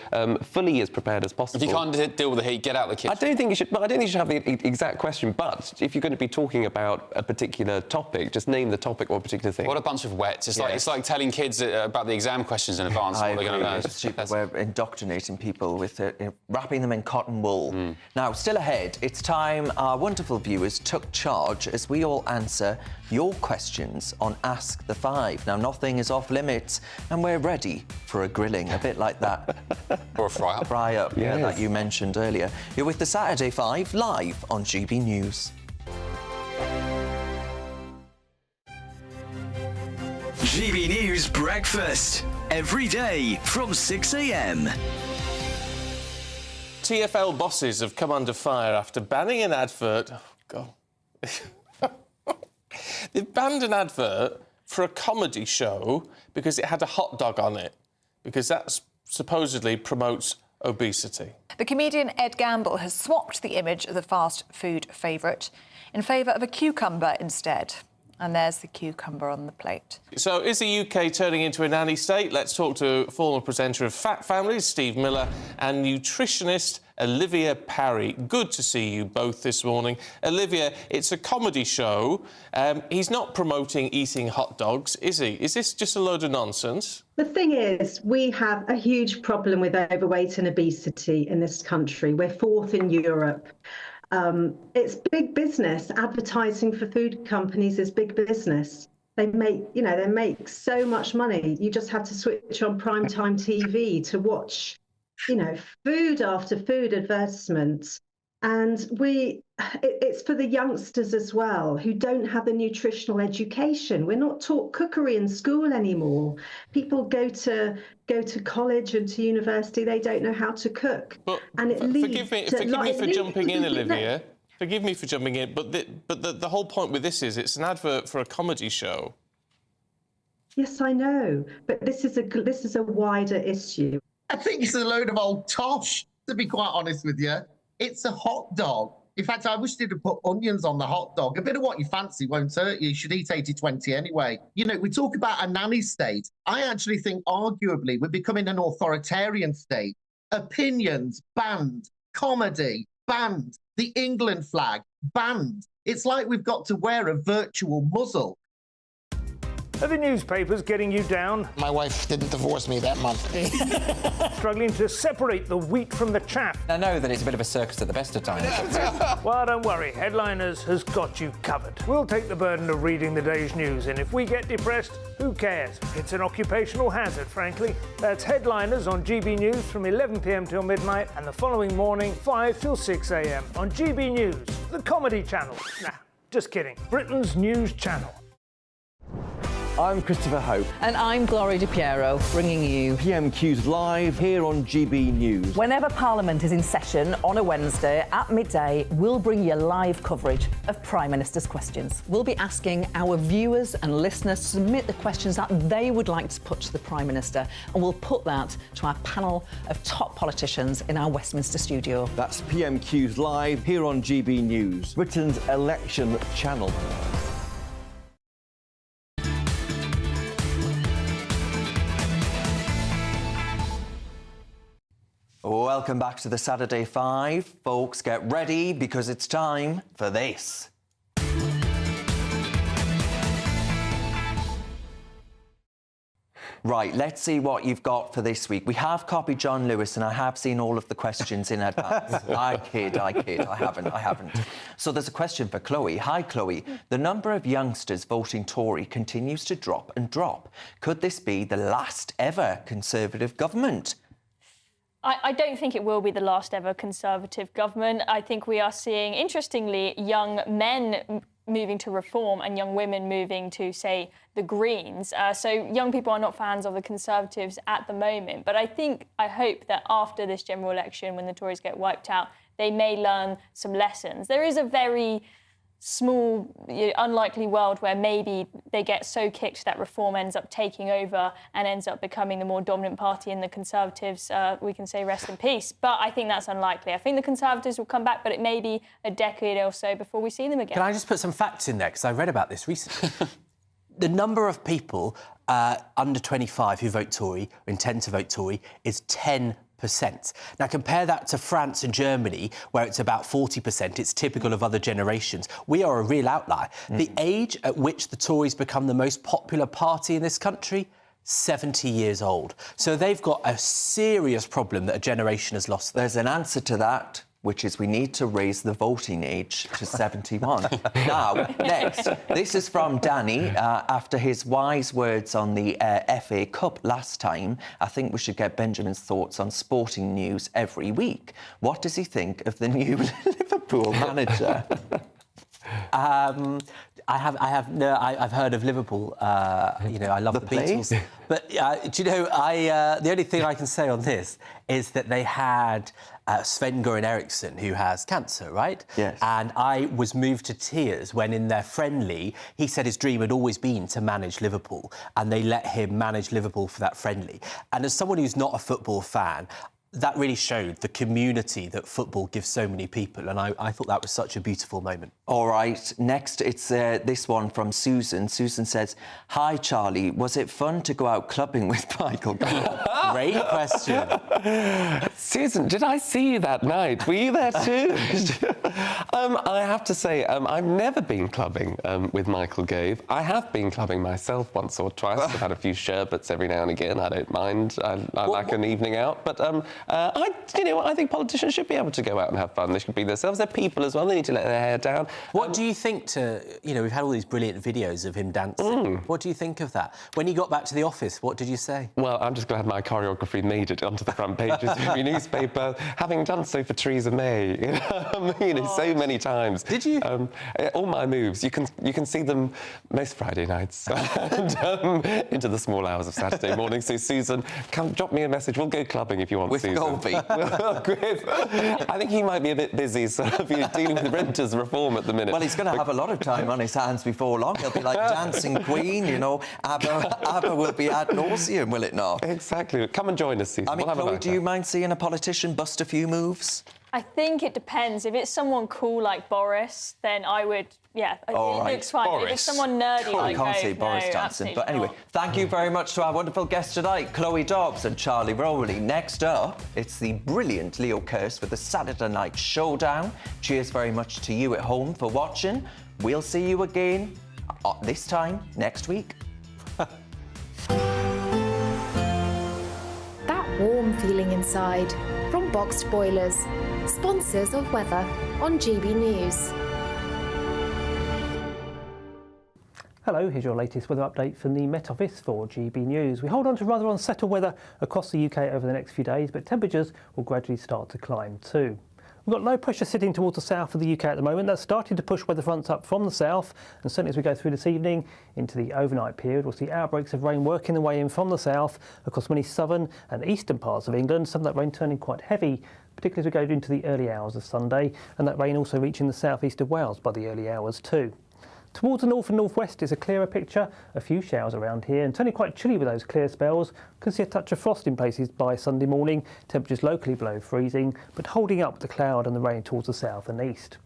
fully as prepared as possible. If you can't deal with the heat, get out the kitchen. I don't think you should. But I don't think you should have the exact question. But if you're going to be talking about a particular topic, just name the topic or a particular thing. What a bunch of wets! It's like telling kids about the exam questions in advance. What they're going to know. It's stupid. We're indoctrinating people with wrapping them in cotton wool. Now, still ahead, it's time our wonderful viewers took charge as we all answer your questions on Ask the Five. Now, nothing is off limits, and we're ready for a grilling, a bit like that. Or a fry-up. Fry-up, yeah, that you mentioned earlier. You're with the Saturday Five live on GB News. GB News Breakfast. Every day from 6 a.m. TfL bosses have come under fire after banning an advert... Oh, God. They've banned an advert for a comedy show because it had a hot dog on it, because that supposedly promotes obesity. The comedian Ed Gamble has swapped the image of the fast food favourite in favour of a cucumber instead. And there's the cucumber on the plate. So is the UK turning into a nanny state? Let's talk to former presenter of Fat Families, Steve Miller, and nutritionist Olivia Parry. Good to see you both this morning. Olivia, it's a comedy show. He's not promoting eating hot dogs, is he? Is this just a load of nonsense? The thing is, we have a huge problem with overweight and obesity in this country. We're fourth in Europe. It's big business. Advertising for food companies is big business. They make so much money. You just have to switch on primetime TV to watch, food after food advertisements. And it's for the youngsters as well, who don't have the nutritional education. We're not taught cookery in school anymore. People go to college and to university, they don't know how to cook. But and it leads forgive me for jumping in, Olivia. Forgive me for jumping in, but the whole point with this is it's an advert for a comedy show. Yes, I know, but this is a wider issue. I think it's a load of old tosh, to be quite honest with you. It's a hot dog. In fact, I wish they'd have put onions on the hot dog. A bit of what you fancy won't hurt you. You should eat 80-20 anyway. We talk about a nanny state. I actually think, arguably, we're becoming an authoritarian state. Opinions banned. Comedy banned. The England flag banned. It's like we've got to wear a virtual muzzle. Are the newspapers getting you down? My wife didn't divorce me that month. Struggling to separate the wheat from the chaff? I know that it's a bit of a circus at the best of times. Well, don't worry. Headliners has got you covered. We'll take the burden of reading the day's news, and if we get depressed, who cares? It's an occupational hazard, frankly. That's Headliners on GB News from 11 p.m. till midnight, and the following morning, 5 till 6 a.m. on GB News, the comedy channel. Nah, just kidding. Britain's news channel. I'm Christopher Hope. And I'm Gloria Di Piero, bringing you PMQ's live here on GB News. Whenever Parliament is in session on a Wednesday at midday, we'll bring you live coverage of Prime Minister's questions. We'll be asking our viewers and listeners to submit the questions that they would like to put to the Prime Minister, and we'll put that to our panel of top politicians in our Westminster studio. That's PMQ's live here on GB News, Britain's election channel. Welcome back to the Saturday Five. Folks, get ready because it's time for this. Right, let's see what you've got for this week. We have copied John Lewis and I have seen all of the questions in advance. I kid, I haven't. So there's a question for Chloe. Hi, Chloe. The number of youngsters voting Tory continues to drop and drop. Could this be the last ever Conservative government? I don't think it will be the last ever Conservative government. I think we are seeing, interestingly, young men moving to Reform and young women moving to, say, the Greens. So young people are not fans of the Conservatives at the moment. But I hope that after this general election, when the Tories get wiped out, they may learn some lessons. There is a very small, unlikely world where maybe they get so kicked that Reform ends up taking over and ends up becoming the more dominant party, and the Conservatives, we can say rest in peace. But I think that's unlikely. I think the Conservatives will come back, but it may be a decade or so before we see them again. Can I just put some facts in there? Because I read about this recently. The number of people under 25 who vote Tory, or intend to vote Tory, is 10%. Now, compare that to France and Germany, where it's about 40%. It's typical of other generations. We are a real outlier. The age at which the Tories become the most popular party in this country, 70 years old. So they've got a serious problem that a generation has lost. There's an answer to that, which is we need to raise the voting age to 71. Now, next, this is from Danny. After his wise words on the FA Cup last time, I think we should get Benjamin's thoughts on sporting news every week. What does he think of the new Liverpool manager? I've heard of Liverpool. I love the Beatles. But do you know, the only thing I can say on this is that they had Sven-Göran Eriksson, who has cancer, right? Yes. And I was moved to tears when in their friendly, he said his dream had always been to manage Liverpool, and they let him manage Liverpool for that friendly. And as someone who's not a football fan, that really showed the community that football gives so many people, and I thought that was such a beautiful moment. All right, next it's this one from Susan. Susan says, "Hi, Charlie. Was it fun to go out clubbing with Michael Gove?" Great question. Susan, did I see you that night? Were you there too? I have to say, I've never been clubbing with Michael Gove. I have been clubbing myself once or twice. I've had a few sherbets every now and again. I don't mind. I like an evening out. But I think politicians should be able to go out and have fun. They should be themselves. They're people as well. They need to let their hair down. What do you think we've had all these brilliant videos of him dancing. What do you think of that? When he got back to the office, what did you say? Well, I'm just glad my choreography made it onto the front pages of every newspaper, having done so for Theresa May, so many times. Did you? All my moves, you can see them most Friday nights and into the small hours of Saturday morning. So, Susan, come drop me a message. We'll go clubbing if you want, with Susan. Golby. I think he might be a bit busy dealing with renters reform at the minute. Well, he's going to have a lot of time on his hands before long. He'll be like Dancing Queen, ABBA will be ad nauseum, will it not? Exactly. Come and join us, Susan. I mean, Chloe, do you mind seeing a politician bust a few moves? I think it depends. If it's someone cool like Boris, then I would, it looks fine. Boris. If it's someone nerdy like I can't see Boris dancing. But anyway, thank you very much to our wonderful guests tonight, Chloe Dobbs and Charlie Rowley. Next up, it's the brilliant Leo Kirst with the Saturday Night Showdown. Cheers very much to you at home for watching. We'll see you again, this time next week. That warm feeling inside from Boxed Boilers, sponsors of weather on GB News. Hello, here's your latest weather update from the Met Office for GB News. We hold on to rather unsettled weather across the UK over the next few days, but temperatures will gradually start to climb too. We've got low pressure sitting towards the south of the UK at the moment. That's starting to push weather fronts up from the south, and certainly as we go through this evening into the overnight period, we'll see outbreaks of rain working their way in from the south across many southern and eastern parts of England. Some of that rain turning quite heavy, particularly as we go into the early hours of Sunday, and that rain also reaching the southeast of Wales by the early hours too. Towards the north and northwest is a clearer picture, a few showers around here, and turning quite chilly with those clear spells. Can see a touch of frost in places by Sunday morning, temperatures locally below freezing, but holding up the cloud and the rain towards the south and east.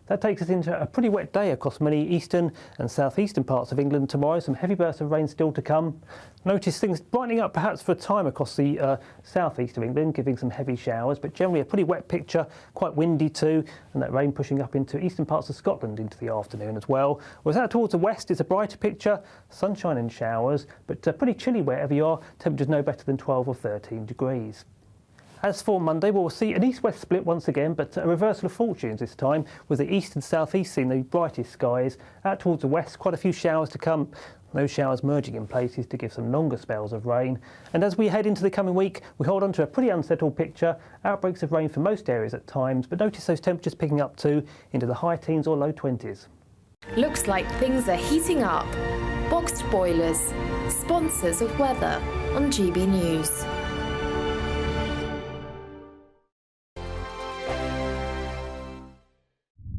That takes us into a pretty wet day across many eastern and southeastern parts of England tomorrow. Some heavy bursts of rain still to come. Notice things brightening up perhaps for a time across the southeast of England, giving some heavy showers, but generally a pretty wet picture, quite windy too, and that rain pushing up into eastern parts of Scotland into the afternoon as well. Whereas out towards the west, it's a brighter picture, sunshine and showers, but pretty chilly wherever you are, temperatures no better than 12 or 13 degrees. As for Monday, we'll see an east-west split once again, but a reversal of fortunes this time, with the east and south-east seeing the brightest skies. Out towards the west, quite a few showers to come. Those showers merging in places to give some longer spells of rain. And as we head into the coming week, we hold on to a pretty unsettled picture. Outbreaks of rain for most areas at times, but notice those temperatures picking up too into the high teens or low 20s. Looks like things are heating up. Boxed Boilers, sponsors of weather on GB News.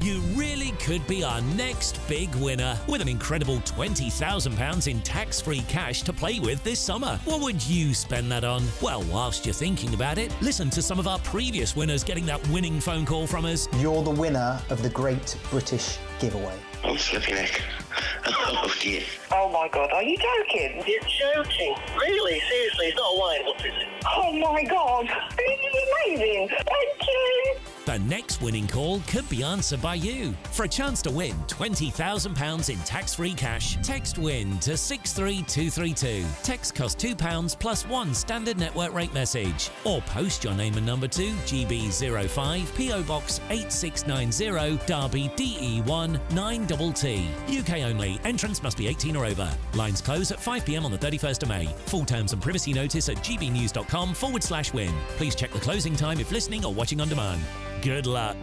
You really could could be our next big winner, with an incredible £20,000 in tax-free cash to play with this summer. What would you spend that on? Well, whilst you're thinking about it, listen to some of our previous winners getting that winning phone call from us. You're the winner of the Great British Giveaway. I'm slipping neck. Oh dear. Oh my God, are you joking? You're joking. Really? Seriously, it's not a wind-up, is it? Oh my God, this is amazing. Thank you. The next winning call could be answered by you. For a chance to win £20,000 in tax-free cash, text WIN to 63232. Text costs £2 plus one standard network rate message. Or post your name and number to GB05 PO Box 8690 Derby DE1 9TT. UK only. Entrance must be 18 or over. Lines close at 5 p.m. on the 31st of May. Full terms and privacy notice at gbnews.com/win. Please check the closing time if listening or watching on demand. Good luck.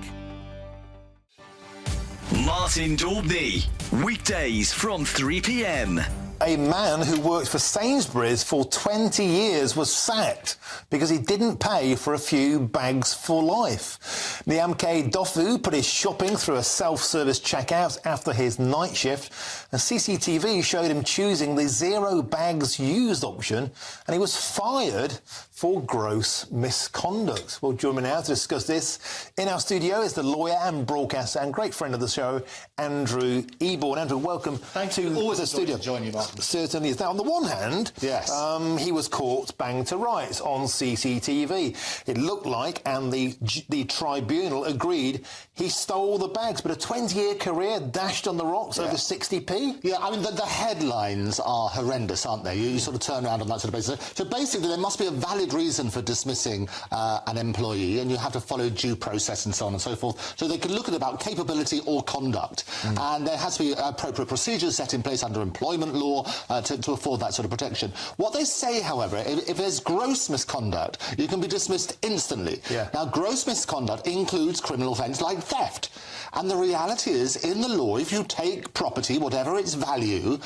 Martin Daubney, weekdays from 3 p.m. A man who worked for Sainsbury's for 20 years was sacked because he didn't pay for a few bags for life. Niamke Dofu put his shopping through a self-service checkout after his night shift, and CCTV showed him choosing the zero bags used option, and he was fired for gross misconduct. Well, joining me now to discuss this in our studio is the lawyer and broadcaster and great friend of the show, Andrew Eborn. Andrew, welcome to the studio. Join you, Martin. Certainly is. Now, on the one hand, yes, he was caught banged to rights on CCTV. It looked like, and the tribunal agreed, he stole the bags, but a 20-year career dashed on the rocks over 60p? Yeah, I mean, the headlines are horrendous, aren't they? You sort of turn around on that sort of basis. So basically, there must be a valid reason for dismissing an employee, and you have to follow due process and so on and so forth. So they can look at about capability or conduct, and there has to be appropriate procedures set in place under employment law to afford that sort of protection. What they say, however, if there's gross misconduct, you can be dismissed instantly. Now, gross misconduct includes criminal offence like theft. And the reality is, in the law, if you take property, whatever its value,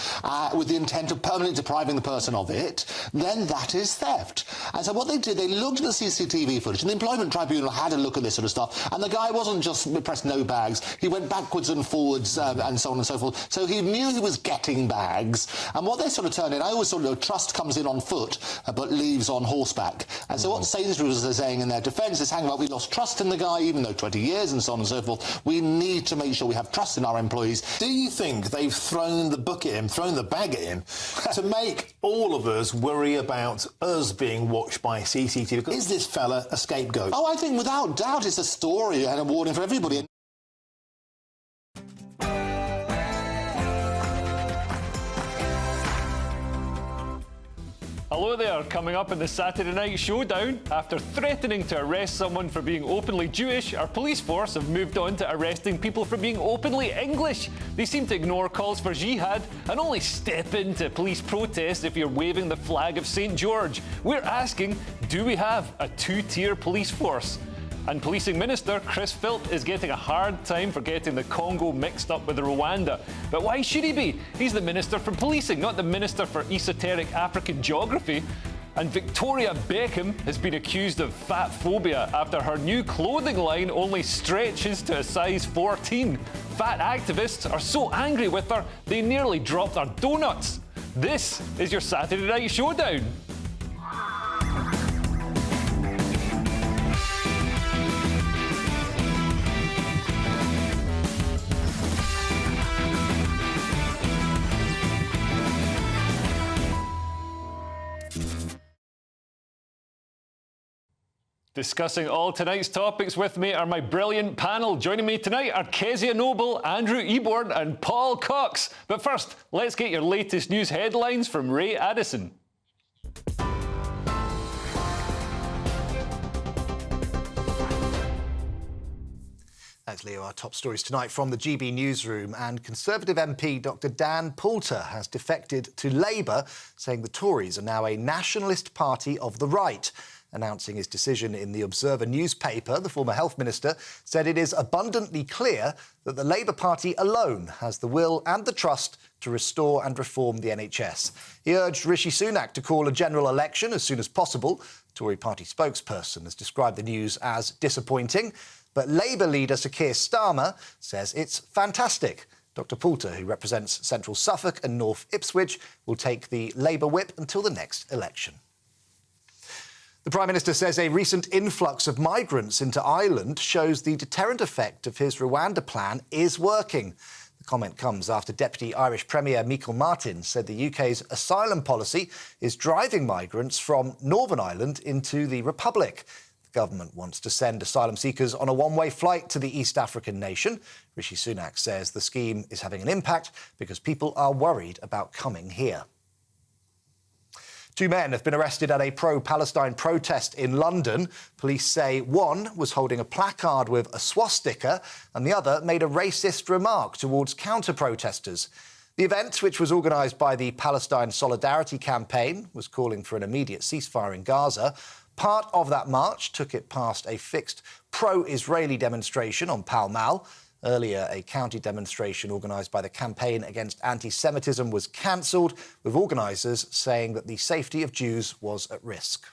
with the intent of permanently depriving the person of it, then that is theft. And so what they did, they looked at the CCTV footage, and the Employment Tribunal had a look at this sort of stuff, and the guy wasn't just pressed no bags, he went backwards and forwards and so on and so forth. So he knew he was getting bags, and what they sort of turned in, I always sort of know, trust comes in on foot, but leaves on horseback. And so what Sainsbury's are saying in their defence is, hang on, we lost trust in the guy, even though 20 years and so on and so forth. We need to make sure we have trust in our employees. Do you think they've thrown the book at him, thrown the bag at him, to make all of us worry about us being watched by CCTV? Is this fella a scapegoat? Oh, I think without doubt it's a story and a warning for everybody. Hello there, coming up in the Saturday Night Showdown. After threatening to arrest someone for being openly Jewish, our police force have moved on to arresting people for being openly English. They seem to ignore calls for jihad and only step into police protests if you're waving the flag of St. George. We're asking, do we have a two-tier police force? And Policing Minister Chris Philp is getting a hard time for getting the Congo mixed up with Rwanda. But why should he be? He's the Minister for Policing, not the Minister for Esoteric African Geography. And Victoria Beckham has been accused of fat phobia after her new clothing line only stretches to a size 14. Fat activists are so angry with her, they nearly dropped her donuts. This is your Saturday Night Showdown. Discussing all tonight's topics with me are my brilliant panel. Joining me tonight are Kezia Noble, Andrew Eborn and Paul Cox. But first, let's get your latest news headlines from Ray Addison. Thanks, Leo. Our top stories tonight from the GB newsroom. And Conservative MP Dr Dan Poulter has defected to Labour, saying the Tories are now a nationalist party of the right. Announcing his decision in the Observer newspaper, the former health minister said it is abundantly clear that the Labour Party alone has the will and the trust to restore and reform the NHS. He urged Rishi Sunak to call a general election as soon as possible. Tory party spokesperson has described the news as disappointing. But Labour leader Sir Keir Starmer says it's fantastic. Dr Poulter, who represents Central Suffolk and North Ipswich, will take the Labour whip until the next election. The Prime Minister says a recent influx of migrants into Ireland shows the deterrent effect of his Rwanda plan is working. The comment comes after Deputy Irish Premier Michael Martin said the UK's asylum policy is driving migrants from Northern Ireland into the Republic. The government wants to send asylum seekers on a one-way flight to the East African nation. Rishi Sunak says the scheme is having an impact because people are worried about coming here. 2 men have been arrested at a pro-Palestine protest in London. Police say one was holding a placard with a swastika and the other made a racist remark towards counter-protesters. The event, which was organised by the Palestine Solidarity Campaign, was calling for an immediate ceasefire in Gaza. Part of that march took it past a fixed pro-Israeli demonstration on Pall Mall. Earlier, a county demonstration organised by the Campaign Against Anti-Semitism was cancelled, with organisers saying that the safety of Jews was at risk.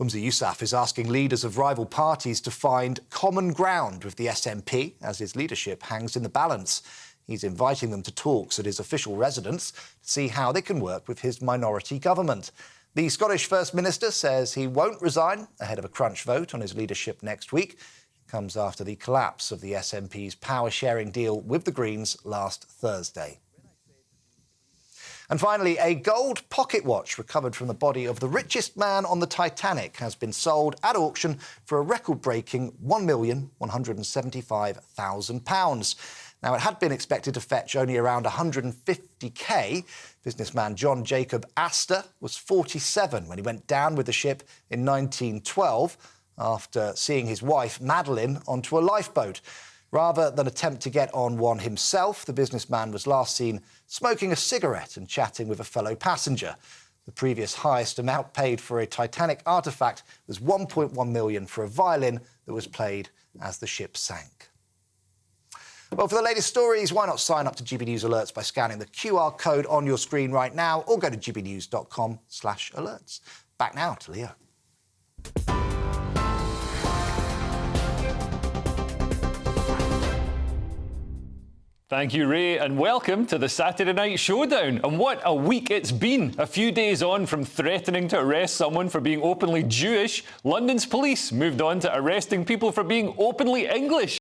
Humza Yousaf is asking leaders of rival parties to find common ground with the SNP as his leadership hangs in the balance. He's inviting them to talks at his official residence to see how they can work with his minority government. The Scottish First Minister says he won't resign ahead of a crunch vote on his leadership next week. It comes after the collapse of the SNP's power-sharing deal with the Greens last Thursday. And finally, a gold pocket watch recovered from the body of the richest man on the Titanic has been sold at auction for a record-breaking £1,175,000. Now, it had been expected to fetch only around 150k. Businessman John Jacob Astor was 47 when he went down with the ship in 1912 after seeing his wife, Madeline, onto a lifeboat. Rather than attempt to get on one himself, the businessman was last seen smoking a cigarette and chatting with a fellow passenger. The previous highest amount paid for a Titanic artefact was $1.1 million for a violin that was played as the ship sank. Well, for the latest stories, why not sign up to GB News Alerts by scanning the QR code on your screen right now or go to gbnews.com/alerts. Back now to Leo. Thank you, Ray, and welcome to the Saturday Night Showdown. And what a week it's been. A few days on from threatening to arrest someone for being openly Jewish, London's police moved on to arresting people for being openly English.